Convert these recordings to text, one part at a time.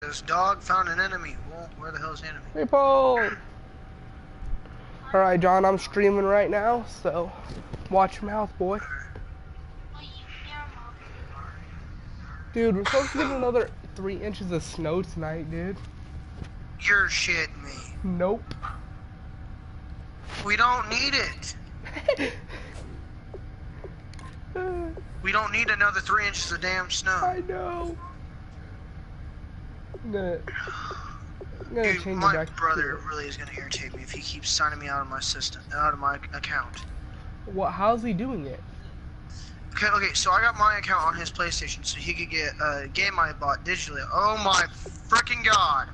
This dog found an enemy. Well, where the hell is the enemy? Hey, Paul! Alright, John, I'm streaming right now, so watch your mouth, boy. Dude, we're supposed to get another 3 inches of snow tonight, dude. You're shitting me. Nope. We don't need it. We don't need another 3 inches of damn snow. I know. I'm gonna Dude, change my it back brother really is gonna irritate me if he keeps signing me out of my system, out of my account. What? How's he doing it? Okay, so I got my account on his PlayStation so he could get a game I bought digitally. Oh my freaking god!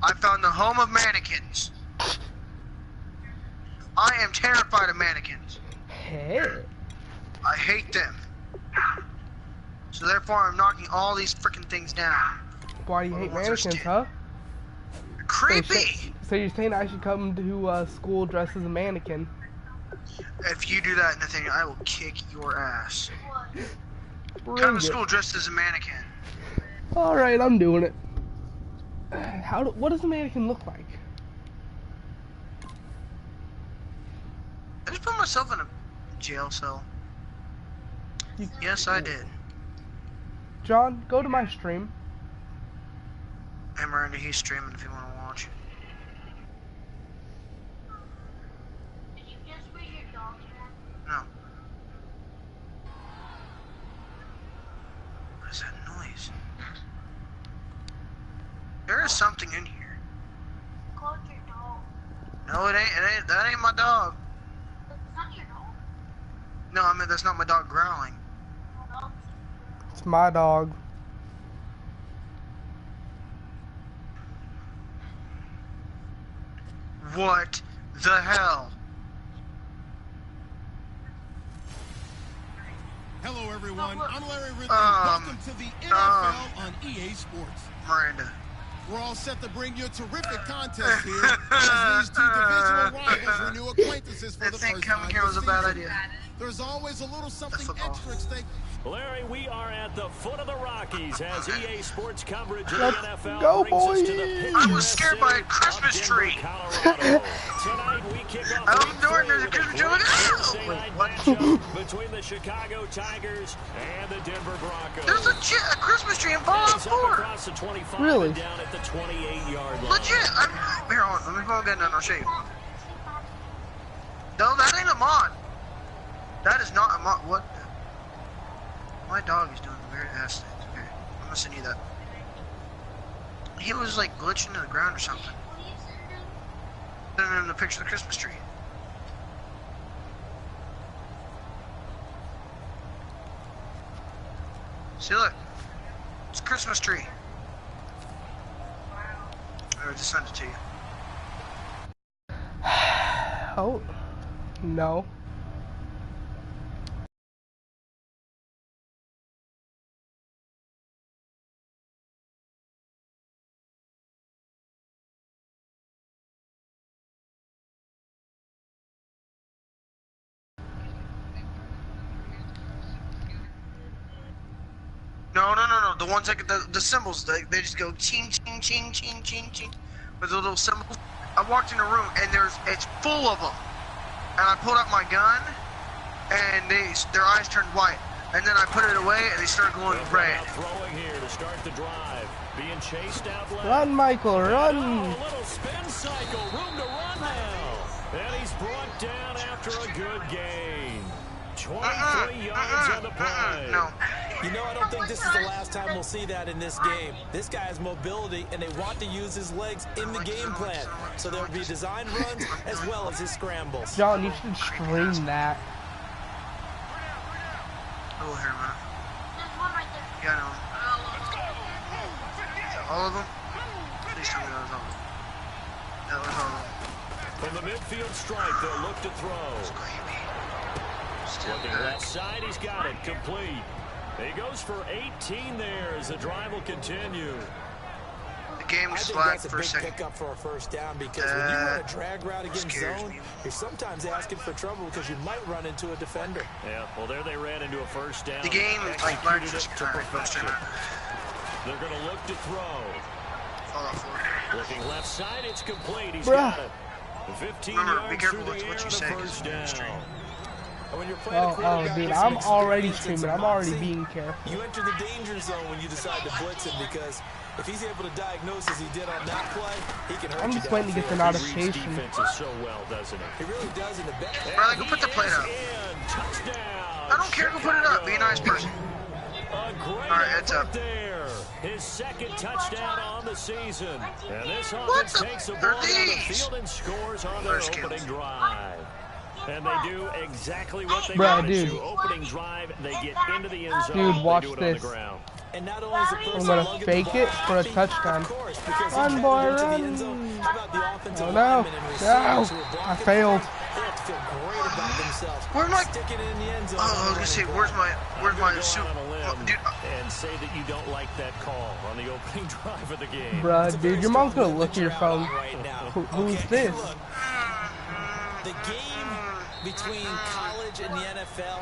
I found the home of mannequins. I am terrified of mannequins. Hey. I hate them. So therefore, I'm knocking all these freaking things down. Why do you hate mannequins, huh? Creepy! So you're saying I should come to school dressed as a mannequin? If you do that, Nathaniel, I will kick your ass. Bring Come to it. school dressed as a mannequin. Alright, I'm doing it. What does a mannequin look like? I just put myself in a jail cell. Yes, I did. John, go to my stream. Hey Miranda, he's streaming if you want to watch. Did you just bring your dog here? No. What is that noise? There is something in here. Call it your dog. No, it ain't. That ain't my dog. It's not your dog. No, I mean that's not my dog growling. No. It's my dog. What the hell? Hello, everyone. I'm Larry Ridley. Welcome to the NFL on EA Sports. Miranda. We're all set to bring you a terrific contest here as these two divisional rivals renew acquaintances for I the think first coming time here was a this bad season. idea. There's always a little something football. extra at stake. Larry, we are at the foot of the Rockies as EA Sports coverage of the Let's NFL go, brings us to the boys. picturesque I was scared by a Christmas city of tree. Denver, Colorado. Tonight we kick off I week opened the door and there's a three Christmas with tree. a Look Thursday night out! What? matchup between the Chicago Tigers and the Denver Broncos. There's a Christmas tree in Fallout It's up 4. across the 25 Really? and down at the 28-yard line. Legit. Here, hold on. Let me go get it and I'll show you. No, that ain't a mod. That is not a mod. What? My dog is doing weird ass things. Okay, I'm gonna send you that. He was like glitching to the ground or something. Send him the picture of the Christmas tree. See, look. It's a Christmas tree. I just sent it to you. Oh, no. No. The ones that get the symbols, they just go ching, ching, ching, ching, ching, ching. With the little symbols. I walked in a room and it's full of them. And I pulled out my gun and their eyes turned white. And then I put it away and they started glowing red. Throwing here to start the drive. Being chased out left. Run, Michael, run! Oh, a little spin cycle. Room to run now. And he's brought down after a good gain. 23 yards on the play. No. You know, I don't think this is the last time we'll see that in this game. This guy has mobility, and they want to use his legs in the game plan. So there will be design runs as well as his scrambles. John, you should stream that. Oh, here, man. There's one right there. Yeah, I know. All of them? Please tell me that was all of them. That was all of them. From the midfield stripe, they'll look to throw. Looking left side, he's got it. Complete. He goes for 18 there as the drive will continue. The game I was think slack that's a for a big second. pickup for a first down because when you run a drag route against scares zone, me. you're sometimes asking for trouble because you might run into a defender. Yeah, well, there they ran into a first down. The game, like, Executed just it to kind of perfection. They're going to look to throw. Looking left side, it's complete. He's Bruh. got it. 15 Remember, yards be careful through the with air what you and a say, 'cause first you're down. streaming. When you're playing a Oh, quarterback dude, with I'm some already experience streaming. and I'm already moxie, being careful. You enter the danger zone when you decide to blitz him, because if he's able to diagnose as he did on that play, he can hurt I'm you just waiting to get the downfield. He reads notification. defenses so well, doesn't he? He really does in the back. Brother, go put the plate up. Touchdown. I don't care who put it up. Be a nice person. A great All right, it's effort up. there. His second touchdown on the season. And this What offense the- takes the are ball on the these? field and scores on their First kills. opening drive. And they do exactly what they Bruh, wanted dude. to. Opening drive, they get into the end zone. Dude, watch they do it this. on the ground. And not only is the person I'm gonna lugging fake the it ball for a happy, touchdown. of course, because he Run, batted boy, into the run. end zone. How about the offensive Oh, no. linemen and receivers who are No. blocking I failed. for him? They have to feel great about themselves. Where am I? Sticking it in the end zone. Oh, I was gonna say, where's my I'm gonna go suit? out on a limb Dude, and say that you don't like that call on the opening drive of the game. Bruh, It's a very dude, your mom's strong gonna win look at that your you're out phone. on right now. Who's Okay, this? look, the game between college and the NFL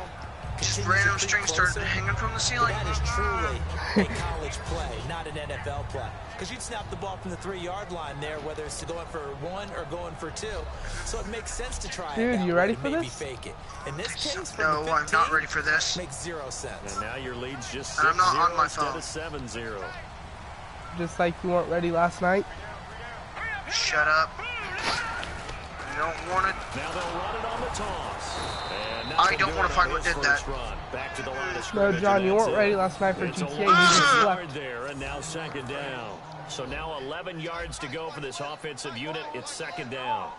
just continues random to creep strings started closer. hanging from the But ceiling. that is truly a college play, not an NFL play. Because you'd snap the ball from the 3-yard line there, whether it's going for 1 or going for 2. So it makes sense to try Dude, it that you way ready to for maybe this? fake it. In this case, from No, the I'm 15, not ready for this. makes 0 sense. And now your lead's just And I'm not 6-0 on my instead phone. of 7-0. Just like you weren't ready last night. Shut up. You don't want it. Now they'll run it on the toss. And I nothing don't good wanna on find what his did first that. run. Back to the line of No, scrimmage, John, and you that's weren't it. ready last night for It's a GTA. You 1 just yard slept. there, and now second down. So now 11 yards to go for this offensive unit. It's second down.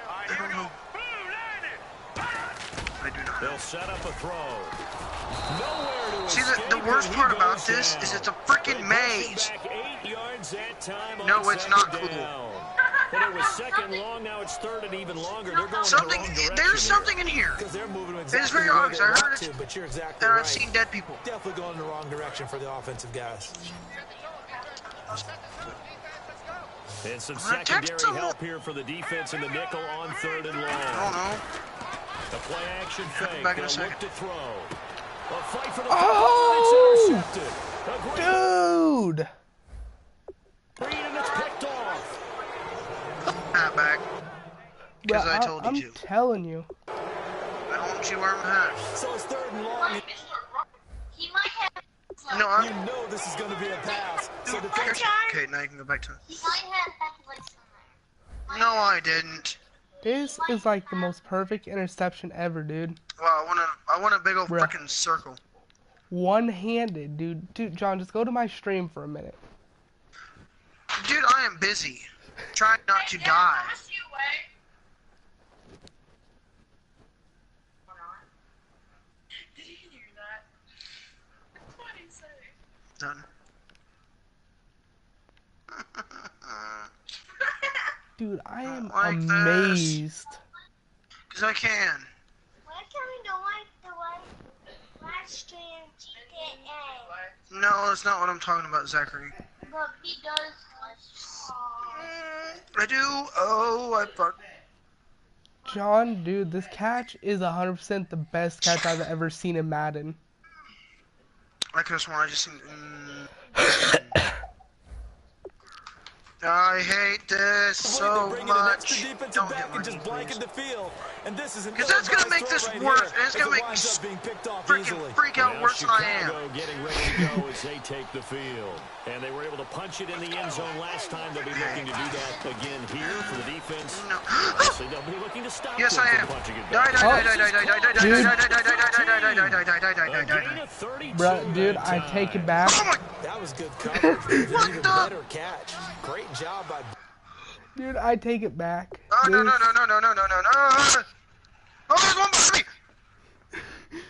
I don't know. I do not. They'll set up a throw. Nowhere to See, escape, the worst and he part about goes this down. is it's a freaking They maze. back 8 yards that time on No, it's not second cool. down. And it was second long, now it's third and even longer. They're going Something, in the wrong direction there's here. something in here. Because they're moving It is exactly very the way obvious. they I heard want it, to, but you're exactly and right. I've seen dead people. Definitely going in the wrong direction for the offensive guys. And some Wanna text secondary someone? help here for the defense in the nickel on third and I long. don't know. The play action fake. Back in a They'll look second. to throw. A fight for the Oh! football. It's intercepted. A great Dude! read, and it's picked off. Hat back. Because Bruh, I told you I'm to. telling you. I don't want you wearing my hat. So it's third and long. He might have. No, You I'm. know this is going to be a pass. So the Okay, now you can go back to it. He might have athletics on No, I didn't. This is like the most perfect interception ever, dude. Well, I want a big old Bruh. freaking circle. One-handed, dude. Dude, John, just go to my stream for a minute. Dude, I am busy. Trying not to die. Did you hear that? What did he say? Done. Dude, I am like this. amazed. Because I can. Why can we don't like the live stream GTA? No, that's not what I'm talking about, Zachary. But he does. I do. Oh, I fuck. John, dude, this catch is 100% the best catch I've ever seen in Madden. I could have sworn I just seen. I hate this so bring in an much. extra defensive Don't back hit my and just knee, blanket please. the field. And this is 'Cause that's gonna make this worse, and it's gonna make me Freaking freak out Now worse than I am. Chicago getting ready to go as they take the field. And they were able to punch it in the end zone last time. They'll be looking to do that again here for the defense. No. Obviously, they'll be looking to stop Yes, them I from am. punching it Die, back. die, die, die, die, die, die, die, die, Dude. die, die, die, die, die, die, die, die, die, die, A die, die, gain die. of 32 Bruh, dude, that I take it back. Oh my! That was good coverage. But an What even the- better catch. Great job by. Dude, I take it back. Oh, no, no, This- no, no, no, no, no, no, no. Oh, there's one behind me.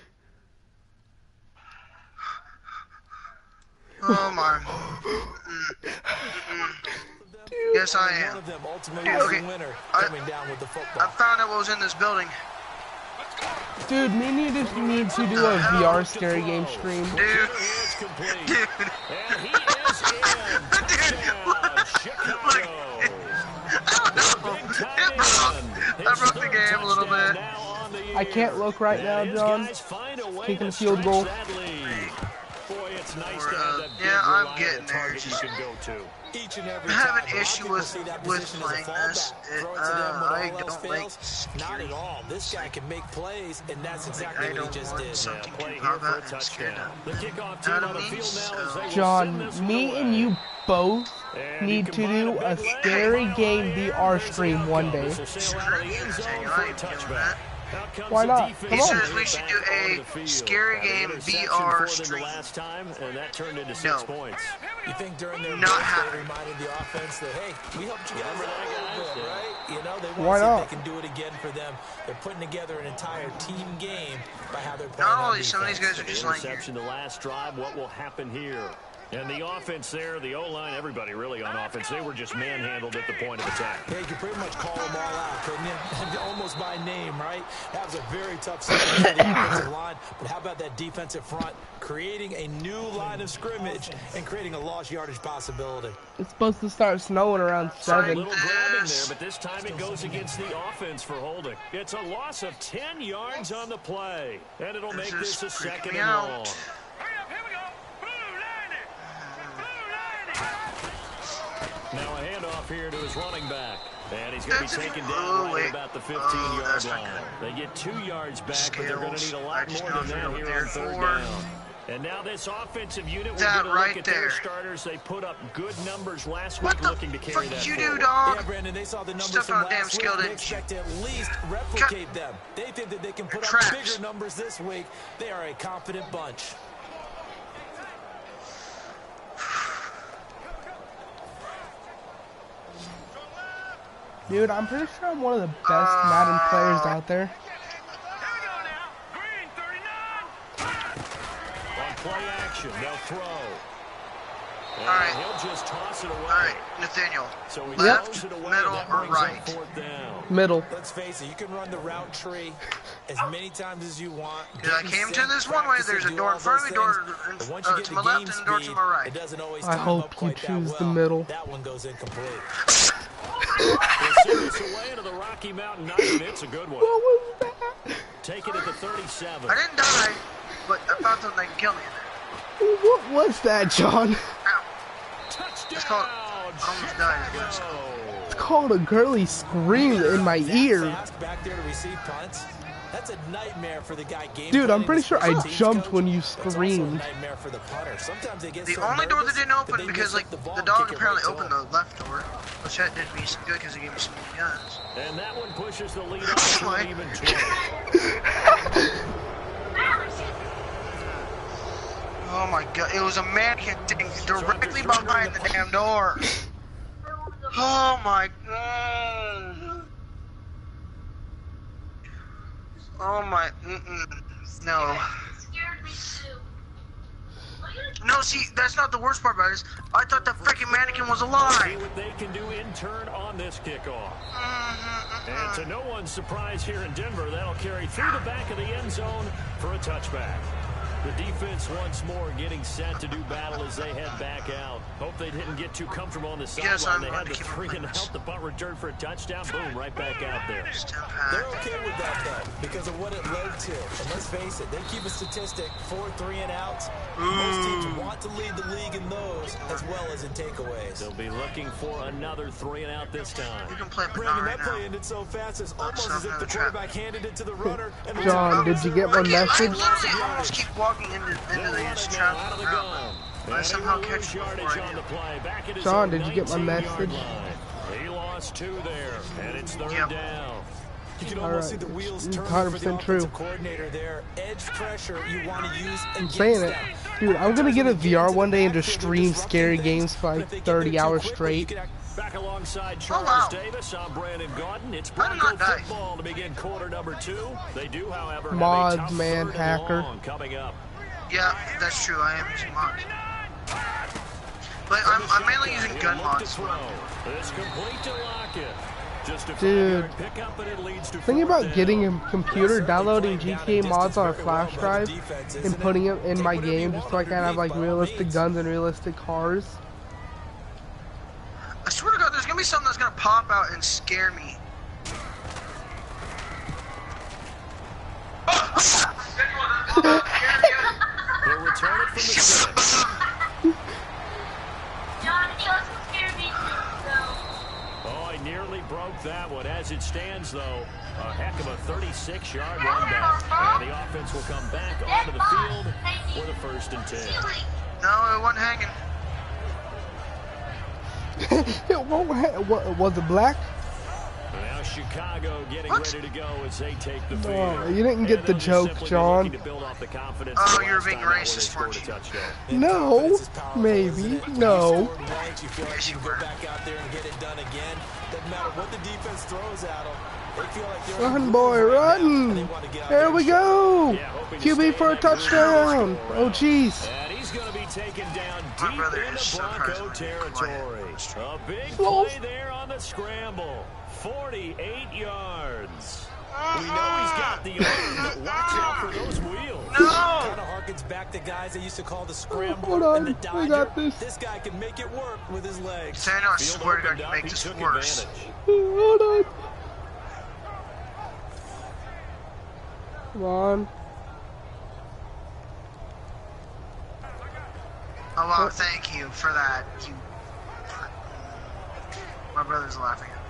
Oh my. Yes, I One am. of them ultimately Dude, was okay. the winner I- coming down with the I football. found out what was in this building. Dude, me and you just need to do a VR scary game stream. Dude. It's complete. Dude. And he is in. Touchdown, Chicago. Big tight end. I broke the game a little Touchdown bit. now on the I year. can't look right And now, his John. guys find a way Kicking to a field stretch goal. that lead. Yeah, I'm getting there. You can go to. Each and every I have time. an issue with playing this. I don't like Not at all. This guy can make plays, and that's exactly I what he don't just want did. something Play to here pop for a out and scare touchdown. them. The kickoff team on the field now as they will John, send this one me away. and you both And need you to combine do a a big leg, scary mile game high VR air, stream there's the one outcome. day. This will sail out of the end zone for a touchback. Out comes Why the not? defense. Come He on. says we should do Back onto a the field. scary Had an game interception VR for them stream. the last time, and that turned into 6 No. points. You think during their Not break happening. they reminded the offense that, hey, we helped you guys Remember out that, a little guys? bit, Yeah. right? You know, they Why want to see not? if they can do it again for them. They're putting together an entire team game by how they're playing Not on only some of these defense. guys are The just like interception the last drive. What will happen here? And the offense there, the O-line, everybody really on offense, they were just manhandled at the point of attack. Yeah, you could pretty much call them all out, couldn't you? Almost by name, right? That was a very tough season for the offensive line. But how about that defensive front creating a new line of scrimmage and creating a lost yardage possibility? It's supposed to start snowing around A 7. little grabbing there, but this time it goes against the offense for holding. It's a loss of 10 yards on the play, and it'll make this a second and long. Now a handoff here to his running back. And he's going to be taken down right about the 15-yard line. They get 2 yards back, but they're going to need a lot more than that here on third down. And now this offensive unit will get a look at their starters. They put up good numbers last week looking to carry that you do, forward. dog? Yeah, Brandon, they saw the numbers Stepped from on a damn last skill, week. They didn't you? expect to at least replicate them. They think that they can put up Traps. bigger numbers this week. They are a confident bunch. Dude, I'm pretty sure I'm one of the best Madden players out there. On play action, they'll throw. And Alright. he'll just toss it away. Alright, Nathaniel. So he Yep. throws it away. Middle, That or brings up right? fourth down. Middle. Let's face it, you can run the route tree as many times as you want. Dude, I came to this one way. There's a door in front of me, door to my left, and a door to my right. It doesn't always I time hope up you quite that choose the well. middle. That one goes incomplete. They send this away into the Rocky Mountain Night, and it's a good one. What was that? Take it at the 37. I didn't die, but I found something that can kill me in there. What was that, John? Ow. Touchdown! It's called, I almost died. But it's called. It's called a girly scream in my ear. Fast back there to receive punts. That's a nightmare for the guy game Dude, I'm planning pretty the sure I special teams jumped coach. when you It's also a screamed. nightmare for the punter. Sometimes they get The so only door that nervous didn't that open they because miss like the ball the and dog kick it apparently right to opened him. the left door, which that did me some good because it gave me some new guns. And that one pushes the lead up to an even 20. Oh my god, it was a mannequin thing directly behind the damn door. Oh my god. Oh my, no. No, see, that's not the worst part about it. I thought the freaking mannequin was See alive. what they can do in turn on this kickoff. And to no one's surprise here in Denver, that'll carry through the back of the end zone for a touchback. The defense once more getting set to do battle as they head back out. Hope they didn't get too comfortable on the Yes, sideline. I'm They going had to the keep 3 and moving this. out. The punt return for a touchdown. Boom, right back out there. They're okay with that, though, because of what it led to. And let's face it, they keep a statistic, 4 3-and-outs. Most teams want to lead the league in those as well as in takeaways. They'll be looking for another 3-and-out this time. You can play, but not Brandon, right that play now. ended so fast, it's almost not as if the another trap. quarterback handed it to the runner. And John, did you get my I message? literally almost keep walking into They'll the run it now trap. out of the gun. I And somehow he will catch lose it before yardage I on do. the play. Back at his John, own did you get my 19-yard message? line. He lost 2 there, and it's third Yep. down. You can All almost right, see the wheels it's turning 100% for the true. offensive coordinator there. Edge pressure you want to use I'm against saying it. them. Dude, I'm gonna get a VR one day and just They're stream disrupting scary things. games for But if like they get 30 there too hours quickly, straight. you can act- Back alongside Charles wow. Davis, I'm Brandon Gaudin. It's I did Bronco not die. football to begin quarter number 2. They do, however, Mods, have a tough man, third and hacker. long coming up. Yeah, that's true. I am using mods. But I'm mainly using gun He'll look to mods. throw. It's complete to Lockett. Just a Dude, 5-yard pickup, and it leads to Thinking fourth about getting down. a computer, Certainly downloading playing down GTA and mods on a distance very well flash by drive, the defense, and isn't putting it? them in Take my whatever game you just want so I can have underneath like by all realistic means. guns and realistic cars. I swear to God, there's gonna be something that's gonna pop out and scare me. He'll return it from the 6. As it stands, though, a heck of a 36-yard run back. And the offense will come back onto the field for the 1st and 10. No, it wasn't hanging. Was it black? Now Chicago getting ready to go as they take the field. Oh, you didn't get the joke, John. Oh, you're being racist, weren't you? No, maybe. No. Yes, you were. Back out there and get it done again. Doesn't matter what the defense throws at them. They feel like they're Run, boy, run! There we go! QB for a touchdown! Oh, jeez. And he's going to be taken down deep into Bronco territory. A big play there on the scramble. 48 yards. We know he's got the arm, but watch out for those wheels. No! Kind of harkens back to guys they used to call the scrambler Hold on, and the dodger. we got this. This guy can make it work with his legs. Santa, I swear to God, you make this worse. Hold on. Come on. Oh, wow, thank you for that. You... My brother's laughing at me.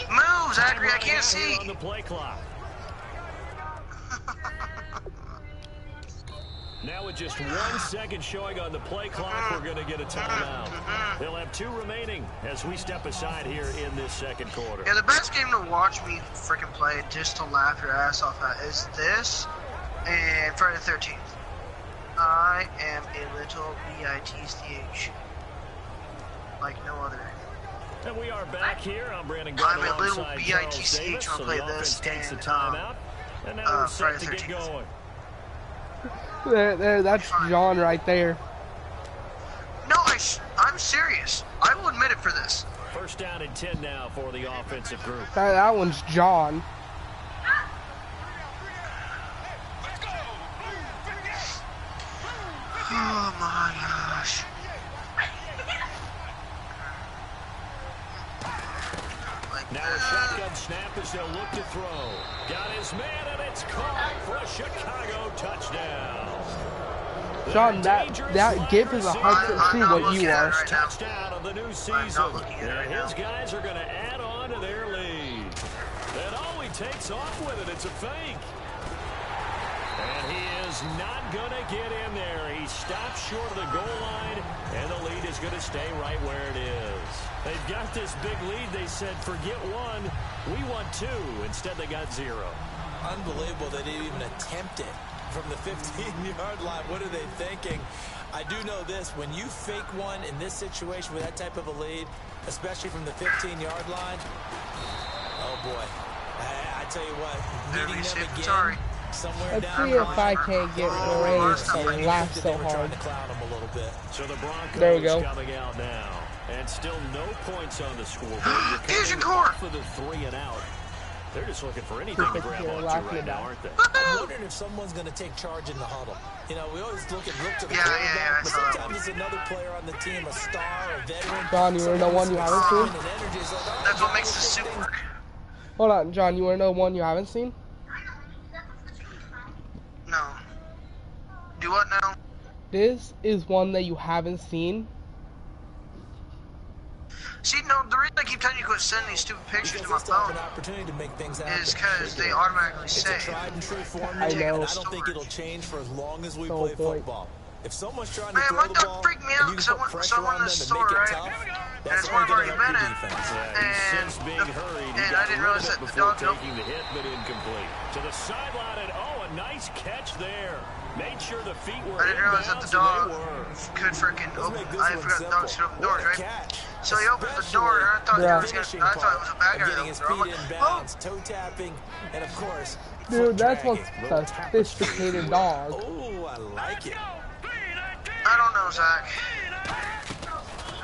Move, Zachary, I can't see. On the play clock. Now with just 1 second showing on the play clock, we're going to get a timeout. They'll have 2 remaining as we step aside here in this second quarter. Yeah, the best game to watch me freaking play just to laugh your ass off at is this and Friday the 13th. I am a little bitch. Like no other. And we are back here. I'm Brandon I'm Gunn a little alongside Charles bitch Davis. when I So play the this offense takes the and timeout. And now we're set Friday to get 13th. going. There, that's John right there. No, I'm serious. I will admit it for this. 1st down and 10 now for the offensive group. That one's John. Oh my gosh. Like Now a shotgun snap as they'll look to throw. Got his man, and it's caught for a Chicago touchdown. John, that gif is 100% true what you are. Right now. Touchdown of the new I'm season. not looking at it right And now. his guys are going to add on to their lead. And oh, he takes off with it. It's a fake. And he is not going to get in there. He stops short of the goal line, and the lead is going to stay right where it is. They've got this big lead. They said, forget 1, we want 2. Instead, they got 0. Unbelievable they didn't even attempt it from the 15-yard line. What are they thinking? I do know this. When you fake one in this situation with that type of a lead, especially from the 15-yard line, oh, boy. I tell you what, meeting them again. Sorry. Somewhere Let's down see the if I can't get raised to laugh so they were trying hard. to clown them a little bit. So the Broncos There we go. coming out now. And still no points on the scoreboard. Fusion You're core. off of the 3 and out. They're just looking for anything to grab onto right now, aren't they? I'm wondering if someone's going to take charge in the huddle. You know, we always look to the Yeah, quarterback, I but saw that sometimes it's another player on the team, a star, a veteran. John, you want to know one you haven't seen? That's what makes the suit work. Hold on, John, you want to know one you haven't seen? No. Do what now? This is one that you haven't seen. See, no, the reason I keep telling you to quit sending these stupid pictures to my phone an opportunity to make things happen. is because they automatically It's say. a tried and true formula, I and know. I don't think it'll change for as long as we The whole play point. football. If someone's trying to Man, throw my the dog ball, freaked me and out you because can I put went pressure in on the them and store, make it right? tough, And that's it's one only I've already going to been help at. your defense. He's And, since being hurried. He and got I didn't rid realize of it that the before dog taking the hit, but incomplete. To the sideline, and oh, a nice catch there. Made sure the feet were I didn't realize that the inbounds, and dog they were. could freaking Let's open. make this I one forgot simple. dogs should open doors, What a right? catch. So he opens the door, and I thought Yeah. he was gonna. I thought it was a bad guy. Getting his that opened feet the in door. bounds, toe tapping, and of course, Dude, foot that's dragging. what's a sophisticated dog. Oh, I like it. I don't know, Zach.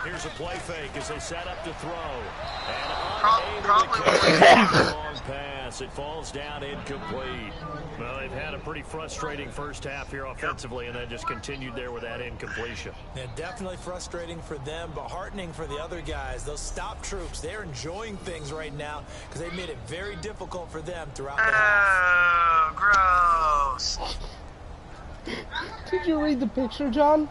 Here's a play fake as they set up to throw. And unable Probably to catch the long pass. It falls down incomplete. Well, they've had a pretty frustrating first half here offensively, and then just continued there with that incompletion. Yeah, definitely frustrating for them, but heartening for the other guys. Those stop troops, they're enjoying things right now because they made it very difficult for them throughout the half. Oh, gross. Did you read the picture, John?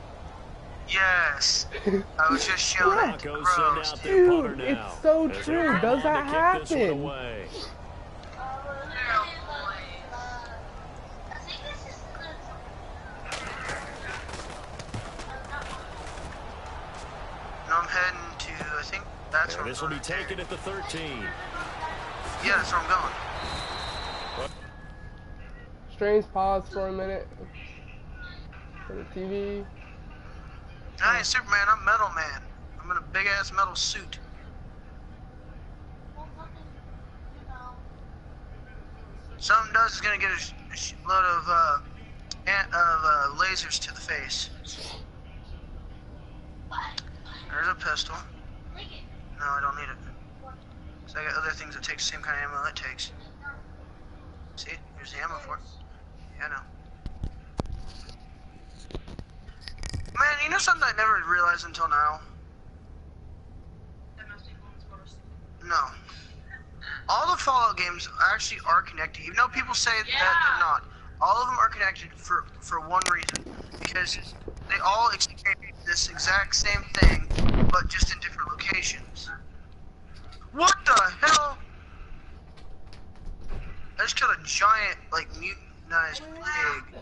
Yes. I was just showing it. Broncos send Gross. out their punter Dude, now. it's so As true. they'll come Does on that to kick this one happen? away. Now I'm heading to, I think that's where I'm This will be going. taken at the 13. Yeah, that's where I'm going. Strange pause for a minute. For the TV. I ain't Superman, I'm Metal Man. I'm in a big ass metal suit. Something does is gonna get a load of lasers to the face. There's a pistol. No, I don't need it. So I got other things that take the same kind of ammo it takes. See? Here's the ammo for it. Yeah, I know. Man, you know something I never realized until now? No. All the Fallout games actually are connected, even though people say that they're not. All of them are connected for one reason. Because they all experience this exact same thing, but just in different locations. What the hell? I just killed a giant, like, mutinized pig.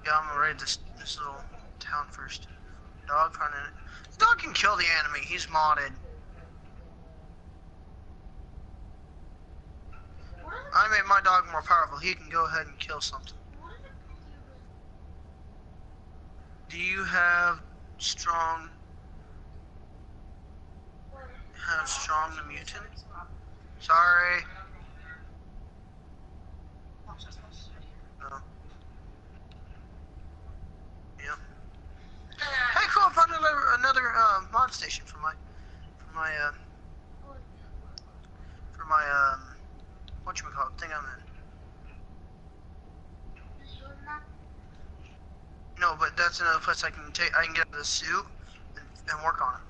Yeah, I'm gonna raid this little town first. Dog running it. The dog can kill the enemy. He's modded. I made my dog more powerful. He can go ahead and kill something. Do you have strong? Have strong the mutant? Sorry. No. Yep. Hey, cool! I found another mod station for my whatchamacallit thing I'm in. No, but that's another place I can take. I can get the suit and work on it.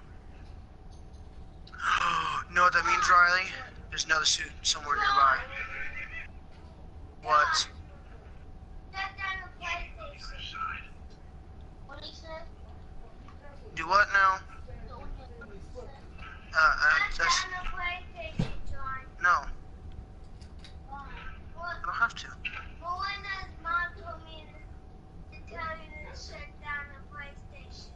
Know what that means, Riley? There's another suit somewhere nearby. What? Do what now? That's, no. I don't have to. Well, when his mom told me to tell you to shut down the PlayStation.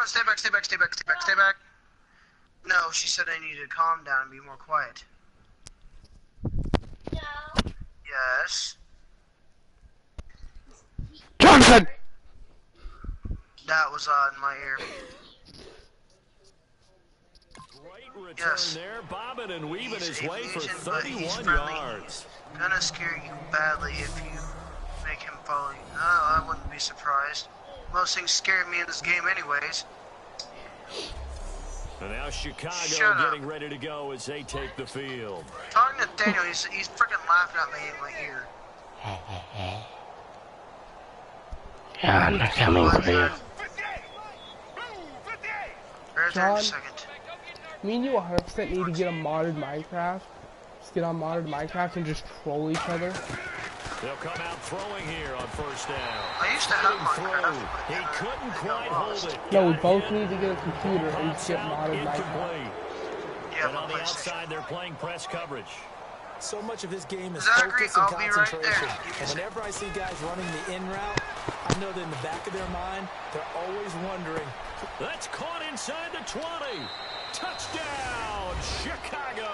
Stay back, stay back, stay back, stay back, stay back. No, she said I needed to calm down and be more quiet. No. Yes. Johnson! That was in my ear. Great return Yes. there, bobbing and weaving He's his a way for mutant, but he's 31 friendly. yards. Gonna scare you badly if you make him follow you. I wouldn't be surprised. Most things scare me in this game anyways. And now Chicago Shut up. getting ready to go as they take the field. Talking to Daniel, he's freaking laughing at me in my ear. I'm coming for you. Right there in John? a second. Me and you 100% need to get a modded Minecraft. Just get on modded Minecraft and just troll each other. They'll come out throwing here on first down. I used to have Throw. Minecraft. He couldn't quite hold it. No, we Got both in. need to get a computer and just get modded Minecraft. Incomplete. Yeah, And on the my PlayStation. outside, they're playing press coverage. So much of his game is Zachary, focus and I'll be right concentration. there. You can And say- whenever I see guys running the in route, I know that in the back of their mind, they're always wondering, That's caught inside the 20. Touchdown, Chicago.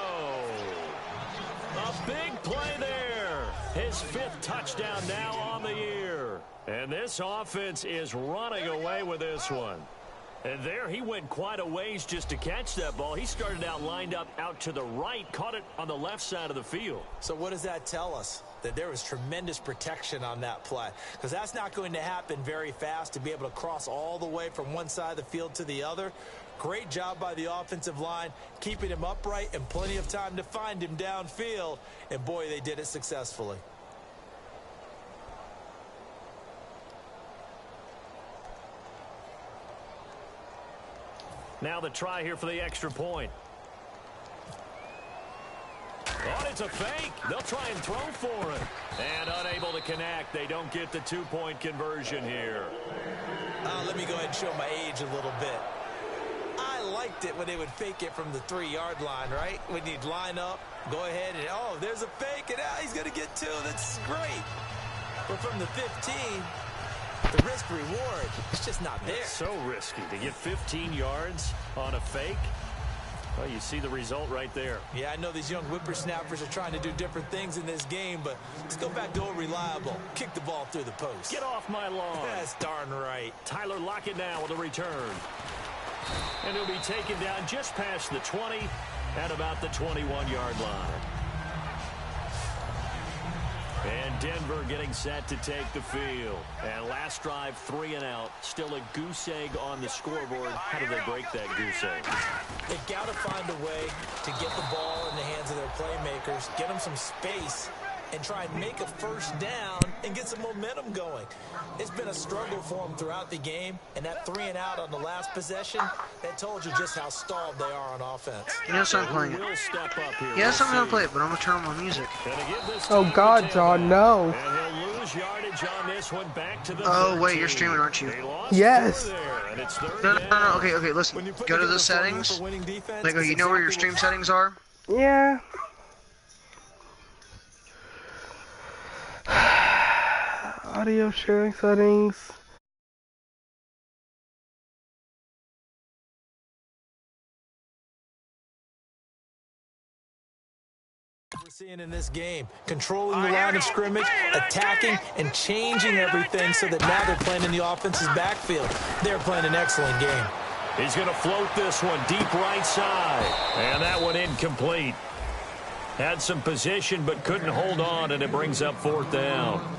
A big play there. His 5th touchdown now on the year. And this offense is running away with this one. And there he went quite a ways just to catch that ball. He started out lined up out to the right, caught it on the left side of the field. so what does that tell us? That there was tremendous protection on that play. Because that's not going to happen very fast to be able to cross all the way from one side of the field to the other. Great job by the offensive line, keeping him upright and plenty of time to find him downfield. And boy, they did it successfully. Now the try here for the extra point. it's a fake. They'll try and throw for it. And unable to connect. They don't get the two-point conversion here. Let me go ahead and show my age a little bit. I liked it when they would fake it from the 3-yard line, right? When you'd line up, go ahead, and, oh, there's a fake, and he's going to get 2. That's great. But from the 15, the risk-reward, it's just not there. It's so risky to get 15 yards on a fake. Well, you see the result right there. Yeah, I know these young whippersnappers are trying to do different things in this game, but let's go back to old reliable. Kick the ball through the post. Get off my lawn. That's darn right. Tyler Lockett now with a return. And he'll be taken down just past the 20 at about the 21-yard line. And Denver getting set to take the field. And last drive, 3 and out. Still a goose egg on the scoreboard. How do they break that goose egg? They've got to find a way to get the ball in the hands of their playmakers, get them some space, and try and make a first down and get some momentum going. It's been a struggle for them throughout the game, and that 3 and out on the last possession, that told you just how stalled they are on offense. Yes, I'm playing it. Yes, I'm going to play it, but I'm going to turn on my music. Oh, God, John, no. Oh, wait, you're streaming, aren't you? Yes. No, okay, listen. Go to the settings. Like, you know where your stream settings are? Yeah. Audio sharing settings. We're seeing in this game, controlling the line of scrimmage, attacking, and changing everything so that now they're playing in the offense's backfield. They're playing an excellent game. He's going to float this one deep right side. And that one incomplete. Had some position but couldn't hold on, and it brings up 4th down.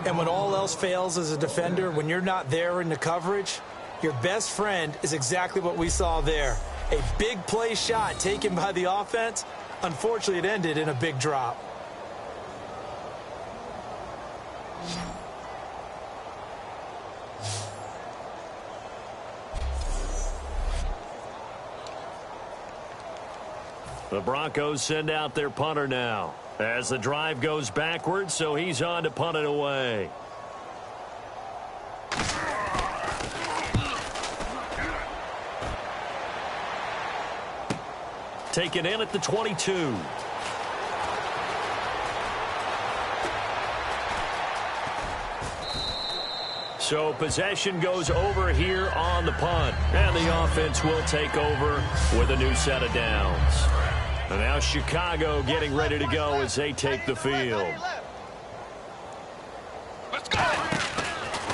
And when all else fails as a defender, when you're not there in the coverage, your best friend is exactly what we saw there. A big play shot taken by the offense. Unfortunately, it ended in a big drop. The Broncos send out their punter now as the drive goes backwards, so he's on to punt it away. Taken in at the 22. So possession goes over here on the punt, and the offense will take over with a new set of downs. And now Chicago getting ready to go as they take the field. Let's go.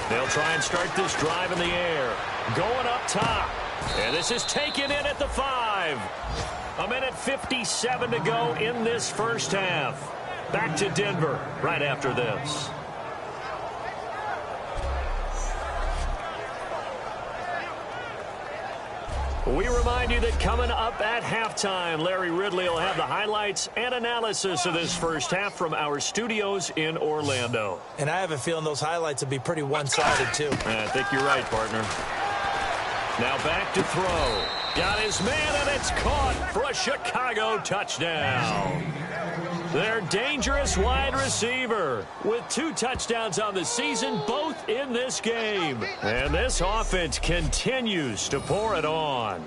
They'll try and start this drive in the air. Going up top. And this is taken in at the 5. A minute 57 to go in this first half. Back to Denver right after this. We remind you that coming up at halftime, Larry Ridley will have the highlights and analysis of this first half from our studios in Orlando. And I have a feeling those highlights will be pretty one-sided, too. I think you're right, partner. Now back to throw. Got his man, and it's caught for a Chicago touchdown. Their dangerous wide receiver with 2 touchdowns on the season, both in this game. And this offense continues to pour it on.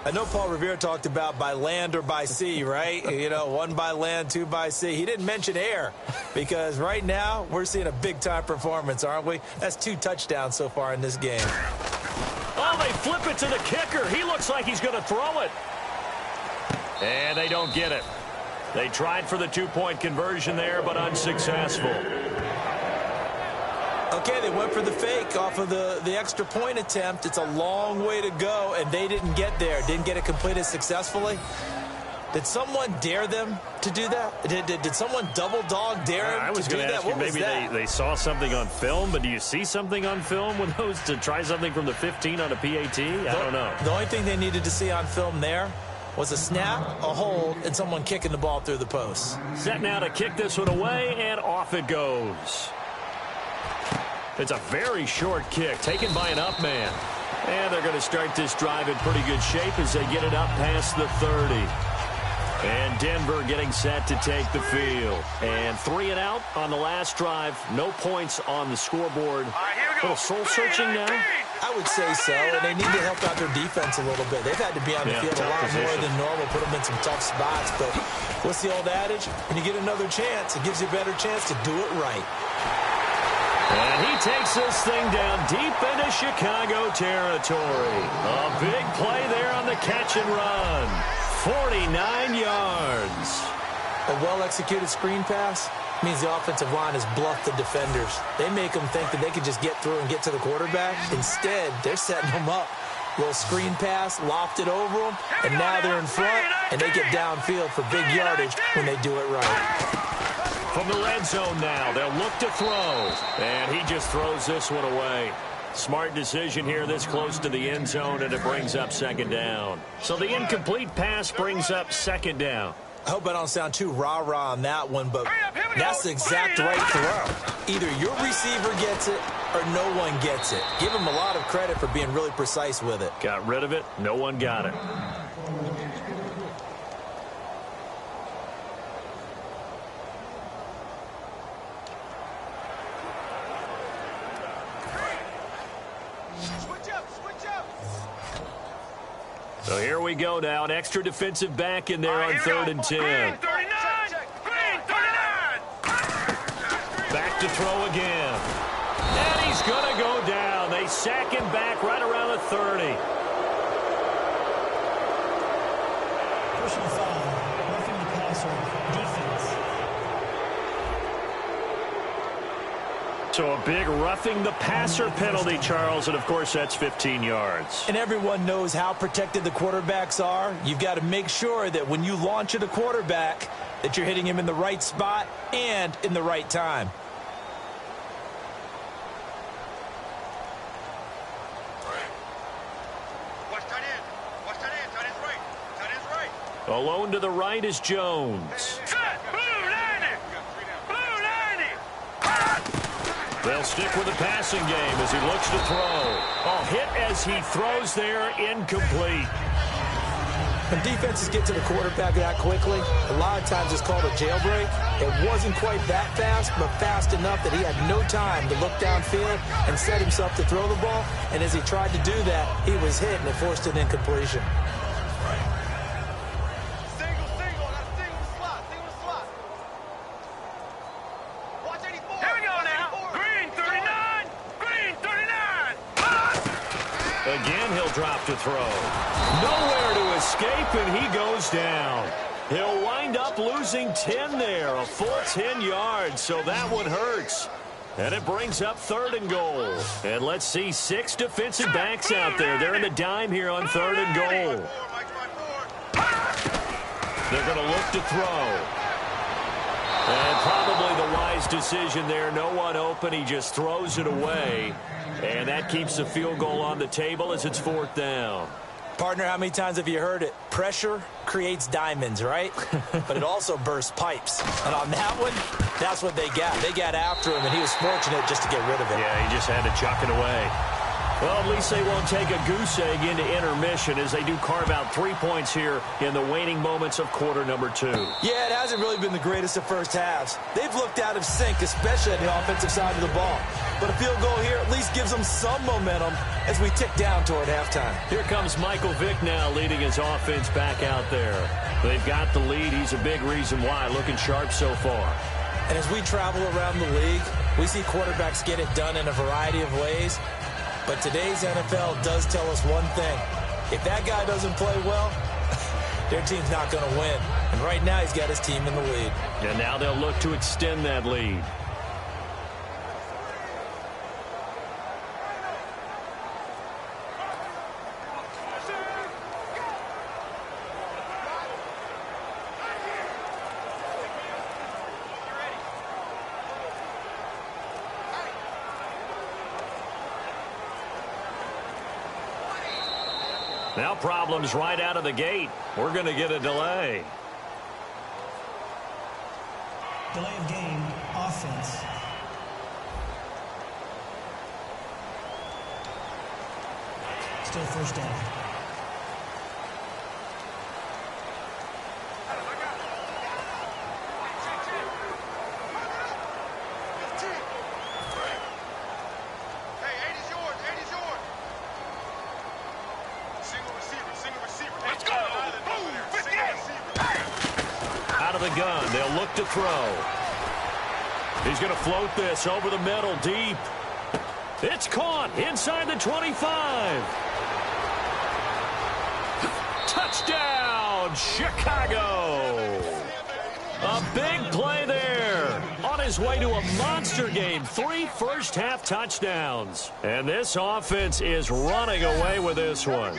I know Paul Revere talked about by land or by sea, right? You know, 1 by land, 2 by sea. He didn't mention air because right now we're seeing a big-time performance, aren't we? That's 2 touchdowns so far in this game. Oh, they flip it to the kicker. He looks like he's going to throw it. And they don't get it. They tried for the 2-point conversion there, but unsuccessful. Okay, they went for the fake off of the extra point attempt. It's a long way to go, and they didn't get there. Didn't get it completed successfully. Did someone dare them to do that? Did someone double dog dare them to do that? I was going to ask you, maybe they saw something on film, but do you see something on film with those to try something from the 15 on a PAT? I don't know. The only thing they needed to see on film there was a snap, a hold, and someone kicking the ball through the post. Set now to kick this one away, and off it goes. It's a very short kick taken by an up man. And they're going to start this drive in pretty good shape as they get it up past the 30. And Denver getting set to take the field. And 3 and out on the last drive. No points on the scoreboard. A little soul-searching now. I would say so, and they need to help out their defense a little bit. They've had to be on the field a lot more than normal, put them in some tough spots. But what's the old adage? When you get another chance, it gives you a better chance to do it right. And he takes this thing down deep into Chicago territory. A big play there on the catch and run. 49 yards. A well-executed screen pass means the offensive line has bluffed the defenders. They make them think that they could just get through and get to the quarterback. Instead, they're setting them up. Little screen pass, lofted over them, and now they're in front, and they get downfield for big yardage when they do it right. From the red zone now, they'll look to throw. And he just throws this one away. Smart decision here this close to the end zone, and it brings up second down. So the incomplete pass brings up second down. I hope I don't sound too rah-rah on that one, but that's the exact right throw. Either your receiver gets it or no one gets it. Give him a lot of credit for being really precise with it. Got rid of it. No one got it. So here we go now. An extra defensive back in there on 3rd and 10. Green 39! Green 39! Back to throw again. And he's going to go down. They sack him back right around the 30. Personal foul, roughing the passer, defense. So a big roughing the passer penalty, Charles, and of course that's 15 yards. And everyone knows how protected the quarterbacks are. You've got to make sure that when you launch at a quarterback that you're hitting him in the right spot and in the right time. Alone to the right is Jones. They'll stick with the passing game as he looks to throw. Oh, hit as he throws there, incomplete. When defenses get to the quarterback that quickly, a lot of times it's called a jailbreak. It wasn't quite that fast, but fast enough that he had no time to look downfield and set himself to throw the ball. And as he tried to do that, he was hit and it forced an incompletion. Again, he'll drop to throw. Nowhere to escape, and he goes down. He'll wind up losing 10 there, a full 10 yards, so that one hurts. And it brings up 3rd and goal. And let's see, 6 defensive backs out there. They're in the dime here on 3rd and goal. They're going to look to throw. And probably the wise decision there. No one open. He just throws it away. And that keeps the field goal on the table as it's 4th down. Partner, how many times have you heard it? Pressure creates diamonds, right? But it also bursts pipes. And on that one, that's what they got. They got after him, and he was fortunate just to get rid of it. Yeah, he just had to chuck it away. Well, at least they won't take a goose egg into intermission as they do carve out 3 points here in the waning moments of quarter number 2. Yeah, it hasn't really been the greatest of first halves. They've looked out of sync, especially on the offensive side of the ball. But a field goal here at least gives them some momentum as we tick down toward halftime. Here comes Michael Vick now leading his offense back out there. They've got the lead. He's a big reason why. Looking sharp so far. And as we travel around the league, we see quarterbacks get it done in a variety of ways. But today's NFL does tell us one thing. If that guy doesn't play well, their team's not going to win. And right now he's got his team in the lead. And now they'll look to extend that lead. Now problems right out of the gate. We're going to get a delay. Delay of game, offense. Still first down. of the gun. They'll look to throw. He's going to float this over the middle deep. It's caught inside the 25. Touchdown, Chicago. A big play there. On his way to a monster game. 3 first-half touchdowns. And this offense is running away with this one.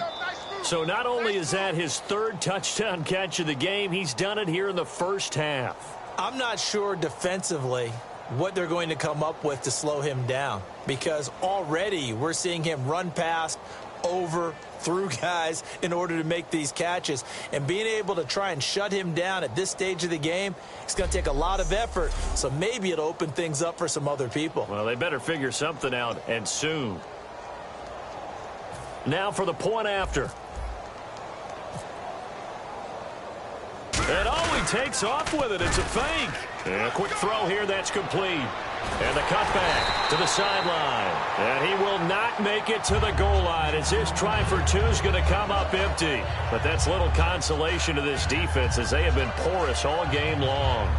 So not only is that his 3rd touchdown catch of the game, he's done it here in the first half. I'm not sure defensively what they're going to come up with to slow him down, because already we're seeing him run past, over, through guys in order to make these catches. And being able to try and shut him down at this stage of the game, it's going to take a lot of effort. So maybe it'll open things up for some other people. Well, they better figure something out, and soon. Now for the point after. And he takes off with it. It's a fake. And a quick throw here that's complete. And the cutback to the sideline. And he will not make it to the goal line as his try for 2 is going to come up empty. But that's little consolation to this defense as they have been porous all game long.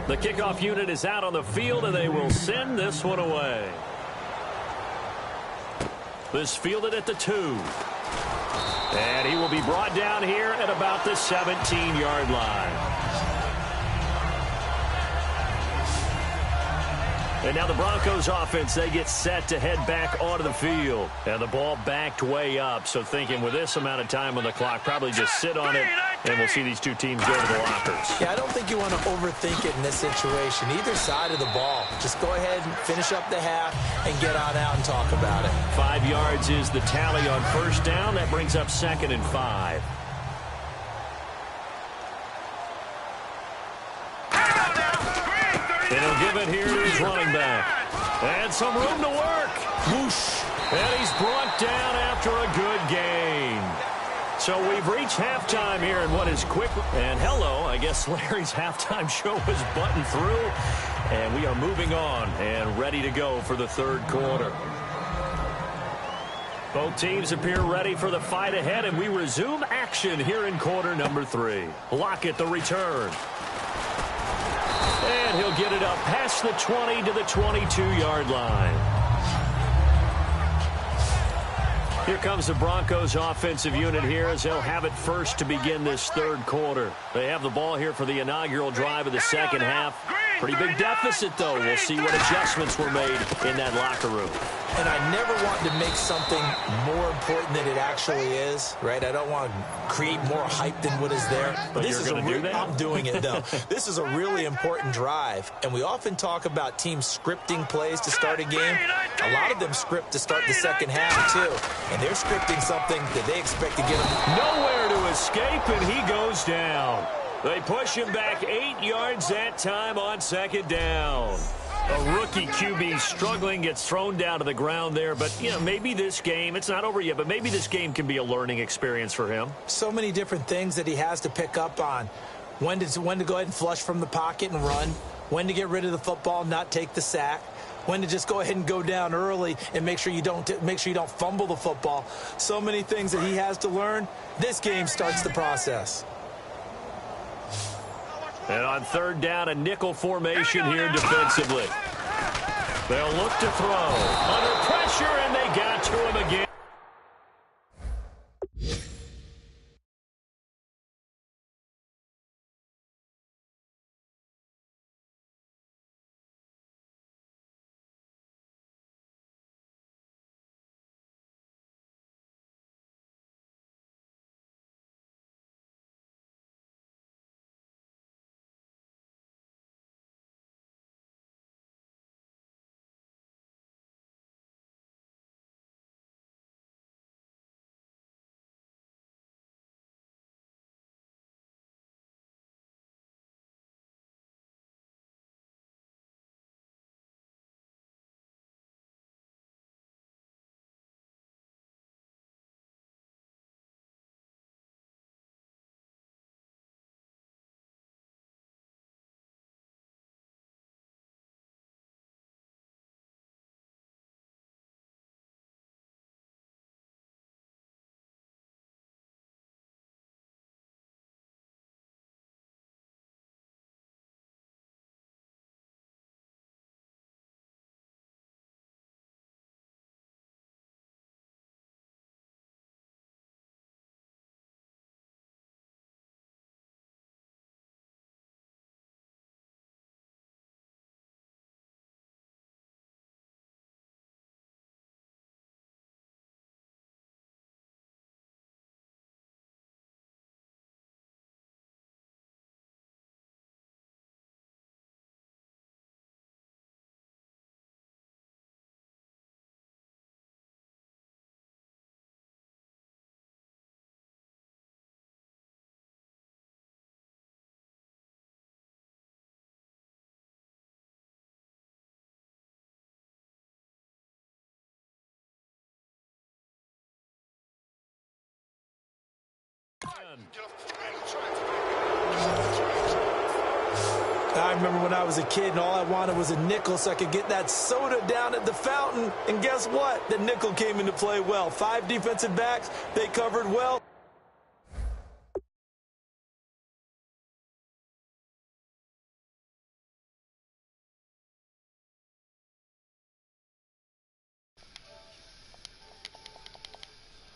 The kickoff unit is out on the field, and they will send this one away. This fielded at the 2. And he will be brought down here at about the 17-yard line. And now the Broncos offense, they get set to head back onto the field. And the ball backed way up. So thinking with this amount of time on the clock, probably just sit on it, and we'll see these two teams go to the lockers. Yeah, I don't think you want to overthink it in this situation. Either side of the ball. Just go ahead and finish up the half and get on out and talk about it. 5 yards is the tally on first down. That brings up 2nd and 5. And he'll give it here to his running back. And some room to work. Whoosh. And he's brought down after a good gain. So we've reached halftime here in what is quick. And hello, I guess Larry's halftime show was buttoned through. And we are moving on and ready to go for the 3rd quarter. Both teams appear ready for the fight ahead, and we resume action here in quarter number 3. Lockett the return. And he'll get it up past the 20 to the 22-yard line. Here comes the Broncos offensive unit here as they'll have it first to begin this 3rd quarter. They have the ball here for the inaugural drive of the second half. Pretty big deficit, though. We'll see what adjustments were made in that locker room. And I never want to make something more important than it actually is, right? I don't want to create more hype than what is there. But this you're is going to do that? I'm doing it, though. This is a really important drive. And we often talk about teams scripting plays to start a game. A lot of them script to start the second half, too. And they're scripting something that they expect to get them. Nowhere to escape, and he goes down. They push him back 8 yards that time on 2nd down. A rookie QB struggling, gets thrown down to the ground there. But, you know, maybe this game, it's not over yet, but maybe this game can be a learning experience for him. So many different things that he has to pick up on. When to go ahead and flush from the pocket and run. When to get rid of the football and not take the sack. When to just go ahead and go down early and make sure you don't fumble the football. So many things that he has to learn. This game starts the process. And on 3rd down, a nickel formation here defensively. They'll look to throw. Under pressure, and they got to him again. run. I remember when I was a kid and all I wanted was a nickel so I could get that soda down at the fountain. And guess what? The nickel came into play well. 5 defensive backs, they covered well.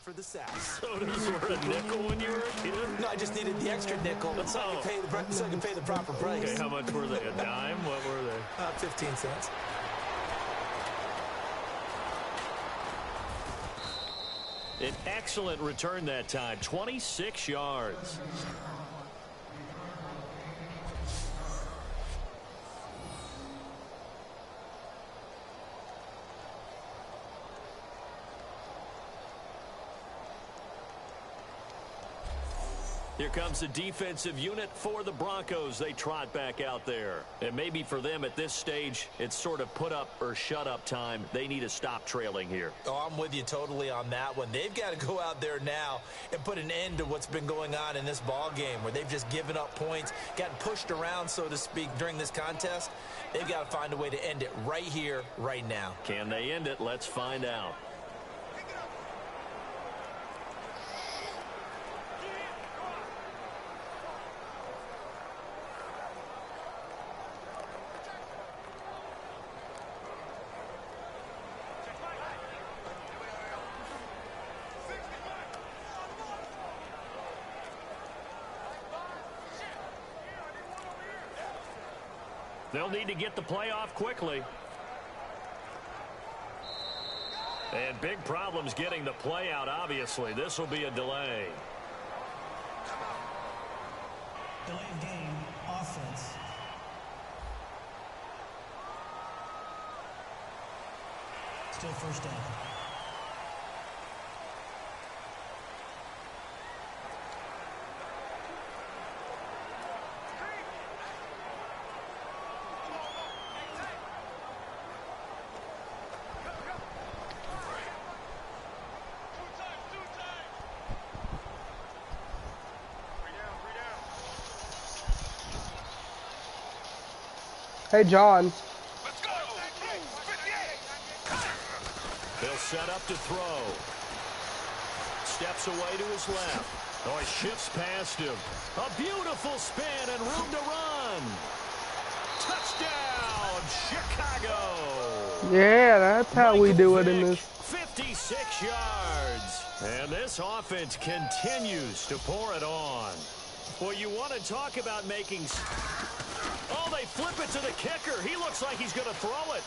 For the sack. Sodas were a nickel when you were a kid? No, I just needed the extra nickel so I could pay the proper price. Okay, how much were they? A dime? What were they? 15 cents. An excellent return that time. 26 yards. Here comes the defensive unit for the Broncos. They trot back out there. And maybe for them at this stage, it's sort of put up or shut up time. They need to stop trailing here. Oh, I'm with you totally on that one. They've got to go out there now and put an end to what's been going on in this ball game where they've just given up points, gotten pushed around, so to speak, during this contest. They've got to find a way to end it right here, right now. Can they end it? Let's find out. They'll need to get the play off quickly. And big problems getting the play out, obviously. This will be a delay. Delay of game, offense. Still first down. Hey, John. They'll set up to throw. Steps away to his left. Oh, he shifts past him. A beautiful spin and room to run. Touchdown, Chicago. Yeah, that's how we do it in this. 56 yards. And this offense continues to pour it on. Well, you want to talk about making... Oh, they flip it to the kicker. He looks like he's going to throw it.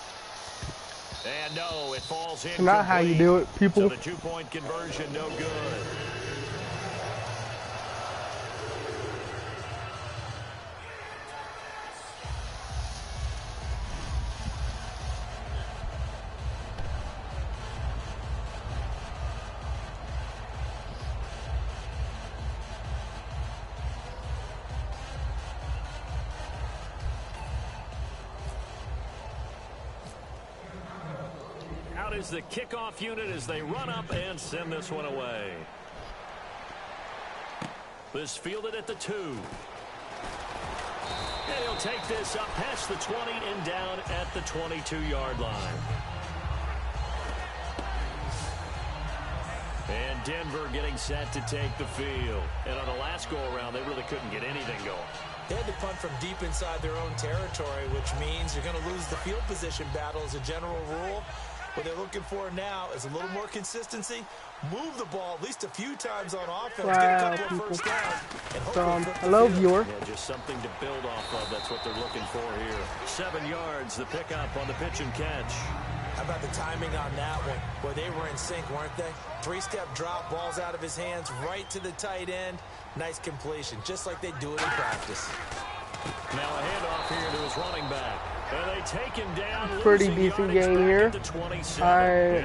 And no, it falls in. Not how you do it, people. So the 2-point conversion, no good. Out is the kickoff unit as they run up and send this one away. This fielded at the 2. And he'll take this up past the 20 and down at the 22-yard line. And Denver getting set to take the field. And on the last go-around, they really couldn't get anything going. They had to punt from deep inside their own territory, which means you're going to lose the field position battle as a general rule. What they're looking for now is a little more consistency, move the ball at least a few times on offense, get a couple of first downs. Hello, viewer. Yeah, just something to build off of. That's what they're looking for here. 7 yards, the pickup on the pitch and catch. How about the timing on that one? Boy, they were in sync, weren't they? 3-step drop, balls out of his hands, right to the tight end. Nice completion, just like they do it in practice. Now a handoff here to his running back. And they take him down. Pretty decent game here. I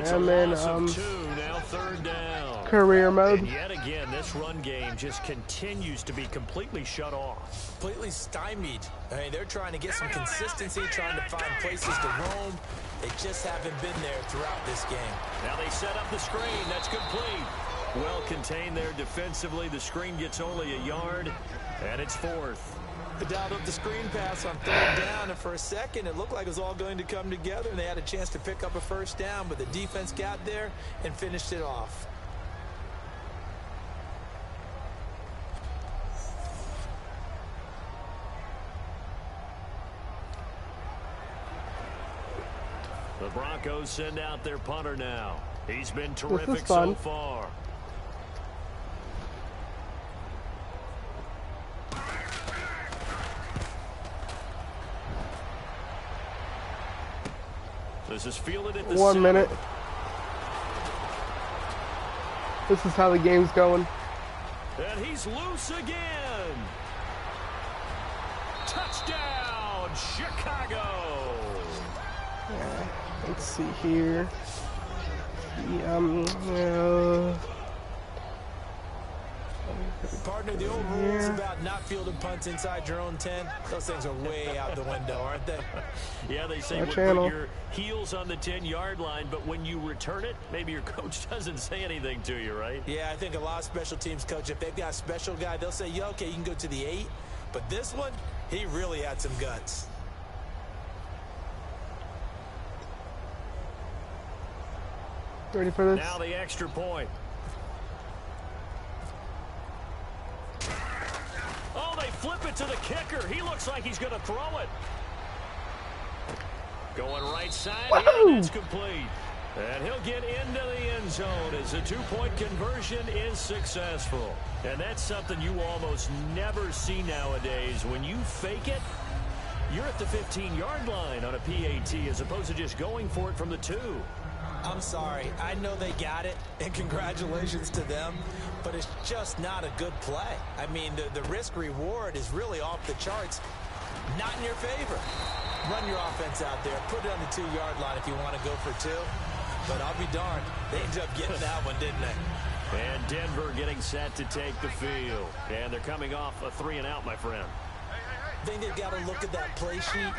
am in now third down. Career mode. And yet again, this run game just continues to be completely shut off. Completely stymied. I mean, they're trying to get some consistency, trying to find places to roam. They just haven't been there throughout this game. Now they set up the screen. That's complete. Well contained there defensively. The screen gets only a yard, and it's 4th. They dialed up the screen pass on 3rd down, and for a second it looked like it was all going to come together, and they had a chance to pick up a 1st down, but the defense got there and finished it off. The Broncos send out their punter now. He's been terrific so far. This is fielded at the 1 minute. This is how the game's going. And he's loose again. Touchdown, Chicago. Yeah, let's see here. Partner, the old rules about not fielding punts inside your own 10, those things are way out the window, aren't they? Yeah, they say put your heels on the 10-yard line, but when you return it, maybe your coach doesn't say anything to you, right? Yeah, I think a lot of special teams coach, if they've got a special guy, they'll say, yeah, okay, you can go to the 8. But this one, he really had some guts. Ready for this? Now the extra point. Oh, they flip it to the kicker. He looks like he's going to throw it. Going right side, and it's complete. And he'll get into the end zone as the 2-point conversion is successful. And that's something you almost never see nowadays. When you fake it, you're at the 15-yard line on a PAT as opposed to just going for it from the 2. I'm sorry. I know they got it, and congratulations to them, but it's just not a good play. I mean, the risk-reward is really off the charts. Not in your favor. Run your offense out there. Put it on the 2-yard line if you want to go for 2. But I'll be darned. They ended up getting that one, didn't they? And Denver getting set to take the field. And they're coming off a 3-and-out, my friend. I think they've got to look at that play sheet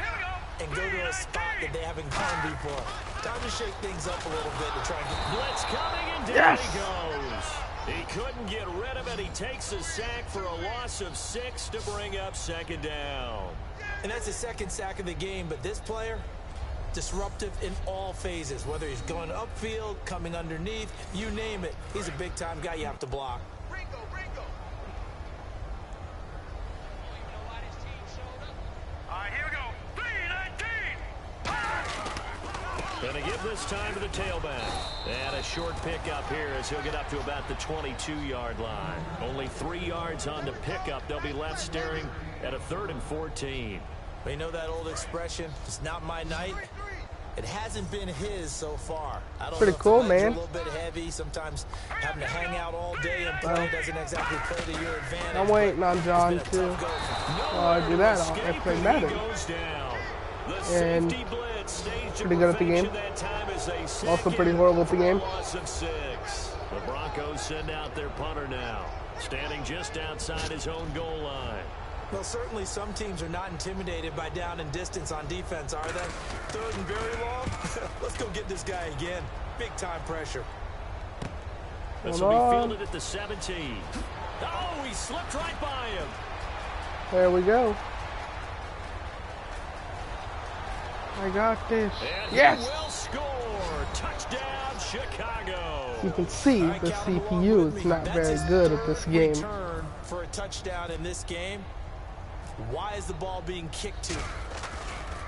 and go to a spot that they haven't gone before. Time to shake things up a little bit to try and get... Blitz coming, and down he goes. He couldn't get rid of it. He takes a sack for a loss of 6 to bring up 2nd down. And that's the 2nd sack of the game, but this player, disruptive in all phases, whether he's going upfield, coming underneath, you name it. He's a big-time guy you have to block. Going to give this time to the tailback. And a short pickup here as he'll get up to about the 22-yard line. Only 3 yards on the pickup. They'll be left staring at a 3rd and 14. You know that old expression, it's not my night. It hasn't been his so far. I don't Pretty know cool, if the man. legs are a little bit heavy. Sometimes having to hang out all day and play doesn't exactly play to your advantage. I'm waiting on John too. I do that. I play Madden. And pretty good at the game. Also pretty horrible at the game. The Broncos send out their punter now, standing just outside his own goal line. Well, certainly some teams are not intimidated by down and distance on defense, are they? 3rd and very long? Let's go get this guy again. Big-time pressure. This will be fielded at the 17. Oh, he slipped right by him. There we go. I got this. And yes! He will score. Touchdown, Chicago. You can see the CPU is not very good at this game. Return for a touchdown in this game. Why is the ball being kicked to?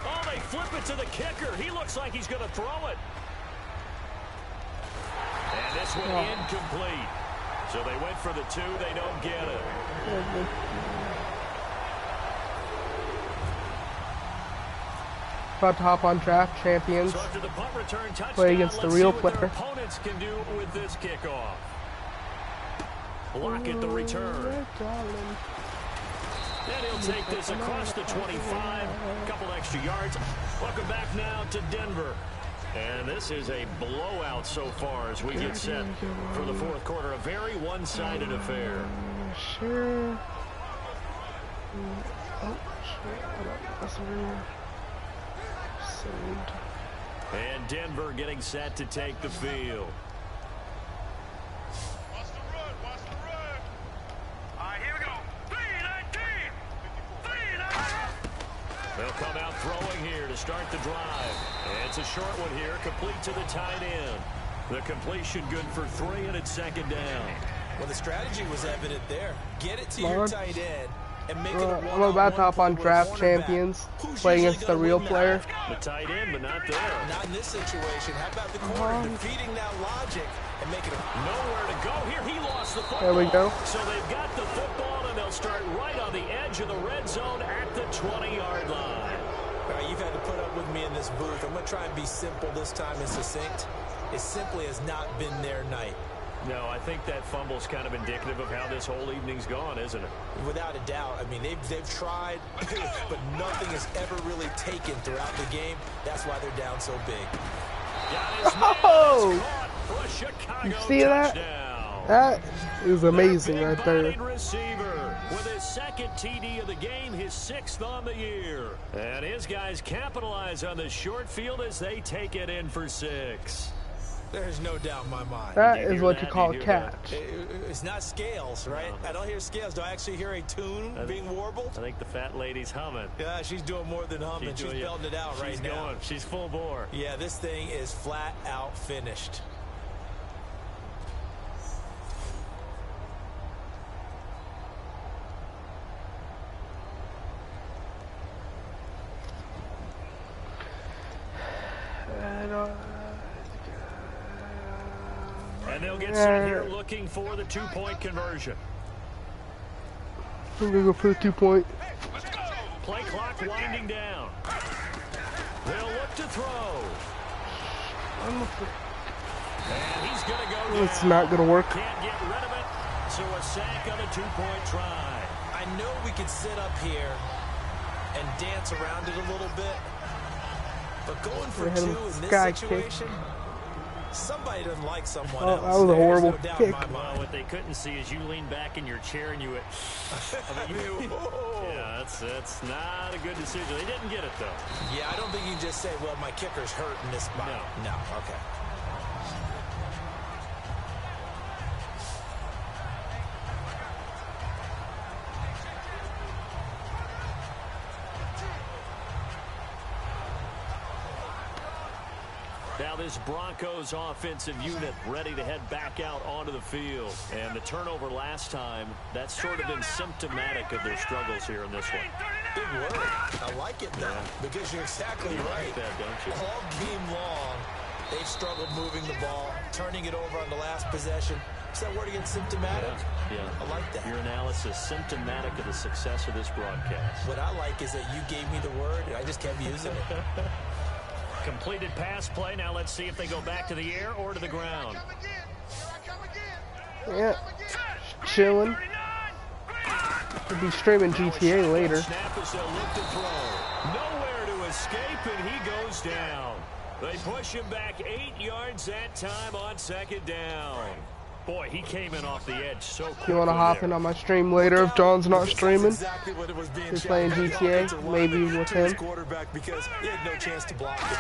Oh, they flip it to the kicker. He looks like he's going to throw it. And this one incomplete. So they went for the 2. They don't get it. About to hop on Draft Champions. So after the punt return touchdown, play against the real player. Opponents can do with this kickoff. Block at the return. And he'll take this across the 25. A couple extra yards. Welcome back now to Denver. And this is a blowout so far as we get set for the 4th quarter. A very one-sided affair. Sure. Oh, sure. And Denver getting set to take the field. They'll come out throwing here to start the drive. And it's a short one here, complete to the tight end. The completion good for 3, and it's second down. Well, the strategy was evident there. Get it to your tight end and make it a one-on-one. I'm about to hop on Draft Champions, play against the real player. The tight end, but not there. Not in this situation. How about the corner defeating that logic and making it nowhere to go here? He lost the football. There we go. So they've got the football, and they'll start right on the edge of the red zone at the 20-yard line. All right, you've had to put up with me in this booth. I'm going to try and be simple this time and succinct. It simply has not been their night. No, I think that fumble's kind of indicative of how this whole evening's gone, isn't it? Without a doubt. I mean, they've tried, but nothing has ever really taken throughout the game. That's why they're down so big. You see that? That is amazing right there. Receiver with his second TD of the game, his 6th on the year. And his guys capitalize on the short field as they take it in for 6. There's no doubt in my mind. That is what you call a catch. It's not scales, right? No. I don't hear scales. Do I actually hear a tune being warbled? I think the fat lady's humming. Yeah, she's doing more than humming. She's belting it out right now. She's full bore. Yeah, this thing is flat out finished. And they'll get set here looking for the 2-point conversion. I'm going to go for the 2-point. Play clock winding down. They'll look to throw. And he's going to go down. It's not going to work. Can't get rid of it. So a sack on a 2-point try. I know we could sit up here and dance around it a little bit. But going for 2 in this situation... Somebody doesn't like someone else. That was a horrible kick. Well, what they couldn't see is you lean back in your chair and you went... yeah, that's not a good decision. They didn't get it, though. Yeah, I don't think you can just say, well, my kicker's hurt in this spot. No, okay. Now this Broncos offensive unit ready to head back out onto the field. And the turnover last time, that's sort of been symptomatic of their struggles here in this one. Big word. I like it, though, because you're exactly right. Like that, don't you? All game long, they've struggled moving the ball, turning it over on the last possession. Is that word again, symptomatic? Yeah. I like that. Your analysis, symptomatic of the success of this broadcast. What I like is that you gave me the word, and I just kept using it. Completed pass play. Now let's see if they go back to the air or to the ground. Yeah. Chilling. We'll be streaming GTA later. Snap as they'll look to throw. Nowhere to escape, and he goes down. They push him back 8 yards that time on second down. Boy, he came in off the edge so quickly. You want to hop in on my stream later if John's not streaming? He's playing GTA, maybe with him. Because he had no chance to block it.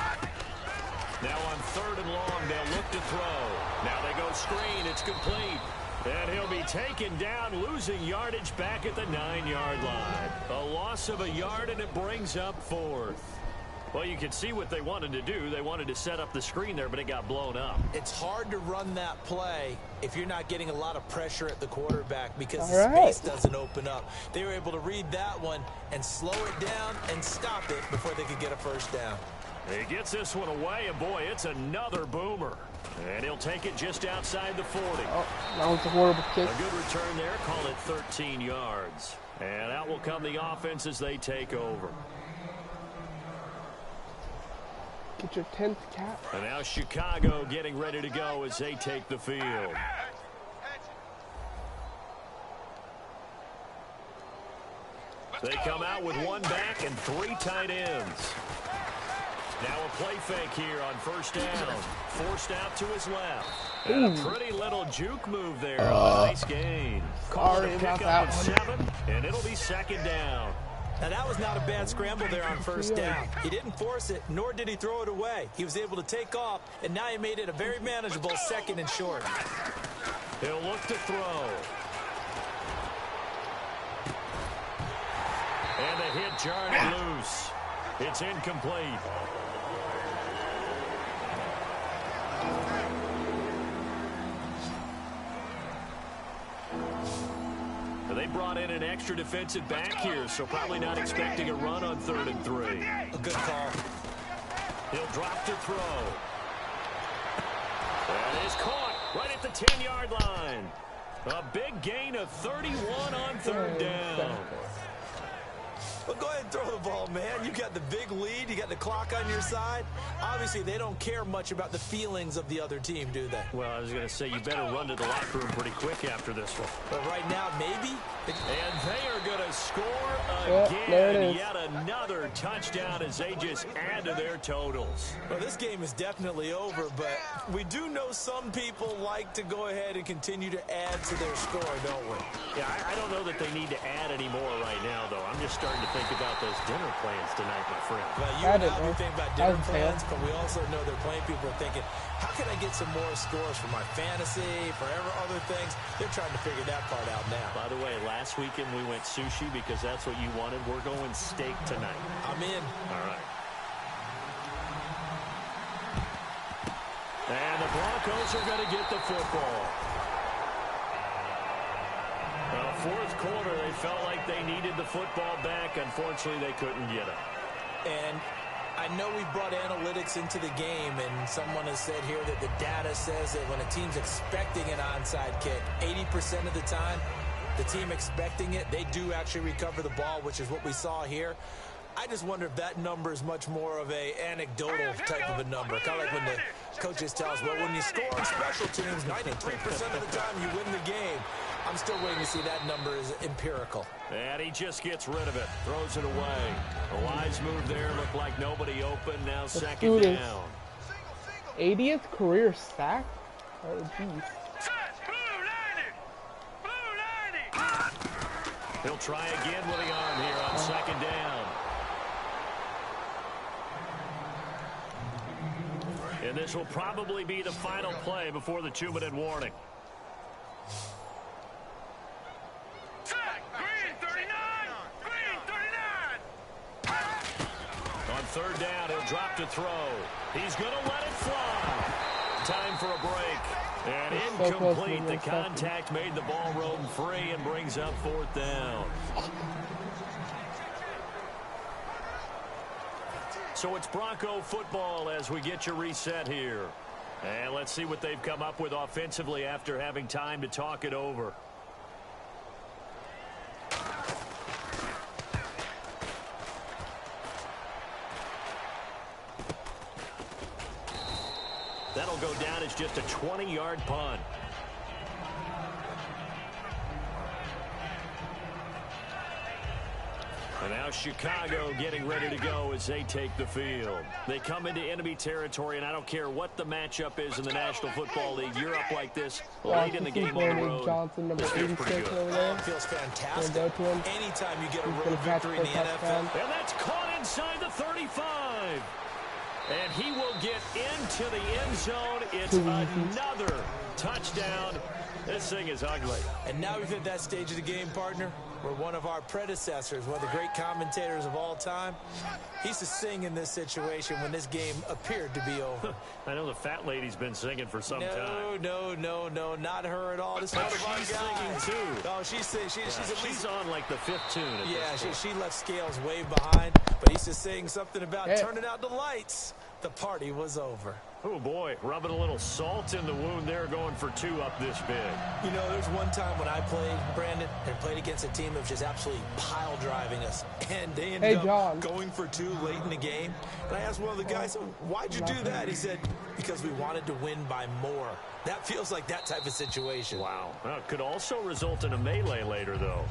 Now on 3rd and long, they'll look to throw. Now they go screen. It's complete. And he'll be taken down, losing yardage back at the 9-yard line. A loss of a yard, and it brings up 4th. Well, you can see what they wanted to do. They wanted to set up the screen there, but it got blown up. It's hard to run that play if you're not getting a lot of pressure at the quarterback because the space doesn't open up. They were able to read that one and slow it down and stop it before they could get a first down. He gets this one away, and boy, it's another boomer. And he'll take it just outside the 40. Oh, that was a horrible kick. A good return there, call it 13 yards. And out will come the offense as they take over. Get your 10th cap. And now Chicago getting ready to go as they take the field. They come out with 1 back and 3 tight ends. Now a play fake here on first down. Forced out to his left. And a pretty little juke move there. Nice gain. Sorry about that one. 7, and it'll be second down. Now, that was not a bad scramble there on first down. He didn't force it, nor did he throw it away. He was able to take off, and now he made it a very manageable 2nd and short. He'll look to throw. And the hit jarred it loose. It's incomplete. They brought in an extra defensive back here, so probably not expecting a run on 3rd and 3. A good call. He'll drop to throw. That is caught right at the 10-yard line. A big gain of 31 on 3rd down. Well, go ahead and throw the ball, man. You got the big lead. You got the clock on your side. Obviously, they don't care much about the feelings of the other team, do they? Well, I was going to say, you better run to the locker room pretty quick after this one. But right now, maybe. And they are going to score there it again. is. Yet another touchdown as they just add to their totals. Well, this game is definitely over, but we do know some people like to go ahead and continue to add to their score, don't we? Yeah, I don't know that they need to add any more right now, though. I'm just starting to think about those dinner plans tonight, my friend. Well, you and I do think about dinner plans, but we also know they're playing people are thinking, how can I get some more scores for my fantasy, for other things? They're trying to figure that part out now. By the way, last weekend we went sushi because that's what you wanted. We're going steak tonight. I'm in. All right. And the Broncos are going to get the football. Well, 4th quarter, they felt like they needed the football back. Unfortunately, they couldn't get it. And I know we brought analytics into the game, and someone has said here that the data says that when a team's expecting an onside kick, 80% of the time, the team expecting it, they do actually recover the ball, which is what we saw here. I just wonder if that number is much more of a anecdotal type of a number. Kind of like when the coaches tell us, well, when you score on special teams, 93% of the time you win the game. I'm still waiting to see that number is empirical. And he just gets rid of it, throws it away. A wise move there, looked like nobody open, now 2nd down. 80th career sack? Oh, geez. He'll try again with the arm here on 2nd down. And this will probably be the final play before the 2-minute warning. On 3rd down, he'll drop to throw. He's going to let it fly. Time for a break. And incomplete. The contact made the ball roam free and brings up 4th down. So it's Bronco football as we get you reset here. And let's see what they've come up with offensively after having time to talk it over. That'll go down as just a 20-yard punt. And now Chicago getting ready to go as they take the field. They come into enemy territory, and I don't care what the matchup is in the National Football League. You're up like this late in the game on the road. Johnson, number 86 over there. Feels fantastic. Anytime you get a road victory in the NFL. And that's caught inside the 35. And he will get into the end zone. It's another touchdown. This thing is ugly. And now we've hit that stage of the game, partner, where one of our predecessors, one of the great commentators of all time, he used to sing in this situation when this game appeared to be over. I know the fat lady's been singing for some time. No, not her at all. This is one of our guys. Singing too. Oh, she's singing. She's on like the 5th tune. Yeah, she left Scales way behind, but he used to sing something about turning out the lights. The party was over. Oh, boy, rubbing a little salt in the wound there, going for 2 up this big. You know, there's one time when I played, Brandon, and played against a team that was just absolutely pile driving us, and they ended up going for 2 late in the game. And I asked one of the guys, why'd you do that? He said, because we wanted to win by more. That feels like that type of situation. Wow. Well, it could also result in a melee later, though.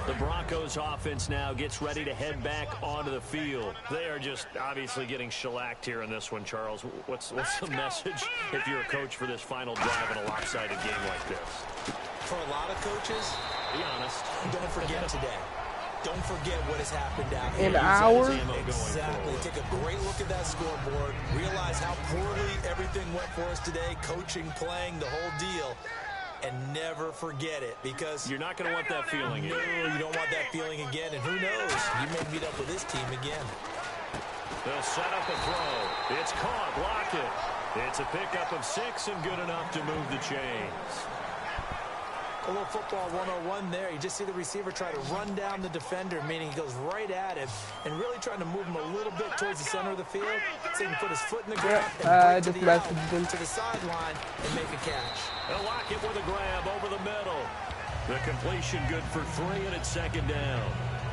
The Broncos offense now gets ready to head back onto the field. They are just obviously getting shellacked here in this one, Charles. What's the message if you're a coach for this final drive in a lopsided game like this? For a lot of coaches, be honest, don't forget today. Don't forget what has happened out here. In hours? Exactly. Take a great look at that scoreboard. Realize how poorly everything went for us today. Coaching, playing, the whole deal. and never forget it, because you're not going to want that feeling. No, you don't want that feeling again, and who knows, you may meet up with this team again. They'll set up a throw. It's caught. Block it. It's a pickup of 6 and good enough to move the chains. A little football 101 there. You just see the receiver try to run down the defender, meaning he goes right at him and really trying to move him a little bit towards the center of the field so he can put his foot in the ground and break to the sideline and make a catch. They'll lock it with a grab over the middle. The completion good for 3, and it's 2nd down.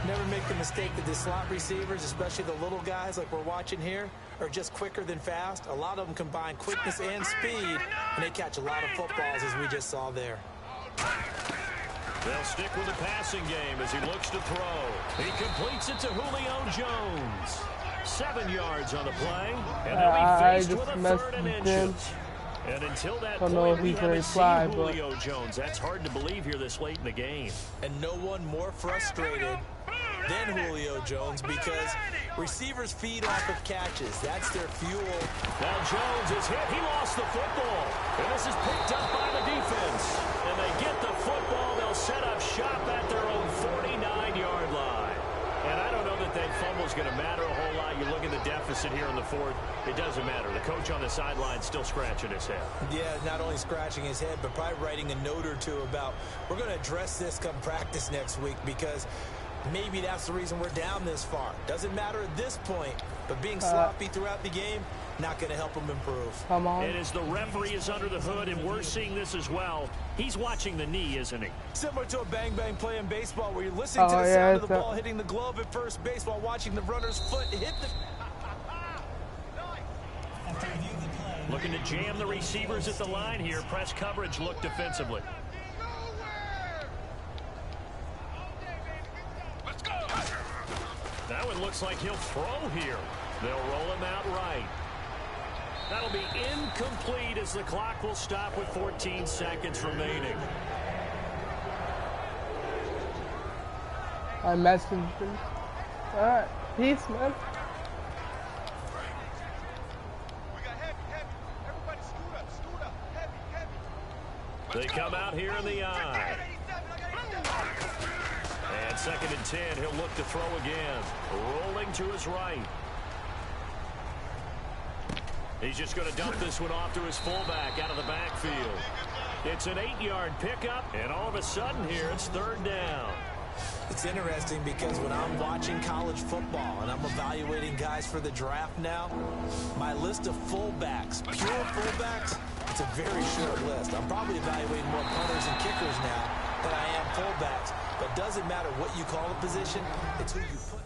Never make the mistake that the slot receivers, especially the little guys like we're watching here, are just quicker than fast. A lot of them combine quickness and speed, and they catch a lot of footballs, as we just saw there. They'll stick with the passing game as he looks to throw. He completes it to Julio Jones. 7 yards on the play, and they'll be faced with a 3rd and inches. And until that point, we haven't seen Julio Jones. That's hard to believe here this late in the game. And no one more frustrated than Julio Jones, because receivers feed off of catches. That's their fuel. Now Jones is hit. He lost the football. And this is picked up by the defense. And they get the football. They'll set up shop at their own 49-yard line. And I don't know that that fumble is going to matter a whole lot. You look at the deficit here in the 4th. It doesn't matter. The coach on the sideline still scratching his head. Yeah, not only scratching his head, but probably writing a note or two about, we're going to address this come practice next week, because maybe that's the reason we're down this far. Doesn't matter at this point, but being sloppy throughout the game, not going to help him improve. Come on. And as the referee is under the hood, and we're seeing this as well, he's watching the knee, isn't he? Similar to a bang-bang play in baseball where you're listening to the sound of the ball hitting the glove at first base while watching the runner's foot hit the... Looking to jam the receivers at the line here. Press coverage look defensively. That one looks like he'll throw here. They'll roll him out right. That'll be incomplete as the clock will stop with 14 seconds remaining. I messaged him. Alright, peace, man. They come out here in the eye. And 2nd and 10, he'll look to throw again. Rolling to his right. He's just going to dump this one off to his fullback out of the backfield. It's an 8-yard pickup, and all of a sudden here, it's 3rd down. It's interesting because when I'm watching college football and I'm evaluating guys for the draft now, my list of fullbacks, pure fullbacks, it's a very short list. I'm probably evaluating more punters and kickers now than I am fullbacks. But doesn't matter what you call a position, it's who you put.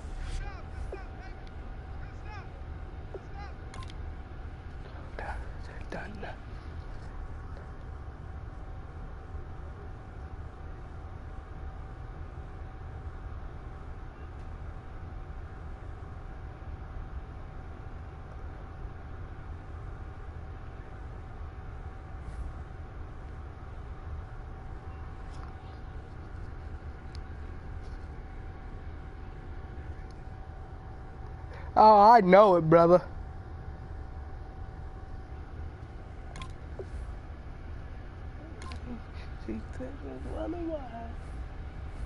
Oh, I know it, brother.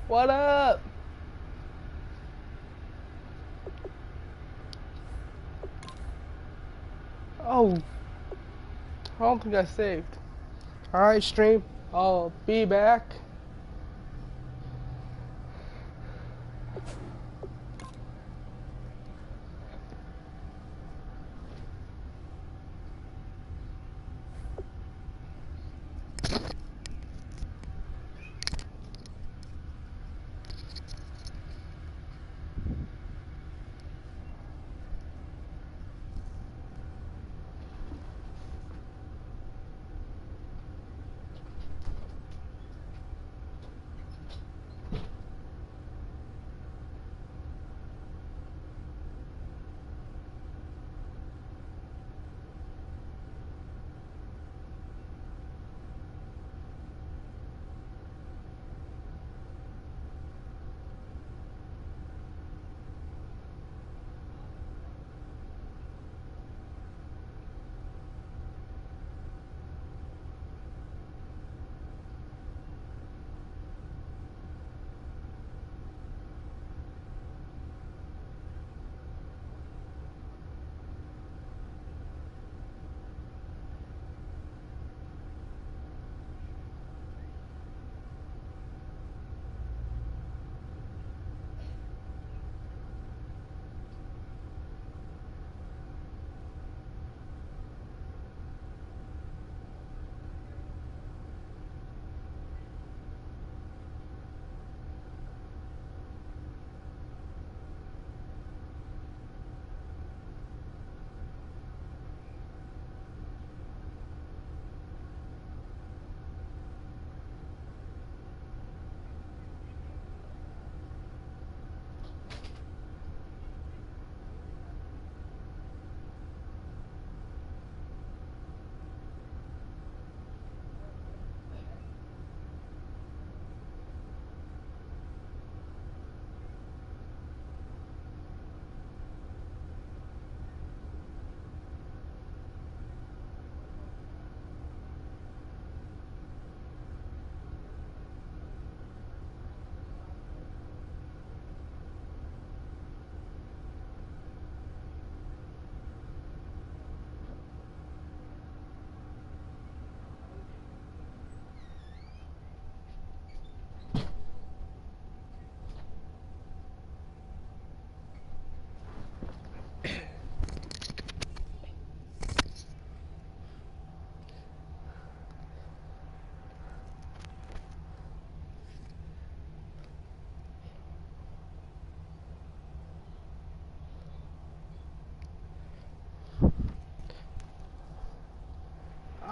What up? Oh, I don't think I saved. Alright, stream. I'll be back.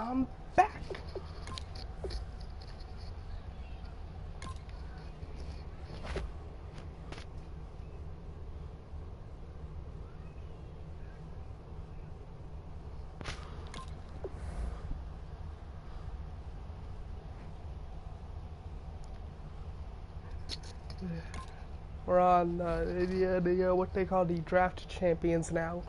I'm back. We're on the what they call the draft champions now.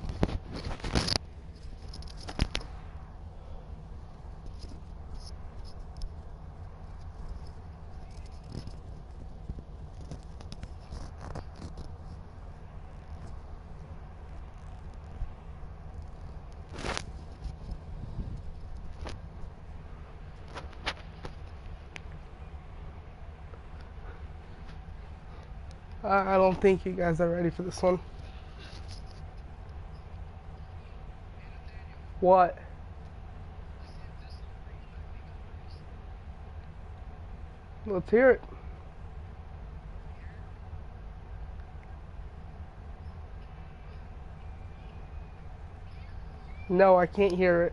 I don't think you guys are ready for this one. What? Let's hear it. No, I can't hear it.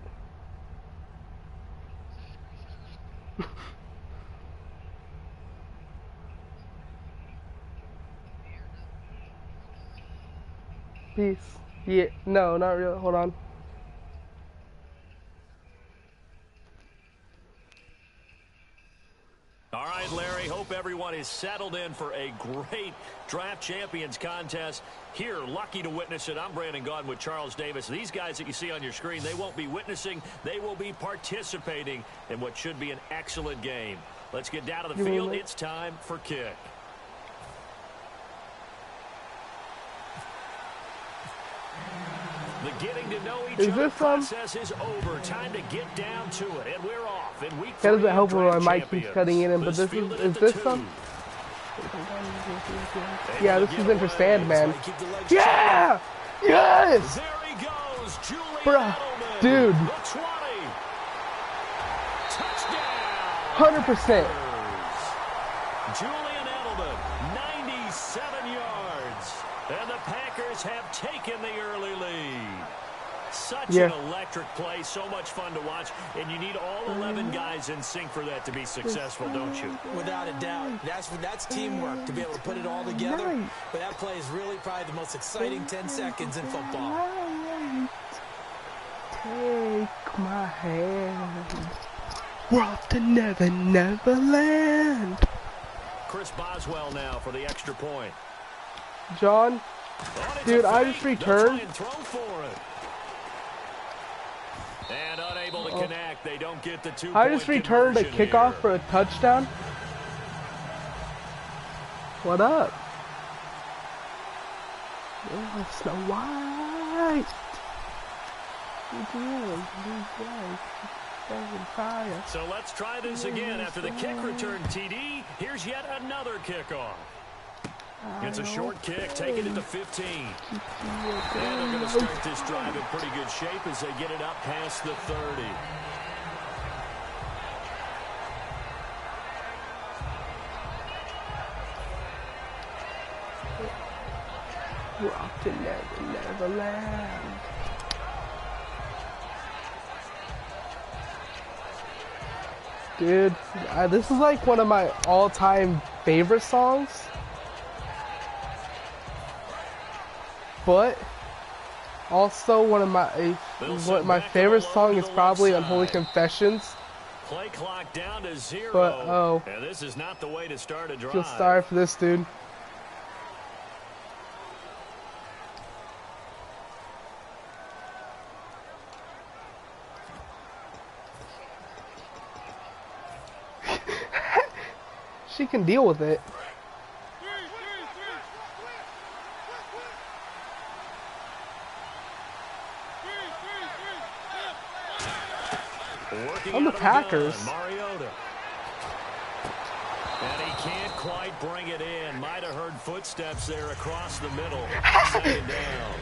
Peace. Yeah, no, not really. Hold on. All right, Larry, hope everyone is settled in for a great Draft Champions contest. Here, lucky to witness it. I'm Brandon Gaudin with Charles Davis. These guys that you see on your screen, they won't be witnessing. They will be participating in what should be an excellent game. Let's get down to the field. It's time for kick. The getting to know each other process is over. Time to get down to it, and we're off in week 3. That doesn't help when my mic keeps cutting in, but this is this some? Yeah, this is interesting, man. Yeah! Yes! There he goes, bruh, dude. 100%. Julian Edelman, 97 yards. And the Packers have taken the early lead. Such an electric play, so much fun to watch, and you need all 11 guys in sync for that to be successful, don't you? Without a doubt. That's teamwork to be able to put it all together. But that play is really probably the most exciting 10 seconds in football. Take my hand. We're off to Never, Neverland. Chris Boswell now for the extra point. John, dude, I just returned. And unable to connect. They don't get the 2-point I just returned a kickoff here for a touchdown. What up? Oh, Snow White. So let's try this again after the kick return, TD. Here's yet another kickoff. It's a short kick, taking it to 15. And they're going to start this drive in pretty good shape as they get it up past the 30. We're off to Never, Neverland. Dude, this is like one of my all-time favorite songs. But also one of my favorite song is probably Unholy Confessions. Play clock down to 0. But and this is not the way to start a drive. Feel sorry for this dude. She can deal with it. On the Packers. Mariota. And he can't quite bring it in. Might have heard footsteps there across the middle. Second down.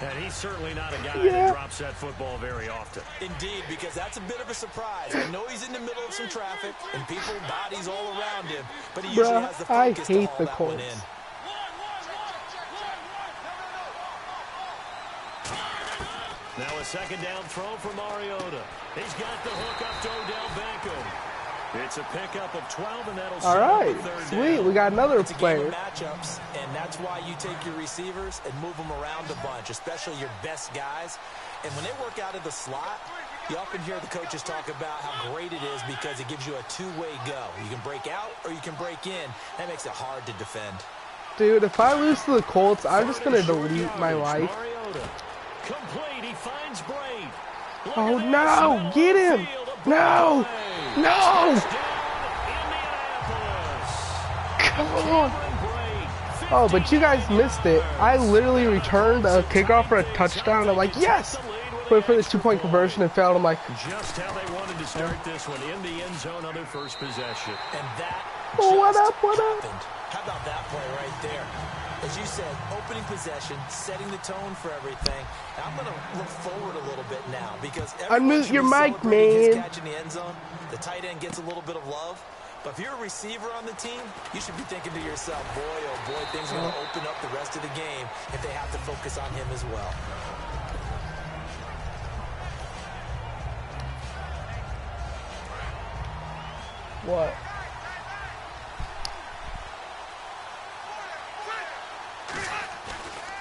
And he's certainly not a guy that drops that football very often. Indeed, because that's a bit of a surprise. I know he's in the middle of some traffic and people, bodies all around him, but he usually has the focus to haul that one in. Now a second down throw for Mariota. He's got the hook up to Odell Beckham. It's a pickup of 12, and that'll all right, sweet. We got another player. Matchups, and that's why you take your receivers and move them around a bunch, especially your best guys. And when they work out of the slot, you often hear the coaches talk about how great it is because it gives you a two-way go. You can break out or you can break in. That makes it hard to defend. Dude, if I lose to the Colts, I'm just gonna delete my life. Complete. He finds Braid. Oh no! Get him! No! No! Come on! Oh, but you guys missed it. I literally returned a kickoff for a touchdown. I'm like, yes! Went for the 2-point conversion and failed. I'm like, just how they wanted to start this one in the end zone on their first possession. And that oh, what up? What up? How about that play right there? As you said, opening possession, setting the tone for everything. And I'm going to look forward a little bit now because unmute your mic, man. Catch in the end zone. The tight end gets a little bit of love. But if you're a receiver on the team, you should be thinking to yourself, boy, oh boy, things are going to open up the rest of the game if they have to focus on him as well. What?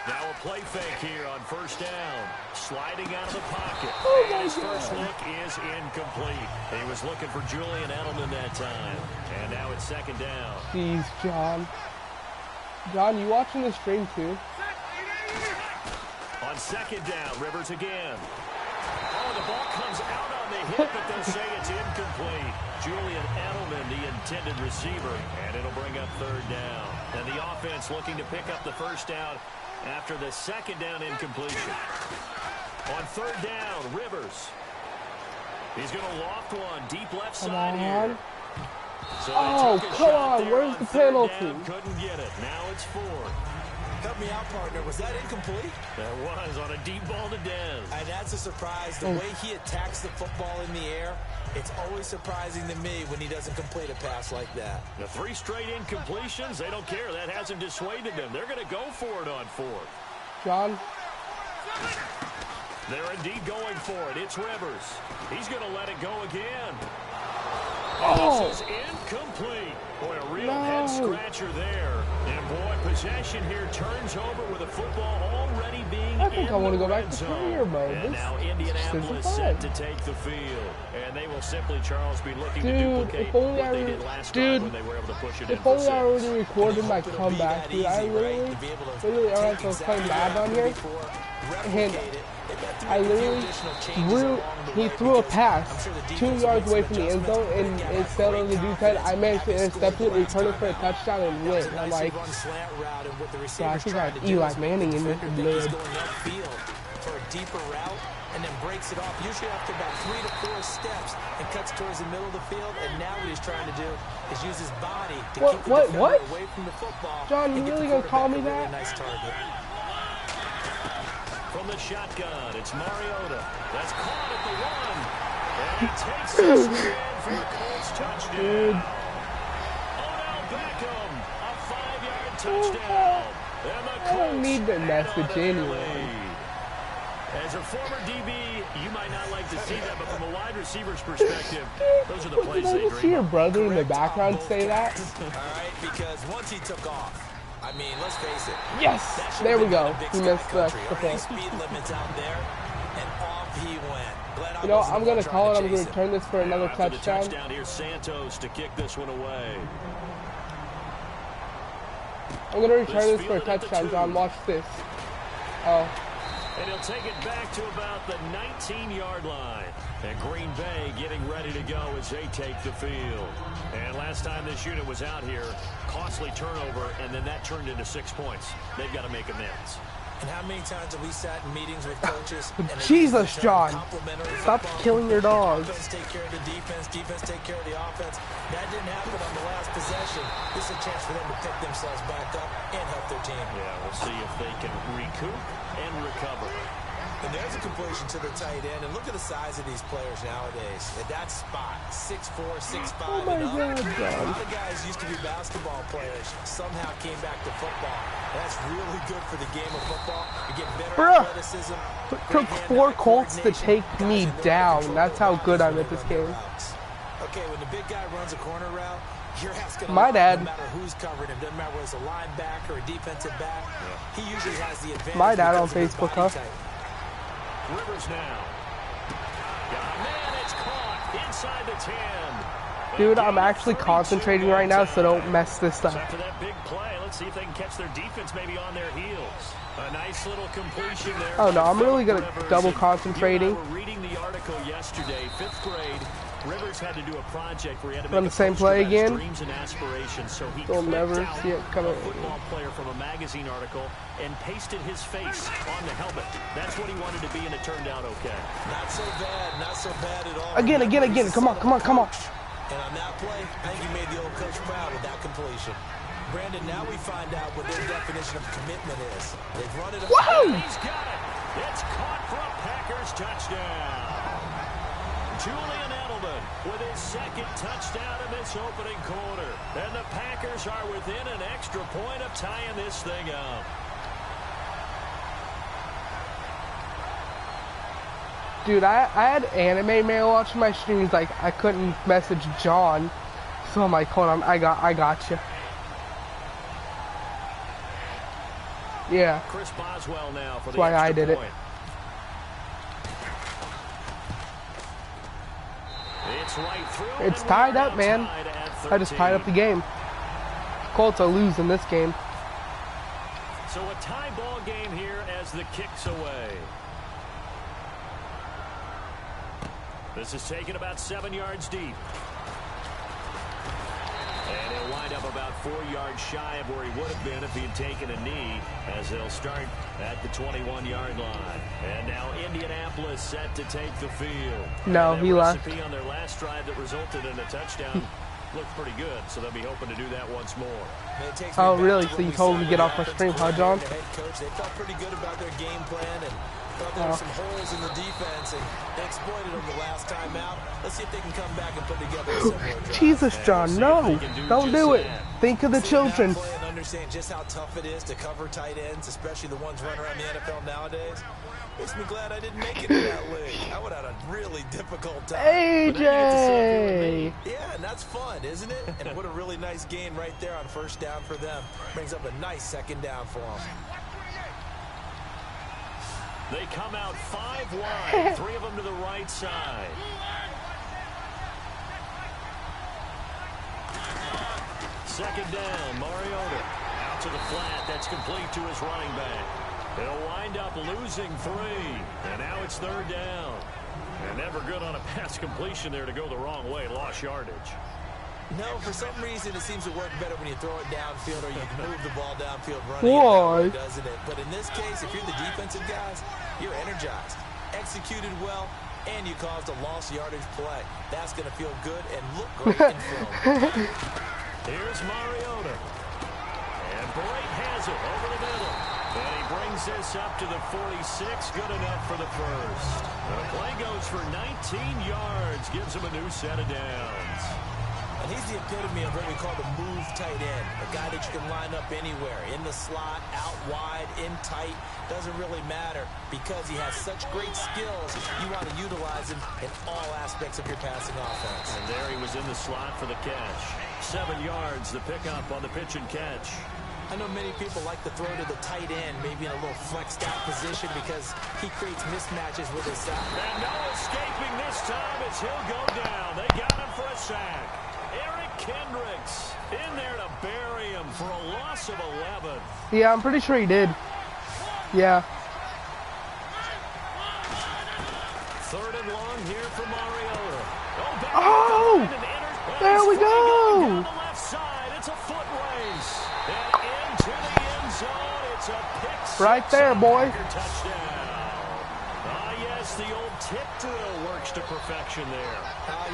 Now a play fake here on first down. Sliding out of the pocket. Oh and his first look is incomplete. He was looking for Julian Edelman that time. And now it's second down. Jeez, John. John, you watching the stream too? On second down, Rivers again. Oh, the ball comes out on the hit, but they'll say it's incomplete. Julian Edelman, the intended receiver, and it'll bring up third down. And the offense looking to pick up the first down after the second down incompletion. On third down, Rivers. He's going to loft one deep left side here. So oh, come on. Where's the penalty? Couldn't get it. Now it's 4. Help me out, partner. Was that incomplete? That was on a deep ball to Dez. And that's a surprise. The way he attacks the football in the air, it's always surprising to me when he doesn't complete a pass like that. The 3 straight incompletions, they don't care. That hasn't dissuaded them. They're going to go for it on 4th. John. They're indeed going for it. It's Rivers. He's going to let it go again. Oh. This is incomplete. Boy, a real head scratcher there. And boy, possession here turns over with the football already being I think I want to go back to career mode. And now Indianapolis set to take the field. And they will simply, Charles, be looking to duplicate what they did last time when they were able to push it in. If only I already recorded my comeback, dude. I literally, alright, so I was playing Madden on here. And I literally he threw a pass 2 yards away from the end zone, and instead of the dude's head, I managed to intercept it, return it for a touchdown, and win. And I'm like, so I think I have Eli Manning in this mid. For a deeper route, and then breaks it off, usually after about 3 to 4 steps, and cuts towards the middle of the field. And now what he's trying to do is use his body to keep the defender away from the football. John, you really gonna call me that? Nice target. From the shotgun, it's Mariota. That's caught at the 1. And he takes this in for the Colts touchdown. Odell Beckham, a 5-yard touchdown. And the Colts I don't need the message anyway. As a former DB, you might not like to see that, but from a wide receiver's perspective, those are the plays they dream. Did you see your brother in the background say that? All right, because once he took off, I mean, let's face it. Yes, there we go. He missed the point. Speed limits out there, and off he went. You know, I'm gonna call it. I'm gonna return this for another touchdown. Here's Santos to kick this one away. I'm gonna return this for a touchdown, John. Watch this. Oh. And he'll take it back to about the 19-yard line. And Green Bay getting ready to go as they take the field. And last time this unit was out here, costly turnover, and then that turned into 6 points. They've got to make amends. And how many times have we sat in meetings with coaches? Jesus, John. Stop killing your dogs. Offense take care of the defense. Defense take care of the offense. That didn't happen on the last possession. This is a chance for them to pick themselves back up and help their team. Yeah, we'll see if they can recoup and recover. And there's a completion to the tight end. And look at the size of these players nowadays. At that spot, 6'4", 6'5", Oh my and up. God, A lot of guys used to be basketball players. Somehow came back to football. That's really good for the game of football. You get better athleticism. It took 4 Colts to take me down. That's how good I'm at this game. Okay, when the big guy runs a corner route, your ass gonna My dad. no matter who's covering him, doesn't matter whether it's a linebacker or a defensive back. He usually has the advantage. My dad on because of his Facebook, body huh? type. Rivers now. Got a man, it's caught inside the 10. Dude, I'm actually concentrating right now, so don't mess this So up. after that big play, let's see if they can catch their defense maybe on their heels. A nice little completion there. Oh no, I'm really good Rivers. at double And concentrating. you and I were reading the article yesterday, 5th grade. Rivers had to do a project where he had to Run make the same a play poster about his again. dreams and aspirations. So he You'll clipped never out see it coming. a football player from a magazine article and pasted his face on the helmet. That's what he wanted to be, and it turned out okay. Not so bad at all. Again. Come on. And on that play, I think he made the old coach proud with that completion. Brandon, now we find out what their definition of commitment is. They've run it up. Whoa! He's got it. It's caught for a Packers touchdown. Julian Edelman with his 2nd touchdown in this opening quarter. And the Packers are within an extra point of tying this thing up. Dude, I had anime mail watching my streams, like I couldn't message John. So I'm like, hold on, I got you. Yeah. Chris Boswell now for That's the why I extra did it. point. It's right through. It's and tied we are up, now man. tied at I just tied up 13. the game. Colts are losing this game. So a tie ball game here as the kick's away. This is taken about 7 yards deep. And he'll wind up about 4 yards shy of where he would have been if he had taken a knee, as they'll start at the 21-yard line. And now Indianapolis set to take the field. No, And he that left. recipe on their last drive that resulted in a touchdown looked pretty good, so they'll be hoping to do that once more. Oh, really? So you told him to get off my stream, huh, John? They felt pretty good about their game plan and thought there were some holes in the defense, and they exploited them the last time out. Let's see if they can come back and put together a similar drive. Jesus, John, no. Don't do it. Think of the children. Play and understand just how tough it is to cover tight ends, especially the ones running around the NFL nowadays. Makes me glad I didn't make it in that league. I would have had a really difficult time. AJ! Yeah, and that's fun, isn't it? And what a really nice gain right there on 1st down for them. Brings up a nice 2nd down for them. They come out 5 wide, 3 of them to the right side. Second down, Mariota out to the flat. That's complete to his running back. He'll wind up losing 3, and now it's 3rd down. And never good on a pass completion there to go the wrong way. Lost yardage. No, for some reason it seems to work better when you throw it downfield or you can move the ball downfield running. Why? Doesn't it? But in this case, if you're the defensive guys, you're energized, executed well, and you caused a lost yardage play. That's going to feel good and look great in film. Here's Mariota. And Bright has it over the middle. And he brings this up to the 46. Good enough for the first. And the play goes for 19 yards. Gives him a new set of downs. And he's the epitome of what we call the move tight end. A guy that you can line up anywhere. In the slot, out wide, in tight. Doesn't really matter because he has such great skills. You want to utilize him in all aspects of your passing offense. And there he was in the slot for the catch. 7 yards, the pickup on the pitch and catch. I know many people like to throw to the tight end, maybe in a little flexed out position because he creates mismatches with his side. And no escaping this time as he'll go down. They got him for a sack. Eric Kendricks in there to bury him for a loss of 11. Yeah, I'm pretty sure he did. Yeah. 3rd and long here for Mariota. Oh! There we go! Down the left side. It's a foot race. And into the end zone. It's a pick six. Right there, boy. Touchdown. Ah, yes, the old tip drill works to perfection there.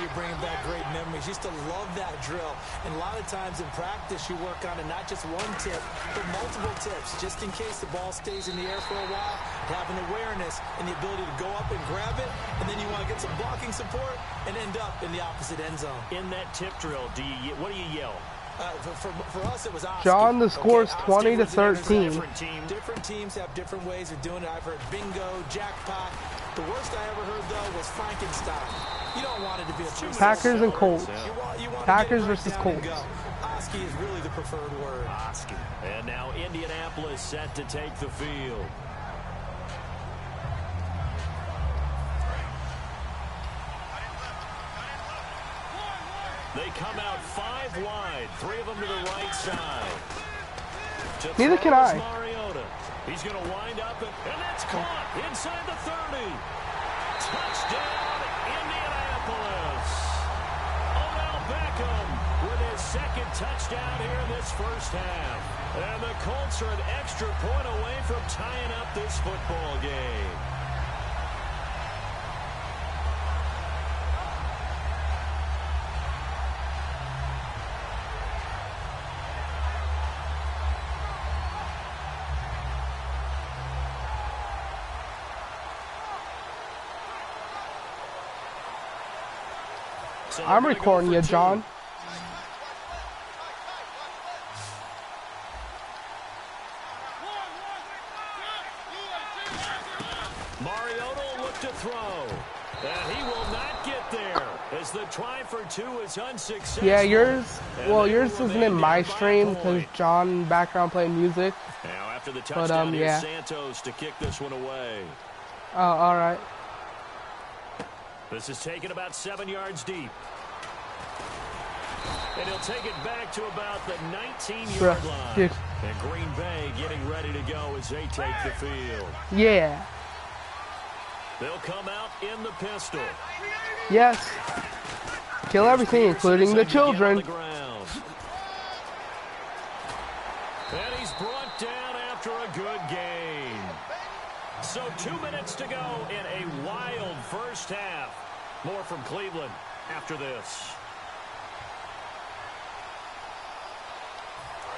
You're bringing back great memories. Used to love that drill. And a lot of times in practice, you work on it, not just one tip, but multiple tips, just in case the ball stays in the air for a while. Having awareness and the ability to go up and grab it, and then you want to get some blocking support and end up in the opposite end zone. In that tip drill, what do you yell? For us, it was Oski. John, the score is 20-13. Different teams have different ways of doing it. I've heard bingo, jackpot. The worst I ever heard, though, was Frankenstein. You don't want it to be a two Packers and Colts. You want Packers versus Colts. Oski is really the preferred word. Oski. And now Indianapolis set to take the field. They come out 5 wide, 3 of them to the right side. Neither can I. Mariota. He's going to wind up, and that's caught inside the 30. Touchdown, Indianapolis. Odell Beckham with his second touchdown here in this first half. And the Colts are an extra point away from tying up this football game. So I'm recording you, John. Mariota will look to throw. And he will not get there as the try for 2 is unsuccessful. Yeah, yours isn't in my stream because John background playing music. Now after the touchdown, yeah. Santos to kick this one away. Oh, all right. This is taken about 7 yards deep. And he'll take it back to about the 19-yard line. Dude. And Green Bay getting ready to go as they take the field. Yeah. They'll come out in the pistol. Yes. Kill everything, including the children. And he's brought down after a good game. So 2 minutes to go in a wild first half. More from Cleveland after this.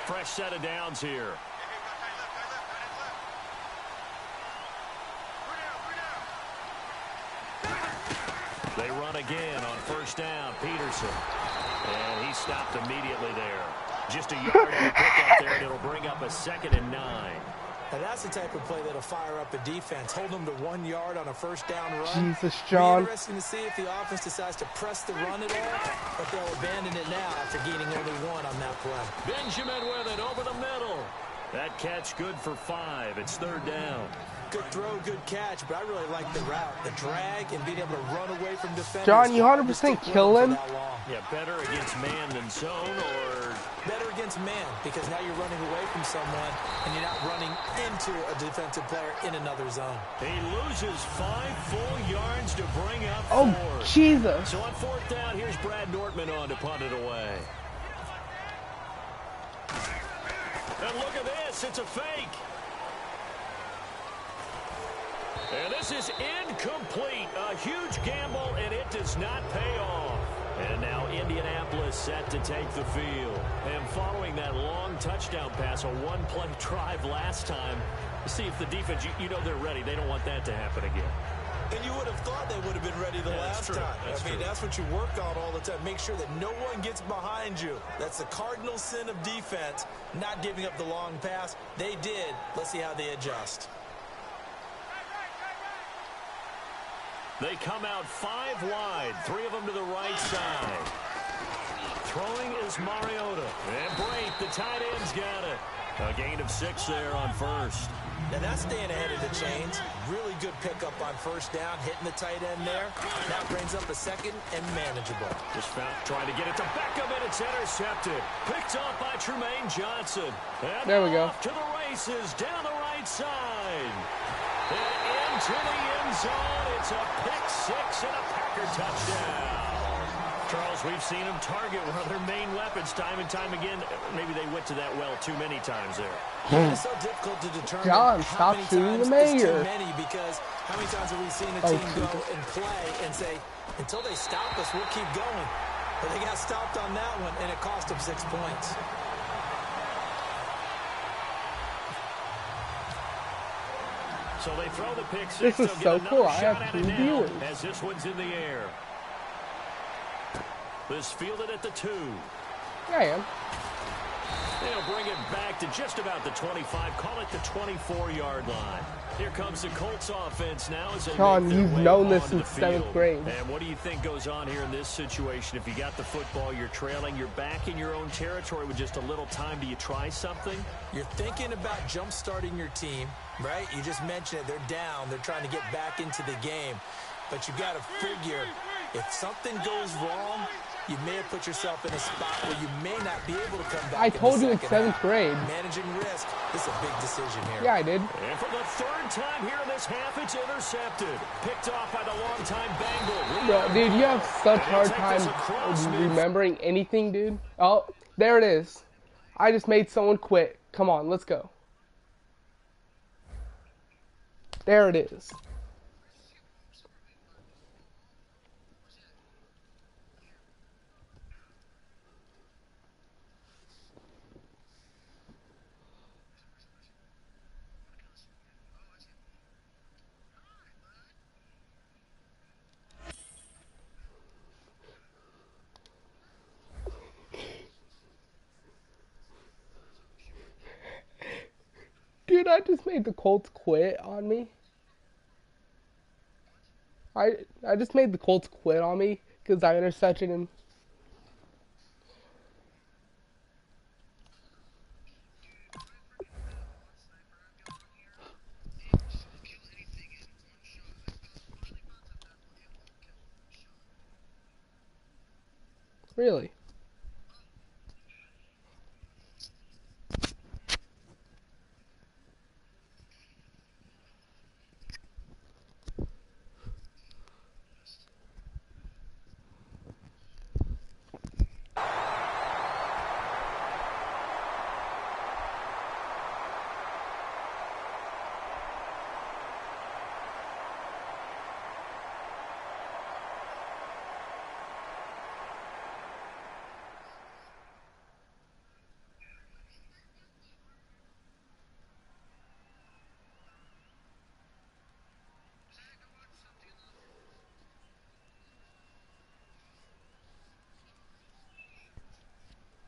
Fresh set of downs here. They run again on first down. Peterson. And he stopped immediately there. Just a yard to pick up there, and it'll bring up a 2nd and 9. Now that's the type of play that'll fire up a defense. Hold them to 1 yard on a first down run. Jesus, John. Be interesting to see if the offense decides to press the run at all, but they'll abandon it now after gaining only 1 on that play. Benjamin with it over the middle. That catch good for 5. It's 3rd down. Good throw, good catch, but I really like the route, the drag, and being able to run away from defenders. John, you 100% kill him? Yeah, better against man than zone, or better against man, because now you're running away from someone and you're not running into a defensive player in another zone. He loses 5 full yards to bring up 4. Oh, Jesus. So on 4th down, here's Brad Nortman on to punt it away. And look at this, it's a fake. And this is incomplete. A huge gamble, and it does not pay off. And now Indianapolis set to take the field. And following that long touchdown pass, a 1-play drive last time, see if the defense, you know they're ready. They don't want that to happen again. And you would have thought they would have been ready the last time. I mean, that's what you work on all the time. Make sure that no one gets behind you. That's the cardinal sin of defense, not giving up the long pass. They did. Let's see how they adjust. They come out 5 wide, 3 of them to the right side. Throwing is Mariota. And Brake, the tight end's got it. A gain of 6 there on first. Now that's staying ahead of the chains. Really good pickup on first down, hitting the tight end there. That brings up a 2nd and manageable. Just trying to get it to Beckham, and it's intercepted. Picked off by Tremaine Johnson. And there we go. Off to the races, down the right side. And into the end zone. It's a pick 6 and a Packer touchdown. Charles, we've seen them target one of their main weapons time and time again. Maybe they went to that well too many times there. It's so difficult to determine John, how stop many shooting the times is too mayor. many, because how many times have we seen a team go and play and say, until they stop us, we'll keep going. But they got stopped on that one, and it cost them 6 points. So they throw the pick six. This is so cool. I have 2 viewers. As this one's in the air. This fielded at the 2. Yeah, I am. They'll bring it back to just about the 25. Call it the 24-yard line. Here comes the Colts offense now. As they Sean, make their you've way known this onto the since 7th field. grade. And what do you think goes on here in this situation? If you got the football, you're trailing, you're back in your own territory with just a little time. Do you try something? You're thinking about jump-starting your team, right? You just mentioned it. They're down. They're trying to get back into the game. But you got to figure, if something goes wrong, you may have put yourself in a spot where you may not be able to come back. I told you in 7th grade. Managing risk is a big decision here. Yeah, I did. And for the 3rd time here in this half, it's intercepted. Picked off by the longtime Bengal. Bro, dude, you have such hard time remembering anything, dude. Oh, there it is. I just made someone quit. Come on, let's go. There it is. Dude, I just made the Colts quit on me. I just made the Colts quit on me because I intercepted him. Really?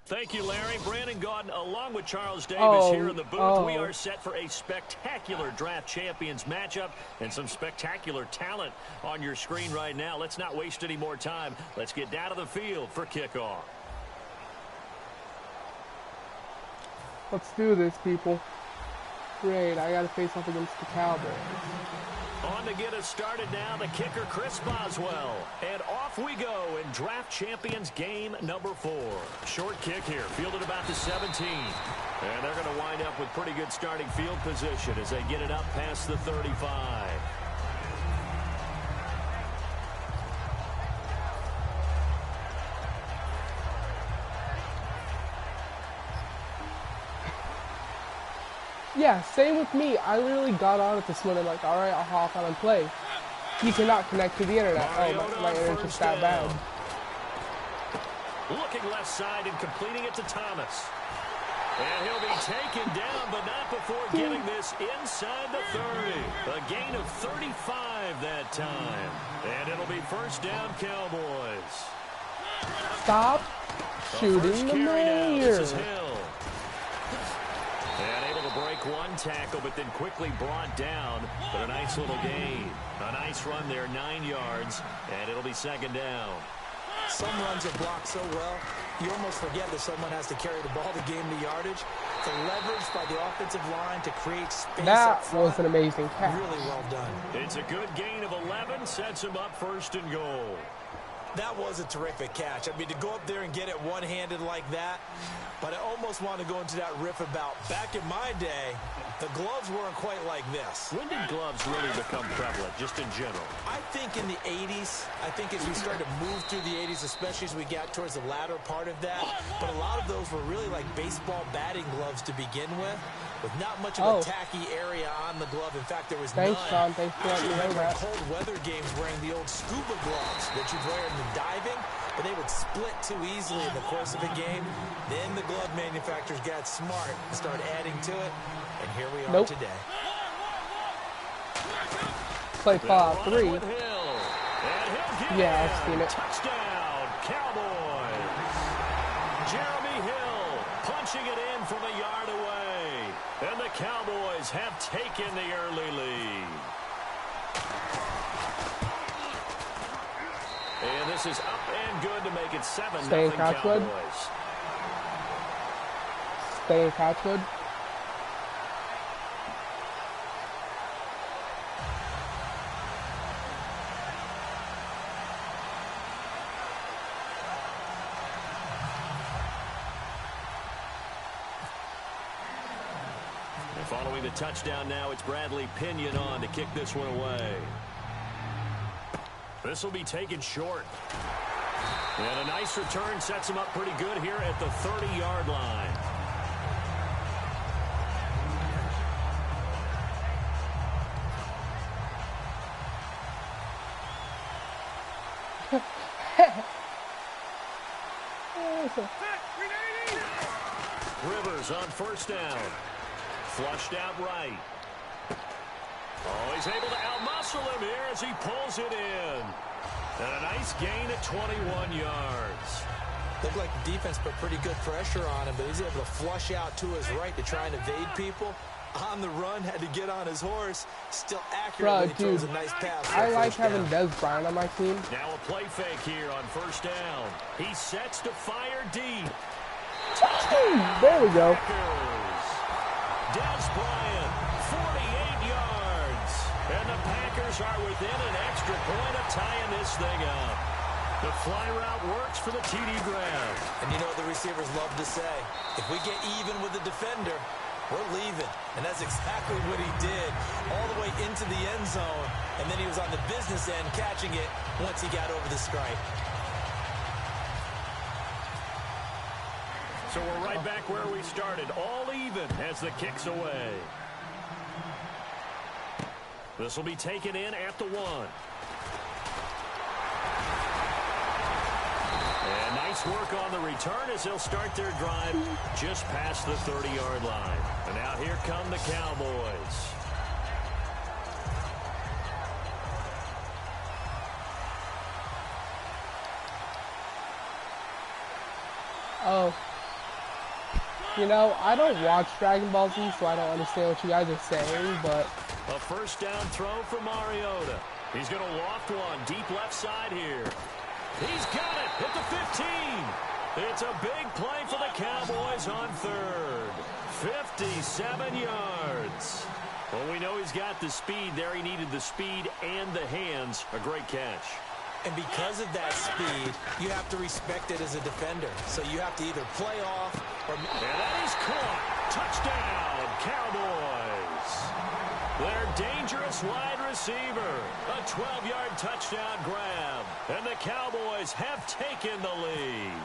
Thank you, Larry. Brandon Gaudin, along with Charles Davis here in the booth. We are set for a spectacular draft champions matchup and some spectacular talent on your screen right now. Let's not waste any more time. Let's get down to the field for kickoff. Let's do this, people. Great, I gotta face off against the Cowboys. On to get us started now, the kicker, Chris Boswell. And off we go in draft champions game number 4. Short kick here, fielded about the 17. And they're going to wind up with pretty good starting field position as they get it up past the 35. Yeah, same with me. I literally got on at this moment. I'm like, all right, I'll hop on and play. You cannot connect to the internet. Oh, my internet's just that bad. Looking left side and completing it to Thomas. And he'll be taken down, but not before getting this inside the 30. A gain of 35 that time. And it'll be first down, Cowboys. Stop shooting the mayor. This is Hill. And able to break one tackle, but then quickly brought down. But a nice little gain. A nice run there, 9 yards. And it'll be second down. Some runs are blocked so well, you almost forget that someone has to carry the ball to gain the yardage. The leverage by the offensive line to create space that up front, was an amazing catch. really well done. It's a good gain of 11, sets him up first and goal. That was a terrific catch. I mean, to go up there and get it one-handed like that, but I almost want to go into that riff about back in my day, the gloves weren't quite like this. When did gloves really become prevalent, just in general? I think in the 80s. I think as we started to move through the 80s, especially as we got towards the latter part of that. But a lot of those were really like baseball batting gloves to begin with not much of a tacky area on the glove. In fact, there was none. Thanks, Sean. Thanks for letting me know that. Cold weather games wearing the old scuba gloves that you'd wear in the diving, but they would split too easily in the course of a game. Then the glove manufacturers got smart and started adding to it, and here we are today. Play Fallout 3. Yeah, I've seen it. Touchdown, Cowboys. Jeremy Hill punching it in from a yard away. And the Cowboys have taken the early lead. And this is up and good to make it 7-0 Cowboys. Stay in Catchwood. Following the touchdown now, it's Bradley Pinion on to kick this one away. This will be taken short. And a nice return sets him up pretty good here at the 30-yard line. Rivers on first down. Flushed out right. Oh, he's able to outmuscle him here as he pulls it in. And a nice gain at 21 yards. Looked like the defense put pretty good pressure on him, but he's able to flush out to his right to try and evade people. On the run, had to get on his horse. Still accurately throws a nice pass. I like having Des Bryant on my team. Now a play fake here on first down. He sets to fire deep. There we go. Des Bryant, 48 yards. And the Packers are within an extra point of tying this thing up. The fly route works for the TD grab. And you know what the receivers love to say? If we get even with the defender, we're leaving. And that's exactly what he did. All the way into the end zone. And then he was on the business end catching it once he got over the stripe. So we're right back where we started, all even as the kick's away. This will be taken in at the 1. And nice work on the return as they'll start their drive just past the 30-yard line. And now here come the Cowboys. Oh. You know, I don't watch Dragon Ball Z, so I don't understand what you guys are saying, but... A first down throw for Mariota. He's going to loft one deep left side here. He's got it at the 15. It's a big play for the Cowboys on third. 57 yards. Well, we know he's got the speed there. He needed the speed and the hands. A great catch. And because of that speed, you have to respect it as a defender. So you have to either play off or... And that is caught. Touchdown, Cowboys. Their dangerous wide receiver. A 12-yard touchdown grab. And the Cowboys have taken the lead.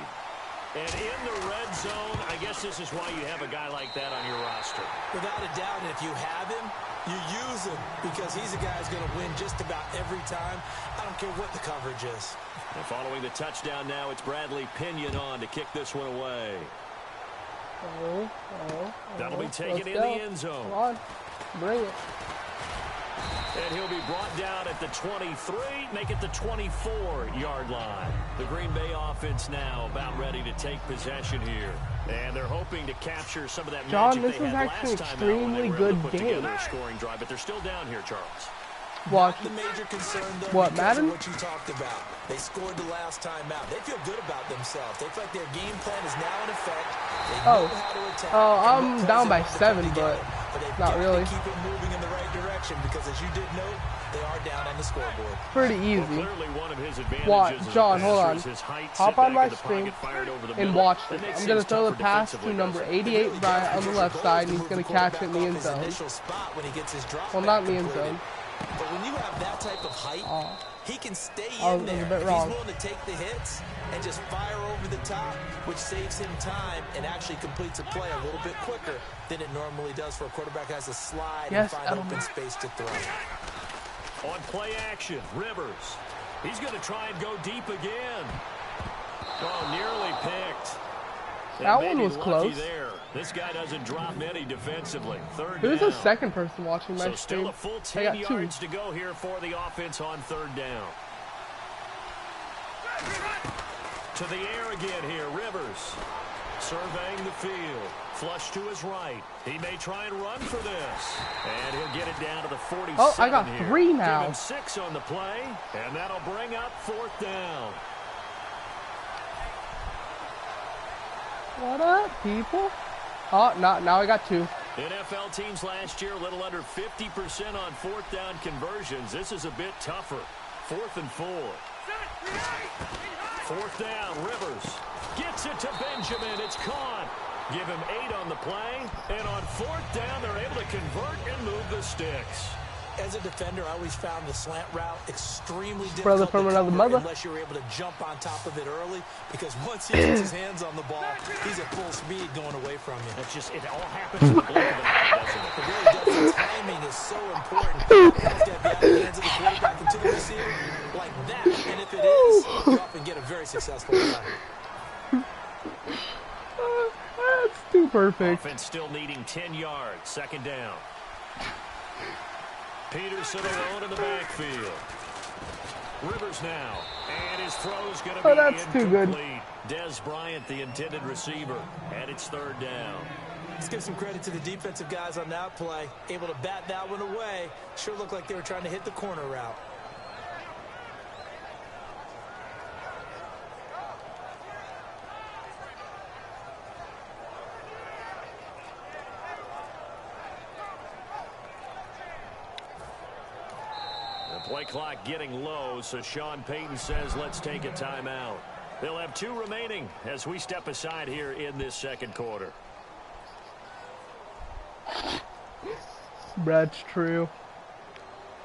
And in the red zone, I guess this is why you have a guy like that on your roster. Without a doubt, and if you have him, you use him because he's a guy who's going to win just about every time. I don't care what the coverage is. And following the touchdown now, it's Bradley Pinion on to kick this one away. That'll be taken in the end zone. Come on, bring it. And he'll be brought down at the 23, make it the 24-yard line. The Green Bay offense now about ready to take possession here. And they're hoping to capture some of that magic they had last time out when they were able to put together a scoring drive. But they're still down here, Charles. What? The major concern, though, what, Madden? What you talked about. They scored the last time out. They feel good about themselves. They feel like their game plan is now in effect. They know how to attack. I'm down by 7, but not really. Keep it moving in the right direction because, as you did note, they are down on the scoreboard. Pretty easy. Well, clearly one of his advantages Watch, John, hold on. Height, Hop on my screen and watch this. I'm going to throw the pass to number 88, Bryant, on the left side, and he's going to catch it in the end zone. Well, not in the end zone. But when you have that type of height, he can stay in there. A bit wrong. He's willing to take the hits and just fire over the top, which saves him time and actually completes a play a little bit quicker than it normally does for a quarterback who has to slide and find open space to throw. On play action, Rivers. He's going to try and go deep again. Oh, nearly picked. That one was close. There. This guy doesn't drop many defensively. Third Who's down. the second person watching my stream? Still a full 10 yards to go here for the offense on third down. To the air again here, Rivers. Surveying the field. Flush to his right. He may try and run for this. And he'll get it down to the 47. Oh, I got 3 now. Give him 6 on the play. And that'll bring up fourth down. What up, people? Oh, now I got 2. NFL teams last year a little under 50% on fourth down conversions. This is a bit tougher. 4th and 4. Fourth down, Rivers gets it to Benjamin. It's caught. Give him 8 on the play. And on fourth down, they're able to convert and move the sticks. As a defender, I always found the slant route extremely difficult Brother from another mother. unless you're able to jump on top of it early, because once he gets his hands on the ball, he's at full speed going away from you. It's just, it all happens in the blink of an eye, doesn't it? It really does. The timing is so important. You have to have the out of the hands of the quarterback into the receiver like that. And if it is, you often get a very successful play. That's too perfect. Offense still needing 10 yards. Second down. Peterson alone in the backfield. Rivers now. And his throw's going to be that's incomplete. too good. Des Bryant, the intended receiver. And it's third down. Let's give some credit to the defensive guys on that play. Able to bat that one away. Sure looked like they were trying to hit the corner route. Play clock getting low, so Sean Payton says let's take a timeout. They'll have 2 remaining as we step aside here in this second quarter. That's true.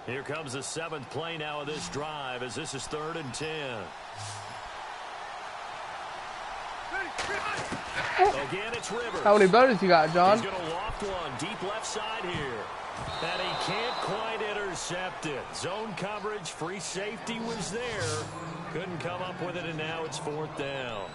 Here comes the 7th play now of this drive as this is 3rd and 10. Again, it's Rivers. How many butters you got, John? He's going to loft one deep left side here. And he can't quite intercept it. Zone coverage, free safety was there. Couldn't come up with it, and now it's 4th down.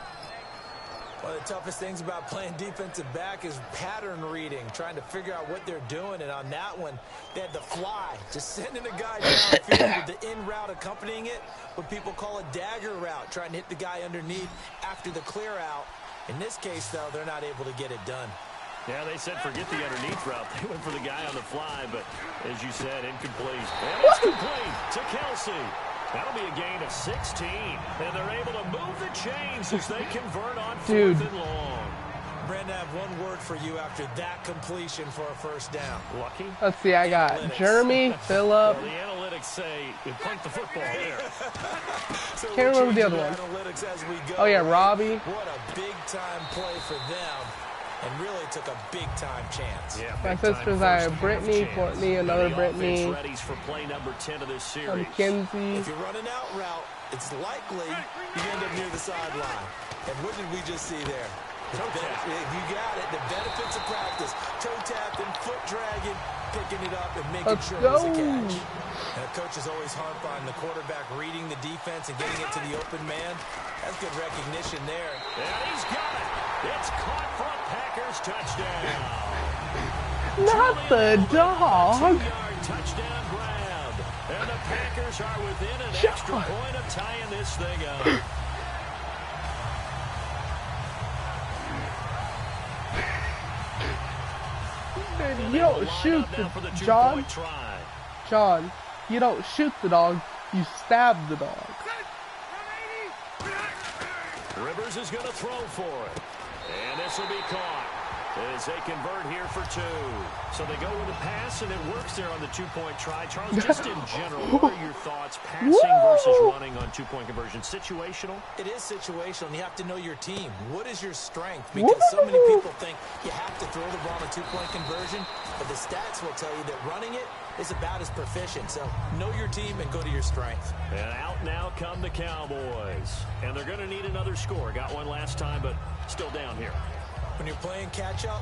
One of the toughest things about playing defensive back is pattern reading, trying to figure out what they're doing. And on that one, they had the fly, just sending a guy downfield with the in route accompanying it, what people call a dagger route, trying to hit the guy underneath after the clear out. In this case, though, they're not able to get it done. Yeah, they said forget the underneath route. They went for the guy on the fly, but as you said, incomplete. And it's complete to Kelsey. That'll be a gain of 16. And they're able to move the chains as they convert on 4th and long. Brandon, I have one word for you after that completion for a first down. Lucky? Let's see, I got Jeremy, Phillip. Well, the analytics say you punked the football there. So Can't remember the other one. As we go. Oh, yeah, Robbie. What a big-time play for them. And really took a big-time chance. Yeah, My sisters, I have Brittany, Courtney, another Brittany, for play number 10 of this series. Mackenzie. If you're running out route, it's likely you end up near the sideline. And what did we just see there? You got it. The benefits of practice. Toe tapping, foot dragging, picking it up, and making sure it was a catch. And the coach is always harp on the quarterback reading the defense and getting it to the open man. That's good recognition there. And he's got it. It's caught for a Packers touchdown. Not the dog. 2-yard touchdown grab. And the Packers are within an extra point of tying this thing up. You don't shoot the John. John, you don't shoot the dog. You stab the dog. Rivers is going to throw for it. And this will be caught. as they convert here for 2. So they go with a pass, and it works there on the 2-point try. Charles, just in general, what are your thoughts passing versus running on 2-point conversion? Situational? It is situational, and you have to know your team. What is your strength? Because so many people think you have to throw the ball on a 2-point conversion, but the stats will tell you that running it is about as proficient. So know your team and go to your strength. And out now come the Cowboys. And they're going to need another score. Got one last time, but still down here. When you're playing catch-up,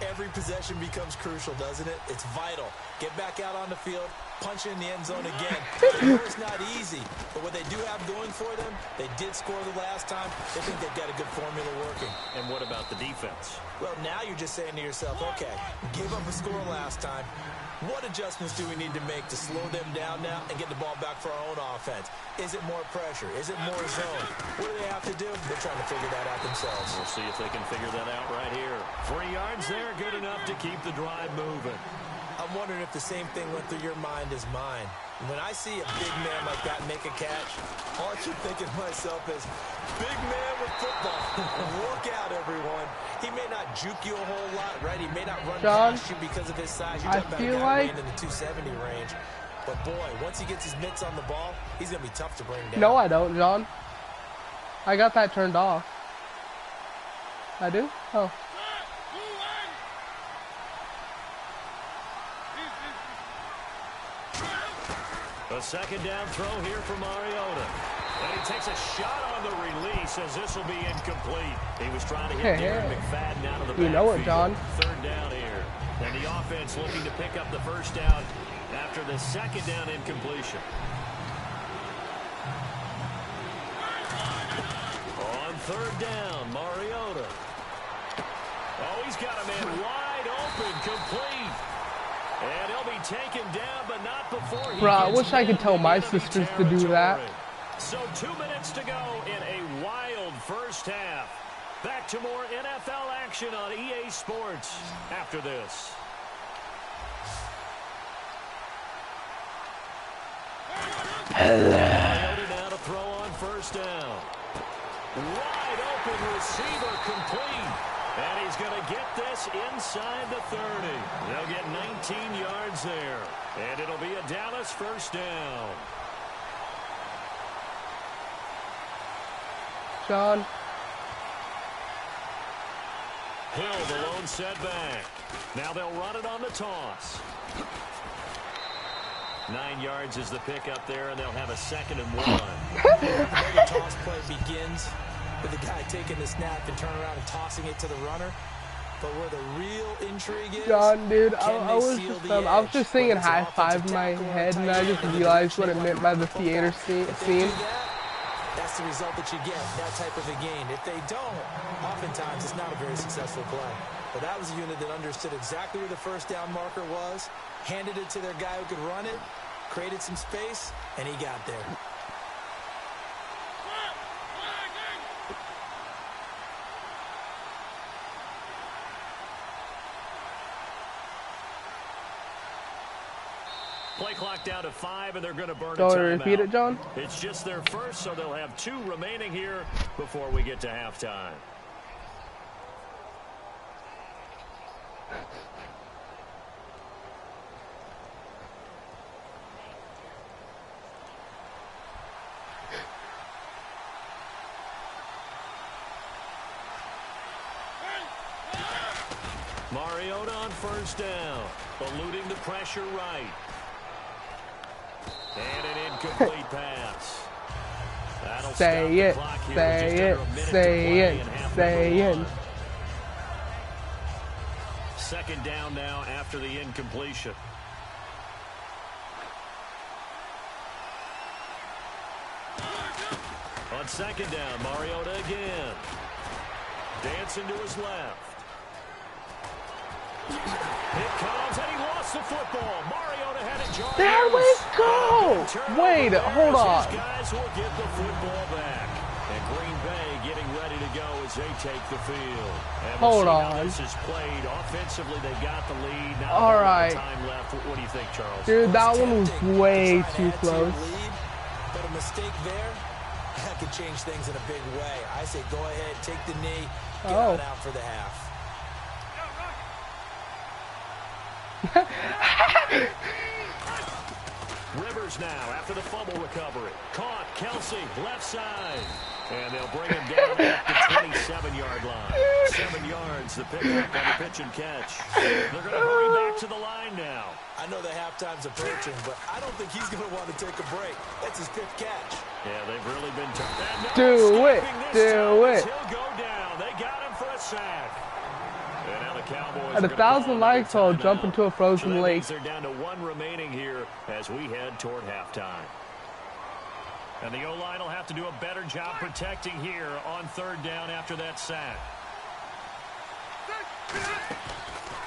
every possession becomes crucial, doesn't it? It's vital. Get back out on the field, punch in the end zone again. I know it's not easy, but what they do have going for them, they did score the last time. They think they've got a good formula working. And what about the defense? Well, now you're just saying to yourself, okay, gave up a score last time. What adjustments do we need to make to slow them down now and get the ball back for our own offense? Is it more pressure? Is it more zone? What do they have to do? They're trying to figure that out themselves. We'll see if they can figure that out right here. 3 yards there, good enough to keep the drive moving. I'm wondering if the same thing went through your mind as mine. When I see a big man like that make a catch, all I keep thinking to myself is, big man with football. Look out, everyone. He may not juke you a whole lot, right? He may not run past you because of his size. You're talking about a guy in the 270 range. But, boy, once he gets his mitts on the ball, he's going to be tough to bring down. No, I don't, John. I got that turned off. I do? Oh. A second down throw here for Mariota. And he takes a shot on the release as this will be incomplete. He was trying to hit Darren McFadden out of the backfield. You know it, John. 3rd down here. And the offense looking to pick up the first down after the second down incompletion. On 3rd down, Mariota. Oh, he's got a man wide open, complete. And he'll be taken down, but not before he I wish I could tell my sisters to do that. So 2 minutes to go in a wild first half. Back to more NFL action on EA Sports after this. Mariota now to throw on 1st down. Wide open receiver, complete. And he's going to get this inside the 30. They'll get 19 yards there. And it'll be a Dallas 1st down. John. Hill, the lone setback. Now they'll run it on the toss. 9 yards is the pickup there, and they'll have a 2nd and 1. The toss play begins with the guy taking the snap and turning around and tossing it to the runner. But where the real intrigue is, John, dude, I was just singing high five in my head, and I just realized what it meant by the theater scene. That's the result that you get, that type of a gain. If they don't, oftentimes it's not a very successful play. But that was a unit that understood exactly where the 1st down marker was, handed it to their guy who could run it, created some space, and he got there. Play clock down to 5, and they're going to burn a timeout. Don't repeat it, John. It's just their first, so they'll have 2 remaining here before we get to halftime. Mariota on 1st down, eluding the pressure right. And an incomplete pass. That'll say it, say it. 2nd down now after the incompletion. On 2nd down, Mariota again. Dancing to his left. It comes, and he lost the football. Mariota had it jarred. There we go. Wait, hold on. These guys will get the football back. And Green Bay getting ready to go as they take the field. And we'll hold see on. how this is played. Offensively, they got the lead. Now all right. time left. What do you think, Charles? Dude, that one was way too close. But a mistake there, that could change things in a big way. I say go ahead, take the knee, get on out for the half. Rivers now after the fumble recovery. Caught. Kelsey, left side. And they'll bring him down at the 27-yard line. 7 yards, the pickup on the pitch and catch. They're going to hurry back to the line now. I know the halftime's approaching, but I don't think he's going to want to take a break. That's his 5th catch. Yeah, they've really been tough. Do it. Do it. He'll go down. They got him for a sack. And now the Cowboys At 1,000 likes, I'll jump into a frozen lake. They're down to 1 remaining here as we head toward halftime. And the O-line will have to do a better job protecting here on 3rd down after that sack.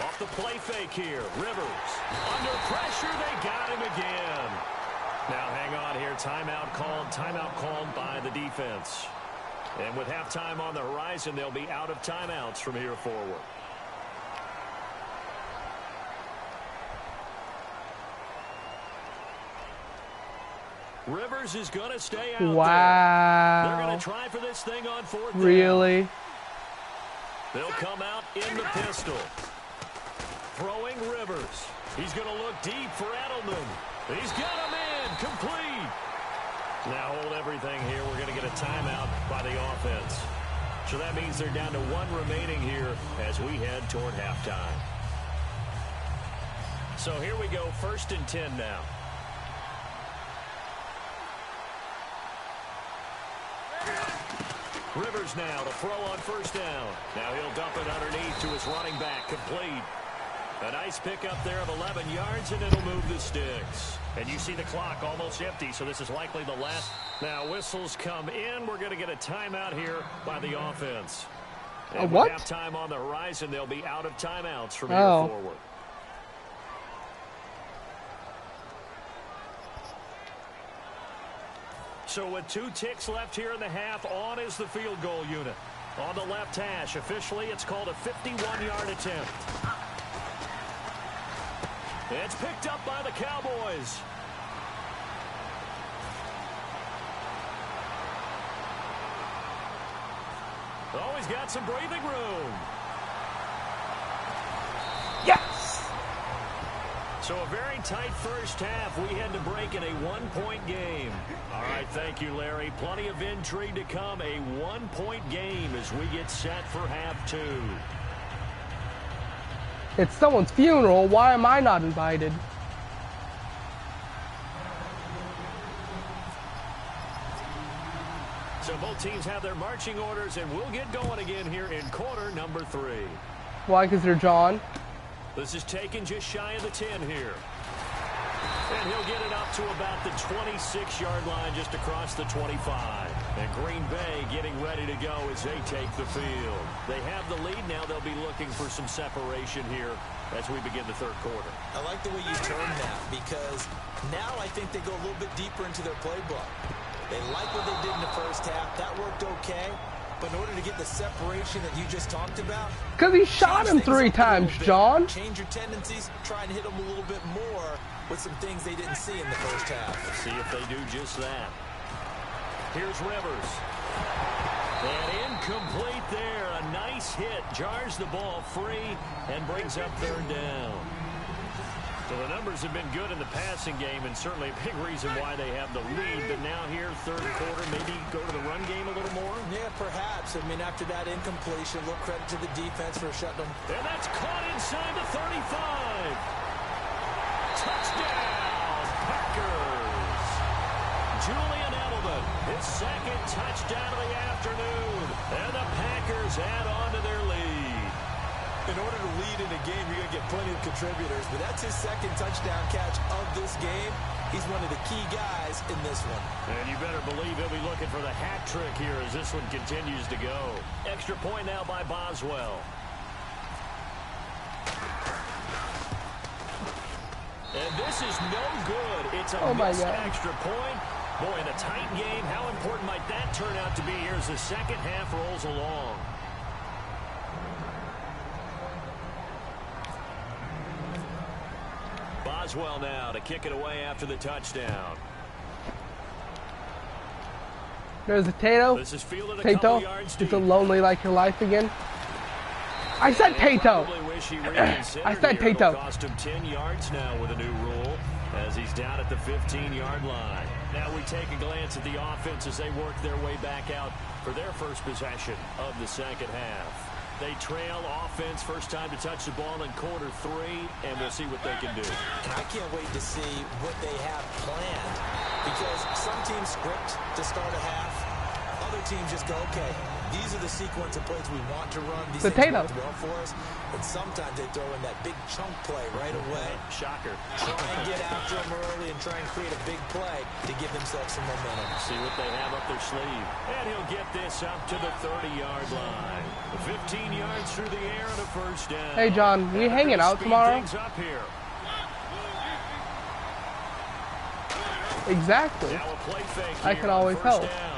Off the play fake here. Rivers. Under pressure, they got him again. Now hang on here. Timeout called by the defense. And with halftime on the horizon, they'll be out of timeouts from here forward. Rivers is going to stay out wow. there. They're going to try for this thing on 4th down. Really? They'll come out in the pistol. Throwing Rivers. He's going to look deep for Edelman. He's got him in. Complete. Now hold everything here. We're going to get a timeout by the offense. So that means they're down to 1 remaining here as we head toward halftime. So here we go. 1st and 10 now. Rivers now to throw on 1st down. Now he'll dump it underneath to his running back. Complete. A nice pickup there of 11 yards, and it'll move the sticks. And you see the clock almost empty, so this is likely the last. Now whistles come in. We're going to get a timeout here by the offense. And what? With halftime on the horizon, they'll be out of timeouts from here forward. So with 2 ticks left here in the half, on is the field goal unit. On the left hash, officially it's called a 51-yard attempt. It's picked up by the Cowboys. Oh, he's got some breathing room. Yes! So a very tight first half. We had to break in a 1-point game. All right, thank you, Larry. Plenty of intrigue to come. A 1-point game as we get set for half 2. It's someone's funeral. Why am I not invited? So both teams have their marching orders, and we'll get going again here in quarter number 3. Why? Because they're John. This is taken just shy of the 10 here. And he'll get it up to about the 26-yard line, just across the 25. And Green Bay getting ready to go as they take the field. They have the lead now. They'll be looking for some separation here as we begin the 3rd quarter. I like the way you term that, because now I think they go a little bit deeper into their playbook. They like what they did in the first half. That worked okay. But in order to get the separation that you just talked about, because he shot him 3 times, John. Change your tendencies, try and hit them a little bit more with some things they didn't see in the first half. Let's see if they do just that. Here's Rivers. And incomplete there. A nice hit. Jars the ball free and brings up 3rd down. So the numbers have been good in the passing game, and certainly a big reason why they have the lead. But now here, 3rd quarter, maybe go to the run game a little more? Yeah, perhaps. I mean, after that incompletion, look, credit to the defense for shutting them. And that's caught inside the 35. Touchdown, Packers. Julian Edelman, his 2nd touchdown of the afternoon. And the Packers add on to their lead. In order to lead in a game, you're going to get plenty of contributors, but that's his 2nd touchdown catch of this game. He's one of the key guys in this one. And you better believe he'll be looking for the hat trick here as this one continues to go. Extra point now by Boswell. And this is no good. It's a missed extra point. Boy, in a tight game, how important might that turn out to be here as the 2nd half rolls along? Boswell now to kick it away after the touchdown. There's a Tato. This is fielded a Tato, couple yards deep. is it lonely like your life again? I said Tato. I said Tato. Cost him 10 yards now with a new rule as he's down at the 15-yard line. Now we take a glance at the offense as they work their way back out for their first possession of the second half. They trail offense, first time to touch the ball in quarter 3, and we'll see what they can do. And I can't wait to see what they have planned, because some teams script to start a half. Other teams just go, okay, these are the sequence of plays we want to run. These things work well for us. And sometimes they throw in that big chunk play right away. Shocker. Try and get after them early and try and create a big play to give themselves some momentum. See what they have up their sleeve. And he'll get this up to the 30-yard line. 15 yards through the air and a first down. Hey, John, we hanging out tomorrow? Up here. Exactly. Now a play fake I can always help. Down.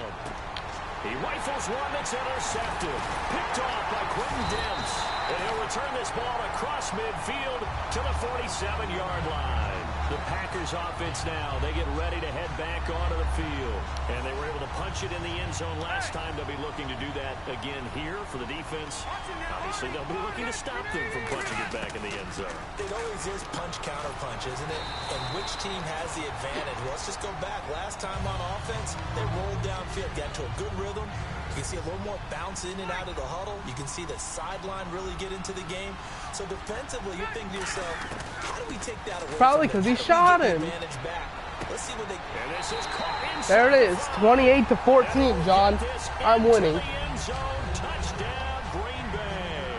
He rifles one that's intercepted. Picked off by Quentin Demps. And he'll return this ball across midfield to the 47-yard line. The Packers offense now, they get ready to head back onto the field. And they were able to punch it in the end zone last time. They'll be looking to do that again here for the defense. Obviously, they'll be looking to stop them from punching it back in the end zone. It always is punch-counter-punch, isn't it? And which team has the advantage? Well, let's just go back. Last time on offense, they rolled downfield, got into a good rhythm. You can see a little more bounce in and out of the huddle. You can see the sideline really get into the game. So defensively, you're thinking to yourself, how do we take that away? Probably because he shot him. Let's see what they... There it is, 28-14, John. I'm winning. Touchdown, Green Bay.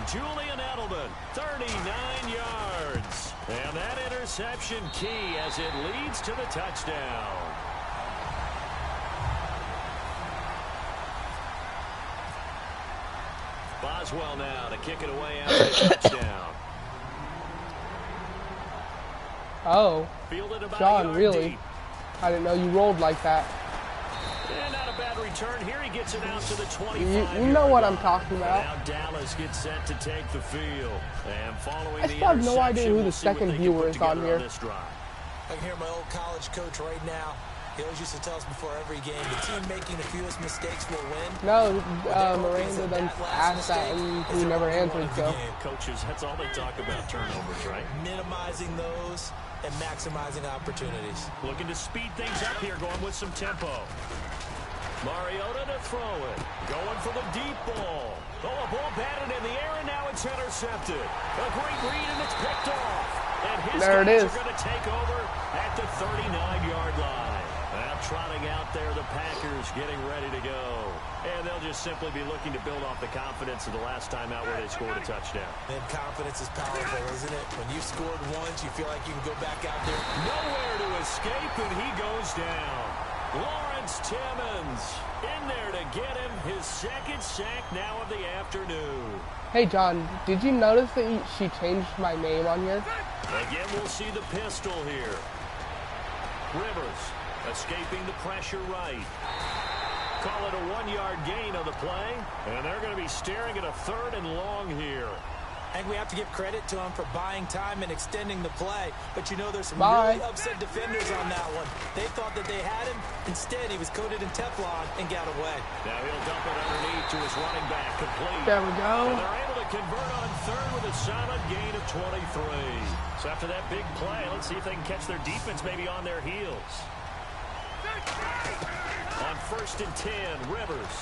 Julian Edelman, 39 yards. And that interception key as it leads to the touchdown. Boswell now to kick it away after the touchdown. Oh, John, really? I didn't know you rolled like that. And not a bad return here. He gets it out to the 25. You know what I'm talking about. Now Dallas gets set to take the field. And following I still have no idea who the second viewer is on here. I can hear my old college coach right now. He always used to tell us before every game, the team making the fewest mistakes will win. No, Miranda then asked that and he never answered, so. Coaches, that's all they talk about, turnovers, right? Minimizing those and maximizing opportunities. Looking to speed things up here, going with some tempo. Mariota to throw it. Going for the deep ball. Oh, a ball batted in the air, and now it's intercepted. A great read, and it's picked off. And his guys are going to take over at the 39-yard line. Now trotting out there, the Packers getting ready to go. And they'll just simply be looking to build off the confidence of the last time out where they scored a touchdown. And confidence is powerful, isn't it? When you've scored once, you feel like you can go back out there. Nowhere to escape, and he goes down. Lawrence Timmons in there to get him his second sack now of the afternoon. Hey, John, did you notice that she changed my name on here? Again, we'll see the pistol here. Rivers escaping the pressure right. Call it a 1-yard gain on the play, and they're going to be staring at a 3rd and long here. I think we have to give credit to him for buying time and extending the play. But you know there's some really upset defenders on that one. They thought that they had him. Instead, he was coated in Teflon and got away. Now he'll dump it underneath to his running back, complete. There we go. And they're able to convert on 3rd with a solid gain of 23. So after that big play, let's see if they can catch their defense maybe on their heels. On 1st and 10, Rivers.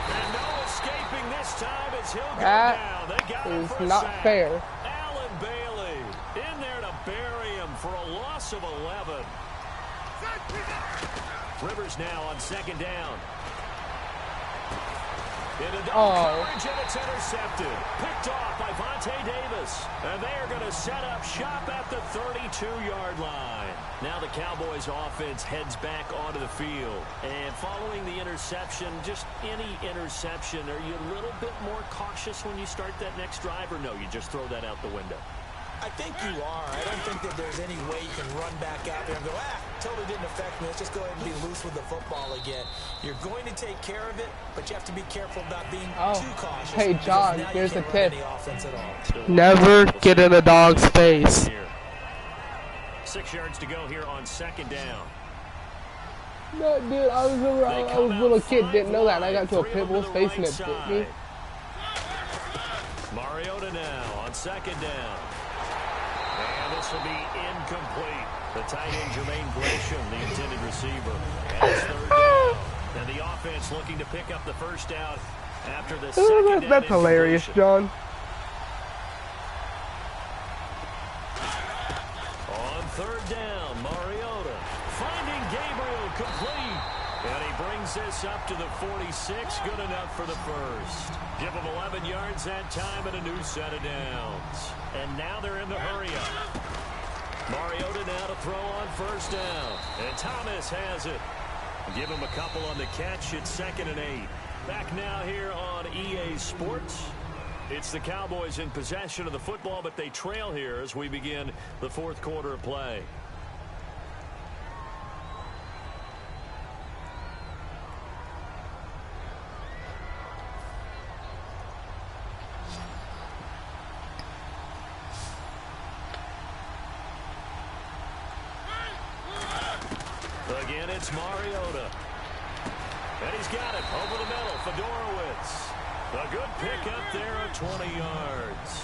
And no escaping this time as he'll go down. They got him for a not sack. fair. Allen Bailey in there to bury him for a loss of 11. Rivers now on 2nd down. Into double coverage, and it's intercepted. Picked off by Vontae Davis. And they are going to set up shop at the 32-yard line. Now the Cowboys offense heads back onto the field. And following the interception, just any interception, are you a little bit more cautious when you start that next drive, or no, you just throw that out the window? I think you are. I don't think that there's any way you can run back out there and go, totally didn't affect me. Let's just go ahead and be loose with the football again. You're going to take care of it, but you have to be careful about being too cautious. Hey, John, here's a tip. Never get in a dog's face. 6 yards to go here on 2nd down. No, dude, I was a little kid, didn't know that, and I got to a pit bull's face and it bit me. Mariota now on second down. And this will be incomplete. The tight end, Jermaine Gresham, the intended receiver. And it's third down. And the offense looking to pick up the first down after the second down. That's hilarious, John. On third down, Mariota finding Gabriel complete. And he brings this up to the 46. Good enough for the first. Give him 11 yards that time and a new set of downs. And now they're in the hurry-up. Mariota now to throw on first down. And Thomas has it. Give him a couple on the catch. It's 2nd and 8. Back now here on EA Sports. It's the Cowboys in possession of the football, but they trail here as we begin the fourth quarter of play. Again, it's Mariota. And he's got it over the middle. Fedorowicz. A good pick up there at 20 yards.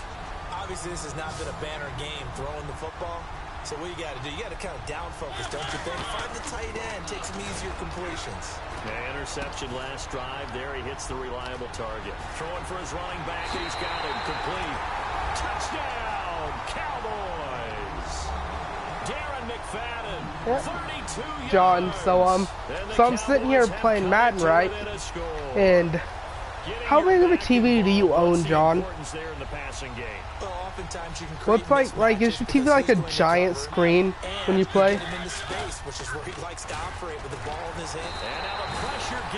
Obviously, this has not been a banner game throwing the football. So what you got to do, you got to kind of down focus, don't you think? Find the tight end, take some easier completions. Interception last drive. There he hits the reliable target. Throwing for his running back, and he's got him complete. Touchdown, Cowboys. Darren McFadden, 32 yards. John, so I'm sitting here playing Madden, right? And how big of a TV do you own, John? What's like is your TV like a giant screen when you play?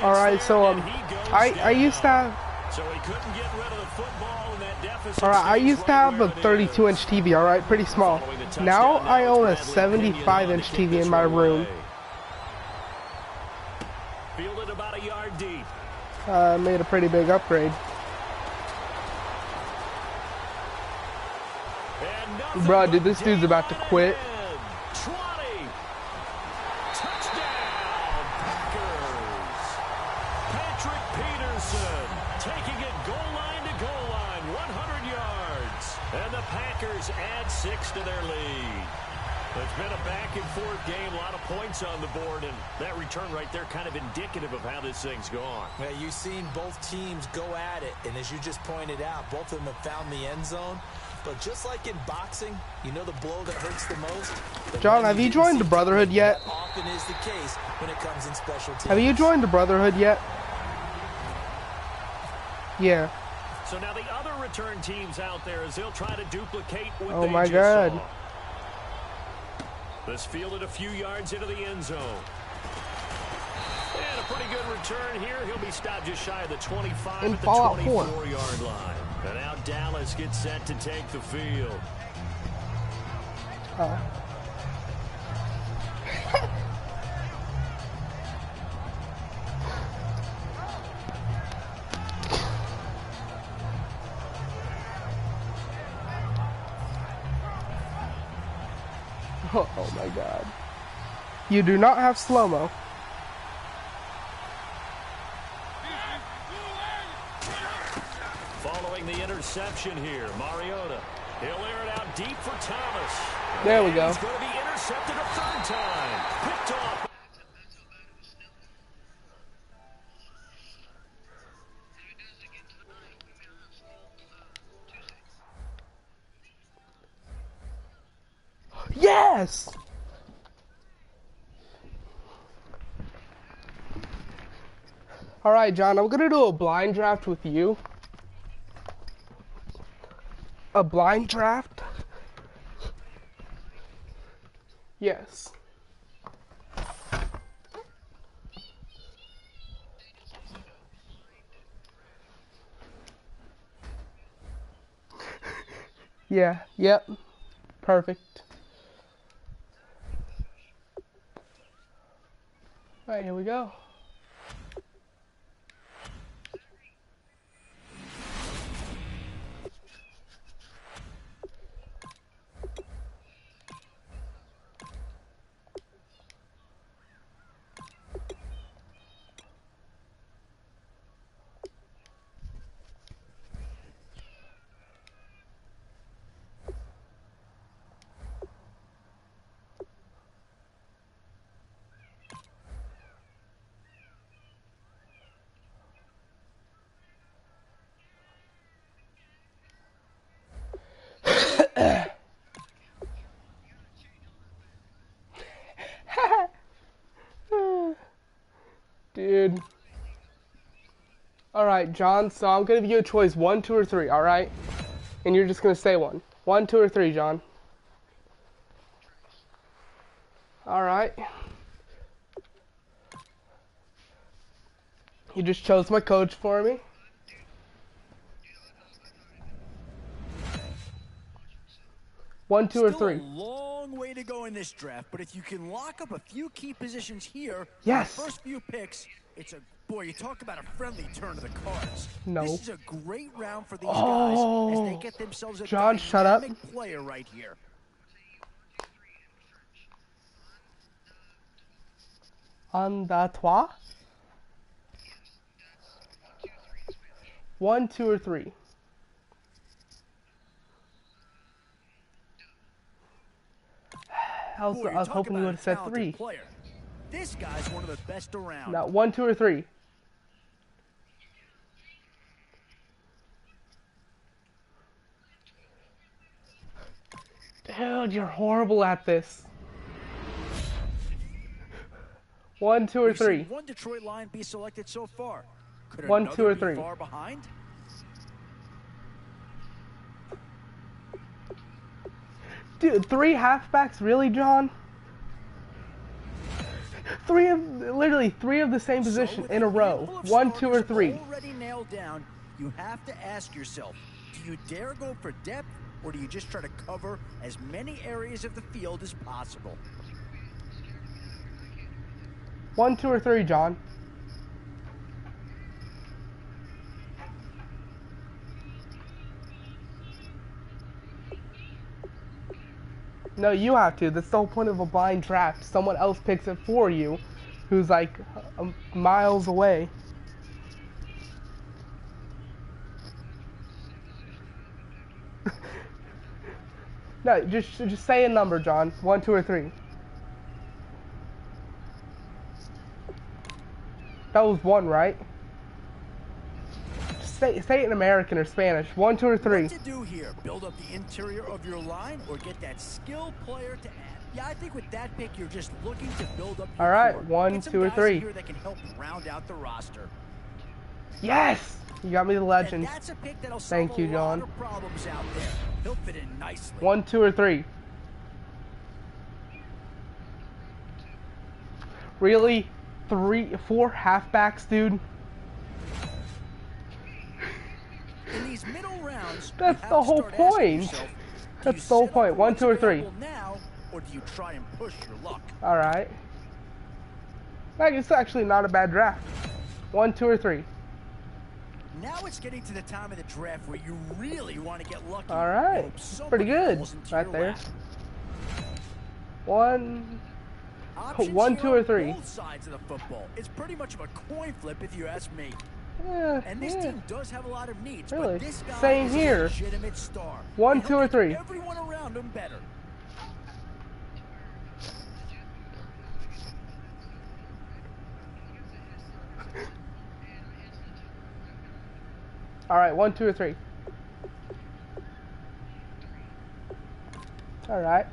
All right, so I used to have. All right, I used to have a 32-inch TV. All right, pretty small. Now I own a 75-inch TV in my room. Fielded about a yard deep. Made a pretty big upgrade. Bro, dude, this dude's about to quit. 20. Touchdown, Packers. Patrick Peterson taking it goal line to goal line, 100 yards. And the Packers add 6 to their lead. It's been a back-and-forth game, a lot of points on the board, and that return right there kind of indicative of how this thing's gone. Yeah, you've seen both teams go at it, and as you just pointed out, both of them have found the end zone. But just like in boxing, you know the blow that hurts the most? John, have you joined the Brotherhood yet? That often is the case when it comes in special teams. Have you joined the Brotherhood yet? Yeah. So now the other return teams out there as they'll try to duplicate what Oh they my just God. saw. This fielded a few yards into the end zone. And a pretty good return here. He'll be stopped just shy of the 25 In at the Fallout 4. 24-yard line. And now Dallas gets set to take the field. Oh my God. You do not have slow-mo. Following the interception here, Mariota. He'll air it out deep for Thomas. There we go. He's going to be intercepted a third time. Picked off. Yes! Alright, John, I'm gonna do a blind draft with you. A blind draft? Yes. Yeah, yep. Perfect. All right, here we go. Alright, John, so I'm going to give you a choice, 1, 2, or 3, alright? And you're just going to say one. 1, 2, or 3, John. Alright. You just chose my coach for me. One, two, or three. Still a long way to go in this draft, but if you can lock up a few key positions here, yes. The first few picks, it's a boy. You talk about a friendly turn to the cards. No. This is a great round for these guys as they get themselves a John, shut up. player right here. On the trois. 1, 2, or 3. I was hoping you would have said 3. Player. This guy's one of the best around. Now, 1, 2, or 3. Dude, you're horrible at this. 1, 2, or 3. One Detroit line be selected so far. Could 1, 2, or 3. Far behind? Dude, 3 halfbacks, really, John? Literally 3 of the same position in a row. 1, 2, or 3. Already nailed down. You have to ask yourself: do you dare go for depth, or do you just try to cover as many areas of the field as possible? 1, 2, or 3, John. No, you have to. That's the whole point of a blind draft. Someone else picks it for you, who's like miles away. No, just say a number, John. 1, 2, or 3. That was 1, right? Say it in American or Spanish. 1, 2, or 3. What to do here? Build up the interior of your line, or get that skilled player to add? Yeah, I think with that pick, you're just looking to build up. All right, core. 1, 2, or 3. Here that can help round out the roster. Yes, you got me the legend. And that's a pick that'll Thank you, John. solve a lot of problems out there. He'll fit in nicely. 1, 2, or 3. Really? 4 halfbacks, dude? In these middle rounds, that's the whole point. That's the whole point. 1, 2, or 3. Now, or do you try and push your luck? All right. It's actually not a bad draft. 1, 2, or 3. Now it's getting to the time of the draft where you really want to get lucky. All right. Pretty good right there. 1, 2, or 3. Both sides of the football. It's pretty much of a coin flip if you ask me. And this team does have a lot of needs, really? But this guy Same is here. a legitimate star. 1, 2, or 3. Everyone around him better. All right, 1, 2, or 3. All right.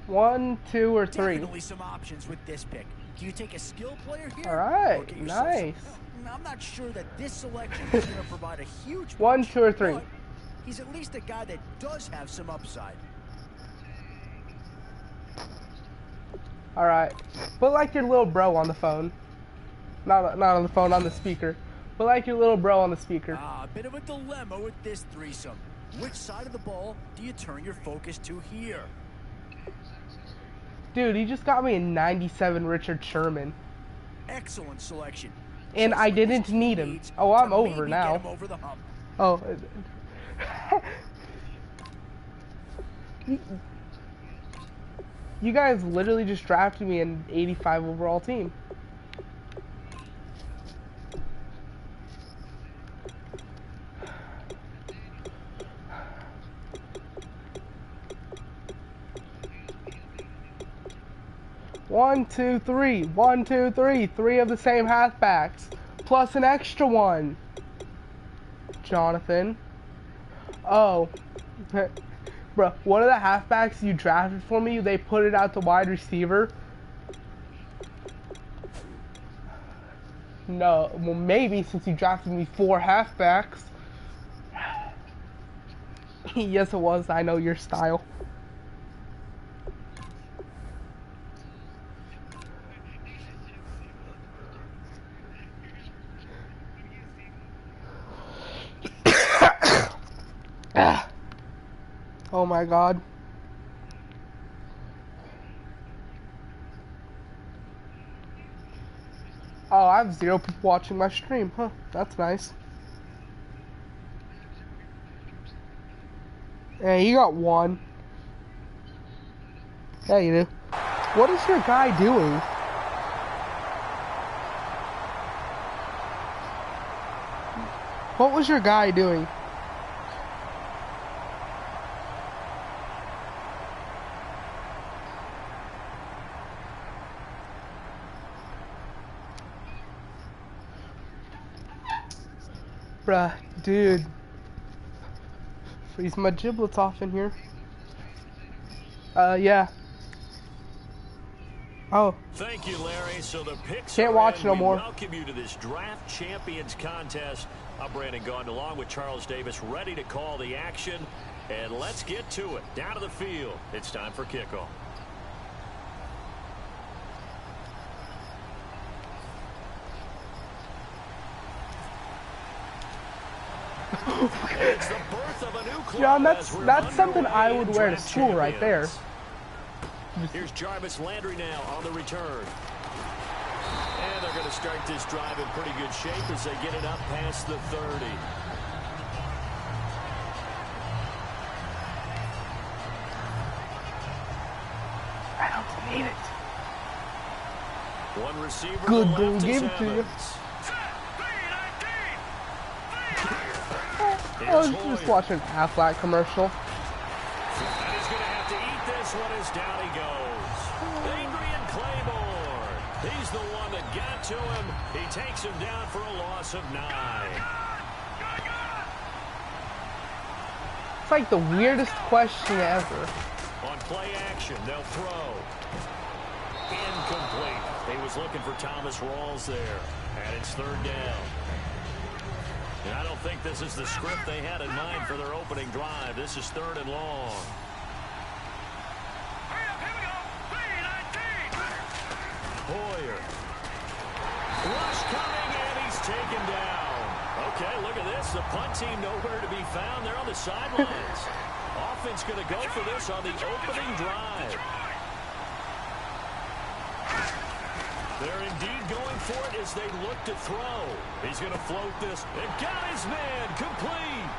1, 2, or 3. Definitely some options with this pick. Do you take a skill player here? All right, nice. I'm not sure that this selection is going to provide a huge 1, 2, or 3. He's at least a guy that does have some upside. All right, put like your little bro on the phone. Not on the phone, on the speaker. But like your little bro on the speaker. A bit of a dilemma with this threesome. Which side of the ball do you turn your focus to here? Dude, he just got me a 97 Richard Sherman. Excellent selection. And I didn't need him. Oh, I'm over now. Over the hump. Oh. You guys literally just drafted me an 85 overall team. One, two, three. 1, 2, 3. 3 of the same halfbacks. Plus an extra one. Jonathan. Oh. Bro, one of the halfbacks you drafted for me, they put it out to wide receiver. No, well, maybe since you drafted me 4 halfbacks. Yes, it was. I know your style. Oh my God. Oh, I have 0 people watching my stream. Huh, that's nice. Yeah, you got 1. Yeah, you do. What is your guy doing? What was your guy doing? Bruh, dude. Freeze my giblets off in here. Yeah. Oh. Thank you, Larry. So the picks can't watch no more. Welcome you to this Draft Champions contest. I'm Brandon Gaudin along with Charles Davis, ready to call the action. And let's get to it. Down to the field. It's time for kickoff. It's the birth of a new club. John, that's something I would wear to school right there. Here's Jarvis Landry now on the return. And they're going to start this drive in pretty good shape as they get it up past the 30. I don't need it. One receiver. Good, go give it to you. I was just watching an Aflac commercial. And he's going to have to eat this one as down he goes. Adrian Claymore. He's the one that got to him. He takes him down for a loss of 9. It's like the weirdest question ever. On play action, they'll throw. Incomplete. He was looking for Thomas Rawls there. And it's 3rd down. And I don't think this is the script they had in mind for their opening drive. This is 3rd and long. Hoyer. Rush coming, and he's taken down. Okay, look at this. The punt team nowhere to be found. They're on the sidelines. Offense going to go for this on the opening drive. They're indeed going for it as they look to throw. He's going to float this and got his man complete.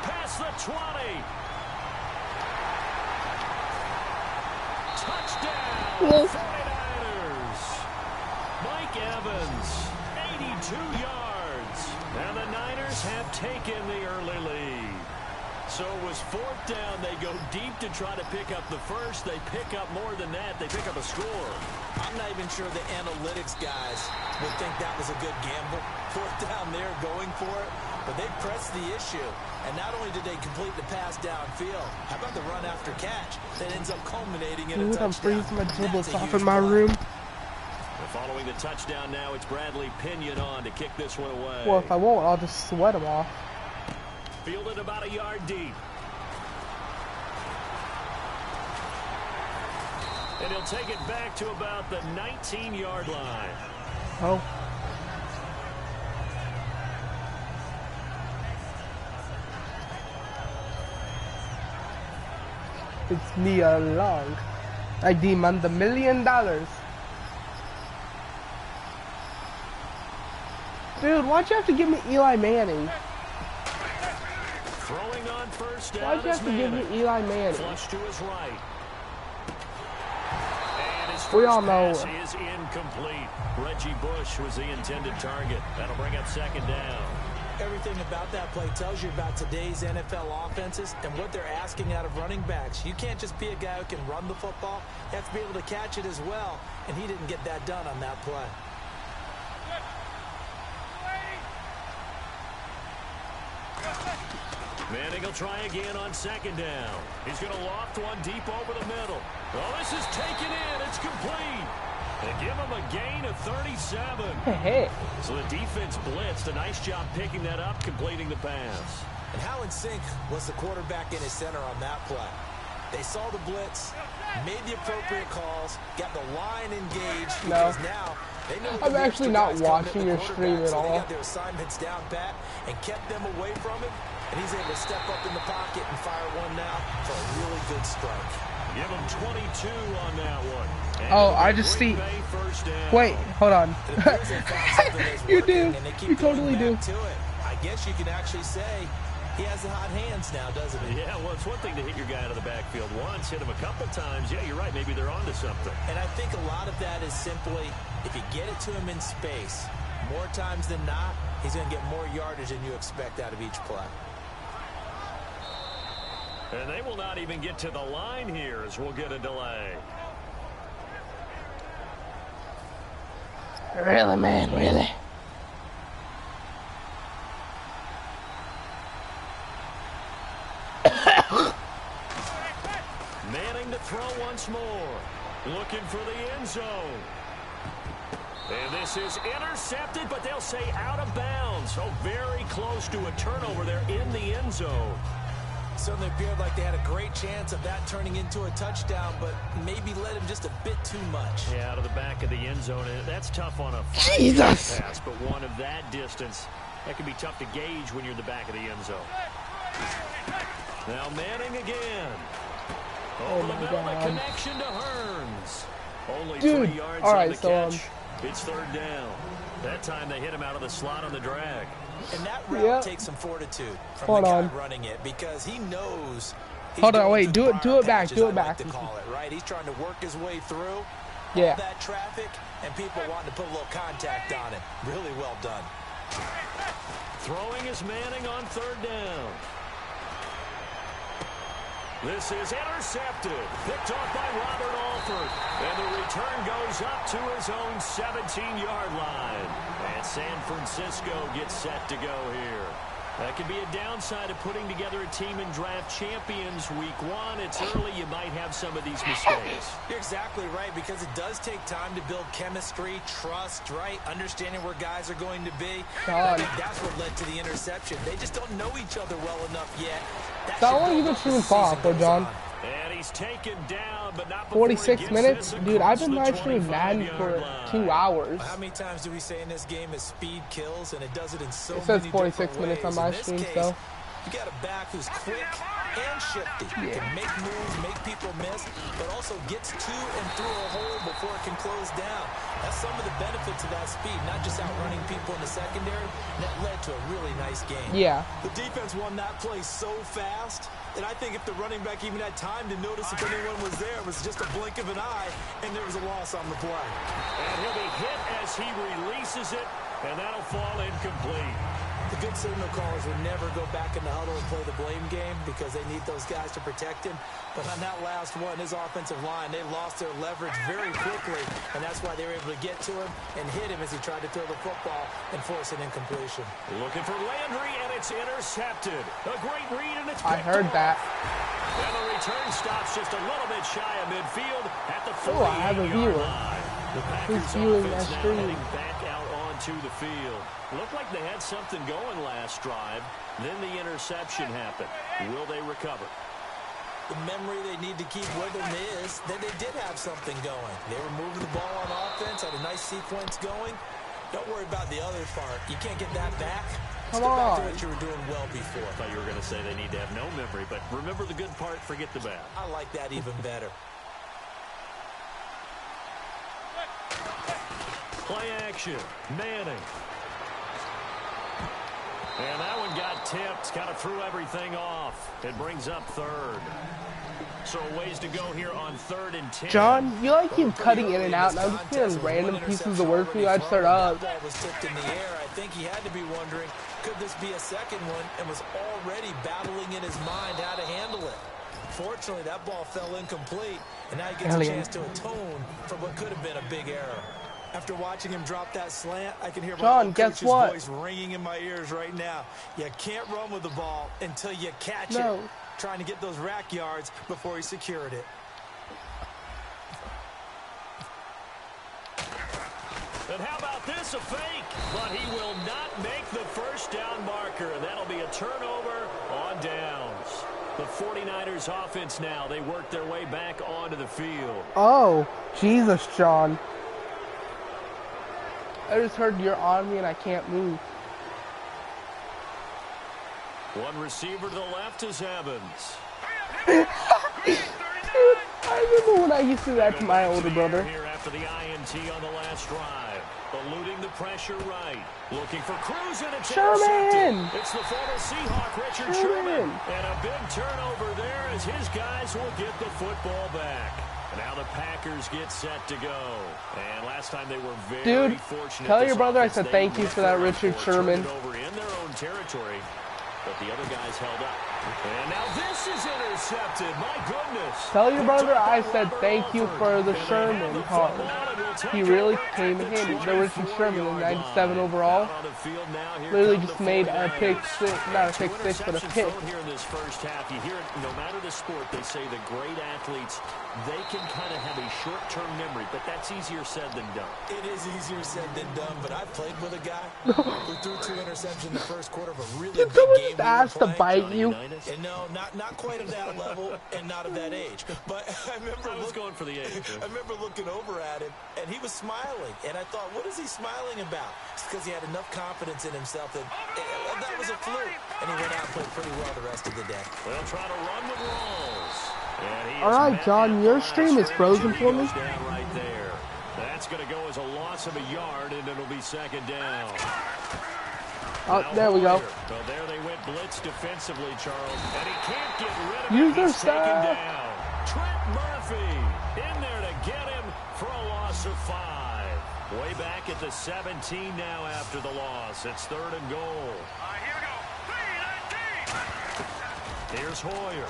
Past the 20. Touchdown, 49ers. Mike Evans, 82 yards. And the Niners have taken the early lead. So it was 4th down. They go deep to try to pick up the first. They pick up more than that. They pick up a score. I'm not even sure the analytics guys would think that was a good gamble. 4th down there going for it. But they pressed the issue. And not only did they complete the pass downfield, how about the run after catch that ends up culminating in a touchdown? I'm freezing my giblets off in my room. Following the touchdown now, it's Bradley Pinion on to kick this one away. Well, if I won't, I'll just sweat them off. Fielded about a yard deep. And he'll take it back to about the 19-yard line. Oh. It's me along. I demand $1 million. Dude, why'd you have to give me Eli Manning? Throwing on first down. Why'd you have to give me Eli Manning? Flush to his right. And his We all know. pass is incomplete. Reggie Bush was the intended target. That'll bring up 2nd down. Everything about that play tells you about today's NFL offenses and what they're asking out of running backs. You can't just be a guy who can run the football. You have to be able to catch it as well, and he didn't get that done on that play. Manning will try again on 2nd down. He's going to loft one deep over the middle. Oh, this is taken in. It's complete. They give him a gain of 37. Hey. So the defense blitzed. A nice job picking that up, completing the pass. And how in sync was the quarterback in his center on that play? They saw the blitz, made the appropriate calls, got the line engaged. Because now they know I'm actually not watching your stream at all. They got their assignments down pat and kept them away from him. And he's able to step up in the pocket and fire one now for a really good strike. Give him 22 on that one. And oh, I just see. Wait, hold on. You do. You totally do. I guess you can actually say he has the hot hands now, doesn't he? Yeah, well, it's one thing to hit your guy out of the backfield once, hit him a couple times. Yeah, you're right. Maybe they're onto something. And I think a lot of that is simply if you get it to him in space, more times than not, he's going to get more yardage than you expect out of each play. And they will not even get to the line here as we'll get a delay. Really, man, really? Manning to throw once more. Looking for the end zone. And this is intercepted, but they'll say out of bounds. So very close to a turnover there in the end zone. Certainly appeared like they had a great chance of that turning into a touchdown, but maybe led him just a bit too much. Yeah, out of the back of the end zone. And that's tough on a Jesus pass, but one of that distance, that can be tough to gauge when you're in the back of the end zone. Now Manning again. Over the middle, the connection to Hearns. Only 3 yards on the catch. It's third down. That time they hit him out of the slot on the drag. And that route takes some fortitude from the guy running it because he knows. Hold on, wait, do it back, do it back. To call it, right? He's trying to work his way through all that traffic and people wanting to put a little contact on it. Really well done. Throwing is Manning on third down. This is intercepted. Picked off by Robert Alford. And the return goes up to his own 17-yard line. And San Francisco gets set to go here. That could be a downside of putting together a team in draft champions week 1. It's early. You might have some of these mistakes. You're exactly right, because it does take time to build chemistry, trust, right? Understanding where guys are going to be. I think that's what led to the interception. They just don't know each other well enough yet. How long you been streaming for, John? And he's taken down, but not 46 minutes? Dude, I've been live streaming Madden for 2 hours. How many times do we say in this game is speed kills, and it does it in so many different ways. It says 46 minutes on my stream, so. You got a back who's quick and shifty. Can make moves, make people miss, but also gets to and through a hole before it can close down. That's some of the benefits of that speed, not just outrunning people in the secondary. That led to a really nice game. Yeah. The defense won that play so fast, and I think if the running back even had time to notice if anyone was there, it was just a blink of an eye, and there was a loss on the play. And he'll be hit as he releases it, and that'll fall incomplete. The good signal callers would never go back in the huddle and play the blame game because they need those guys to protect him. But on that last one, his offensive line, they lost their leverage very quickly, and that's why they were able to get to him and hit him as he tried to throw the football and force an incompletion. Looking for Landry, and it's intercepted. A great read, and it's I heard that. And the return stops just a little bit shy of midfield at the 48-yard line. Oh, I have a viewer. Who's viewing my stream? Back out onto the field. Looked like they had something going last drive. Then the interception happened. Will they recover? The memory they need to keep with them is that they did have something going. They were moving the ball on offense, had a nice sequence going. Don't worry about the other part. You can't get that back. Let's go back to what you were doing well before. I thought you were going to say they need to have no memory, but remember the good part, forget the bad. I like that even better. Play action. Manning. And that one got tipped, kind of threw everything off. It brings up third. So ways to go here on 3rd and 10. John, you like keep cutting in and out, and I'm just hearing random pieces of work from you. I'd start up. That ball was tipped in the air. I think he had to be wondering, could this be a second one, and was already battling in his mind how to handle it. Fortunately, that ball fell incomplete, and now he gets a chance to atone for what could have been a big error. After watching him drop that slant, I can hear my coach's voice ringing in my ears right now. You can't run with the ball until you catch it. Trying to get those rack yards before he secured it. And how about this, a fake? But he will not make the first down marker. That'll be a turnover on downs. The 49ers offense now, they work their way back onto the field. Oh, Jesus, John. I just heard you're on me and I can't move. One receiver to the left is Evans. Dude, I remember when I used to do that to my older brother. Here after the INT on the last drive. Eluding the pressure right. Looking for Cruz and it's Sherman! It's the former Seahawk, Richard Sherman. And a big turnover there as his guys will get the football back. And now the Packers get set to go. And last time they were very fortunate. Tell your brother I said thank you for that, Richard Sherman. Over in their own territory. But the other guys held up. And now this is intercepted. My goodness. Tell your brother I said thank you for the Sherman card. He really came in handy. The Richard Sherman in 97 overall literally just made a pick six, not a pick six, but a pick. Here in this first half, you hear it, no matter the sport, they say the great athletes, they can kind of have a short-term memory, but that's easier said than done. It is easier said than done, but I played with a guy who threw 2 interceptions in the first quarter of a really big game. Asked to bite you. And no, not quite at that level and not at that age. But I was going for the age. I remember looking over at him, and he was smiling. And I thought, what is he smiling about? It's because he had enough confidence in himself that that was a fluke. And he went out and played pretty well the rest of the day. They'll try to run with Rawls. All right, John, your stream is frozen for me. Right there. That's going to go as a loss of a yard, and it'll be second down. Oh, there we go. So there they went blitz defensively, Charles. And he can't get rid of it. He's taken down. Trent Murphy in there to get him for a loss of 5. Way back at the 17 now after the loss. It's 3rd and goal. Here we go. Here's Hoyer.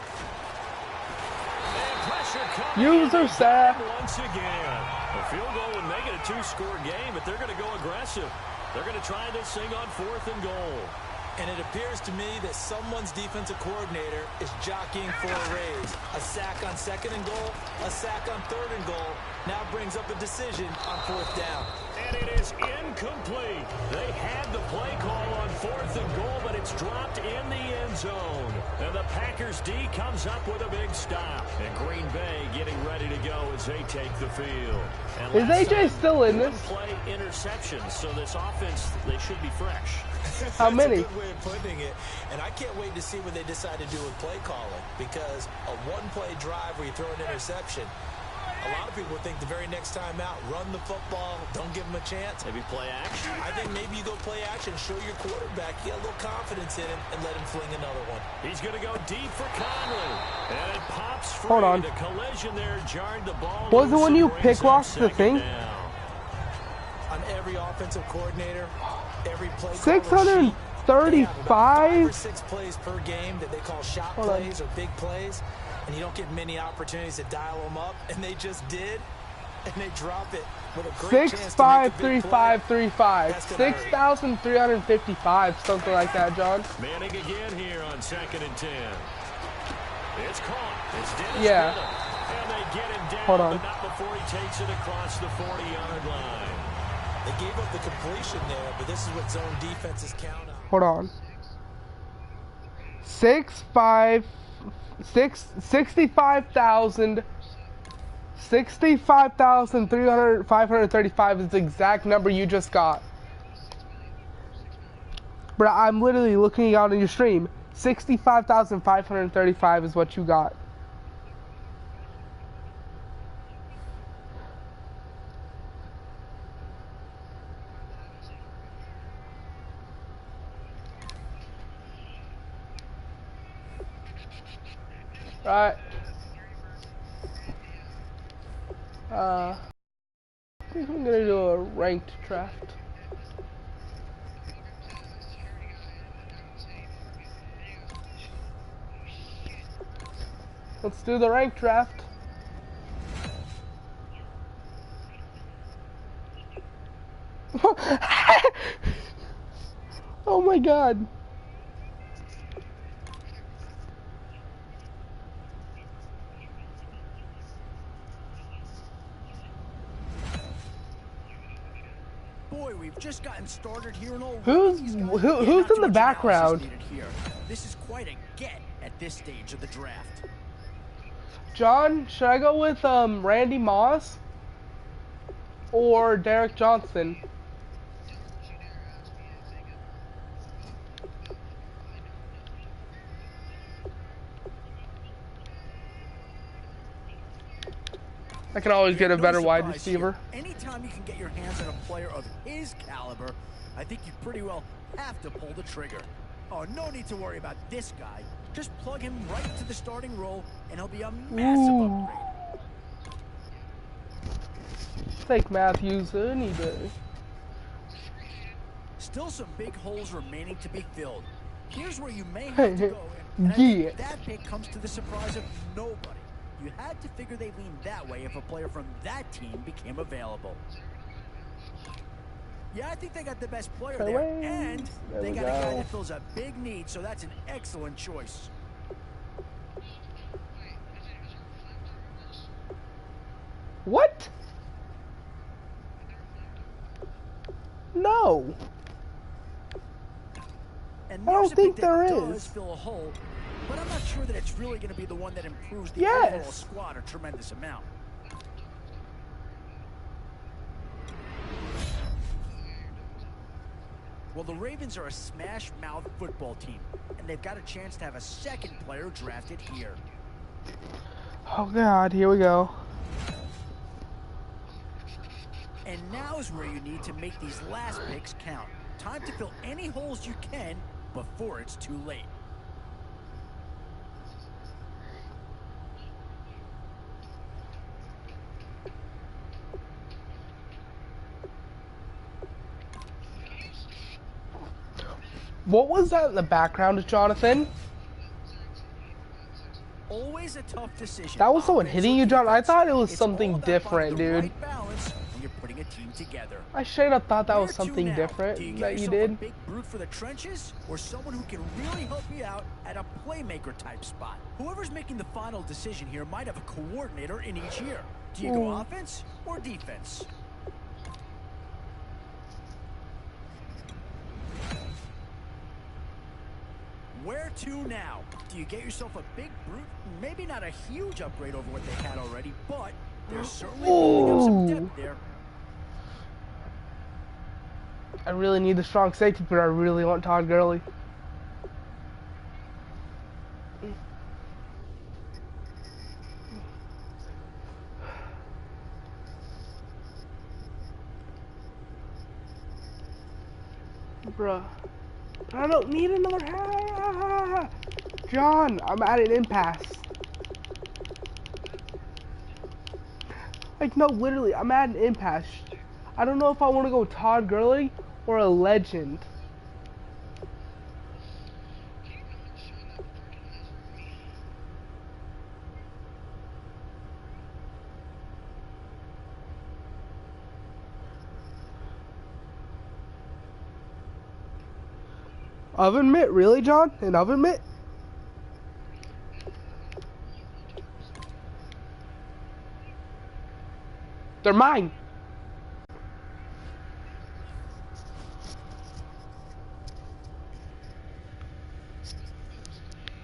And pressure coming. User sack. Once again. A field goal would make it a 2-score game, but they're going to go aggressive. They're going to try this thing on 4th and goal. And it appears to me that someone's defensive coordinator is jockeying for a raise. A sack on 2nd and goal, a sack on 3rd and goal. Now brings up a decision on 4th down. And it is incomplete. They had the play call on 4th and goal, but it's dropped in the end zone. And the Packers D comes up with a big stop. And Green Bay getting ready to go as they take the field. And is AJ still in this? Play interceptions, so this offense, they should be fresh. How many? That's a good way of putting it. And I can't wait to see what they decide to do with play calling, because a one-play drive where you throw an interception, a lot of people think the very next time out, run the football, don't give them a chance. Maybe play action. I think maybe you go play action, show your quarterback, get a little confidence in him, and let him fling another one. He's going to go deep for Conley. And it pops free. Hold on. The collision there jarred the ball. Was it when you pick locked the thing? On every offensive coordinator, every play 635? 5 or 6 plays per game that they call shot plays or big plays, and you don't get many opportunities to dial them up, and they just did, and they drop it with a great 6,535. 6,355, something like that, John. Manning again here on 2nd and 10. It's caught. It's Dennis yeah. And they get him down, hold on. But not before he takes it across the 40-yard line. They gave up the completion there, but this is what zone defenses count on. Hold on. 65,535 is the exact number you just got. Bro, I'm literally looking out on your stream. 65,535 is what you got. Right. I think I'm gonna do a ranked draft. Let's do the ranked draft. Oh my god. boy, we've just gotten started here and all. Who's in the background? Here. This is quite a get at this stage of the draft. John, should I go with Randy Moss or Derek Johnson? I can always get a better wide receiver. Anytime you can get your hands on a player of his caliber, I think you pretty well have to pull the trigger. Oh, no need to worry about this guy. Just plug him right into the starting role, and he'll be a massive upgrade. Take Matthews any day. Still some big holes remaining to be filled. Here's where you may have to go, and I think that pick comes to the surprise of nobody. You had to figure they'd lean that way if a player from that team became available. Yeah, I think they got the best player there, and they got a guy that fills a big need, so that's an excellent choice. What? No. And I don't think there does is. Fill a hole, but I'm not sure that it's really going to be the one that improves the overall squad a tremendous amount. Well, the Ravens are a smash-mouth football team, and they've got a chance to have a second player drafted here. Oh, God, here we go. And now is where you need to make these last picks count. Time to fill any holes you can before it's too late. What was that in the background, Jonathan? Always a tough decision. That was someone hitting you, John? I thought it was something different, dude. Putting a team together. I straight up thought that was something different that you did. A big brute for the trenches, or someone who can really help you out at a playmaker type spot. Whoever's making the final decision here might have a coordinator in each year. Do you go offense or defense? Where to now? Do you get yourself a big brute? Maybe not a huge upgrade over what they had already, but there's certainly building up some depth there. I really need the strong safety, but I really want Todd Gurley. Bruh. I don't need another John, I'm at an impasse. Like, no, literally, I'm at an impasse. I don't know if I want to go Todd Gurley or a legend. Oven mitt, really, John? An oven mitt? They're mine.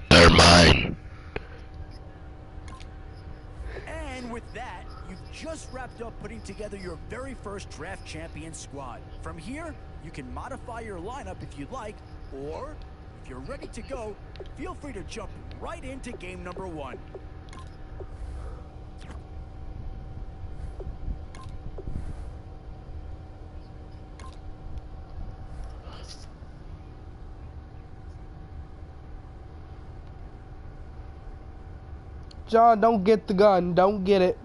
They're mine. And with that, you've just wrapped up putting together your very first draft champion squad. From here, you can modify your lineup if you'd like, or if you're ready to go, feel free to jump right into game number 1. John, don't get the gun. Don't get it.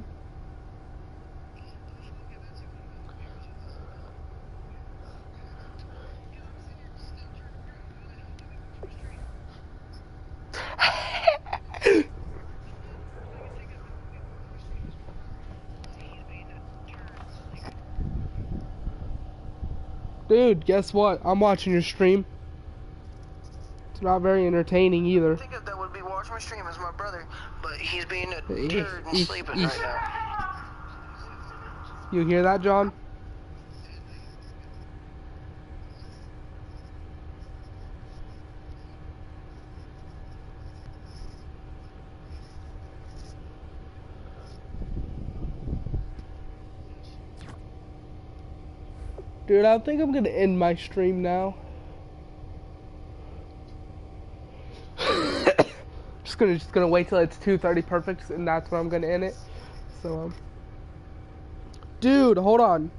Dude, guess what? I'm watching your stream. It's not very entertaining either. I think that would be watching my stream as my brother, but he's being a turd and sleeping right now. You hear that, John? Dude, I think I'm gonna end my stream now. just gonna wait till it's 2:30 perfect, and that's when I'm gonna end it. So, dude, hold on.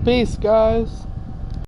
Peace, guys.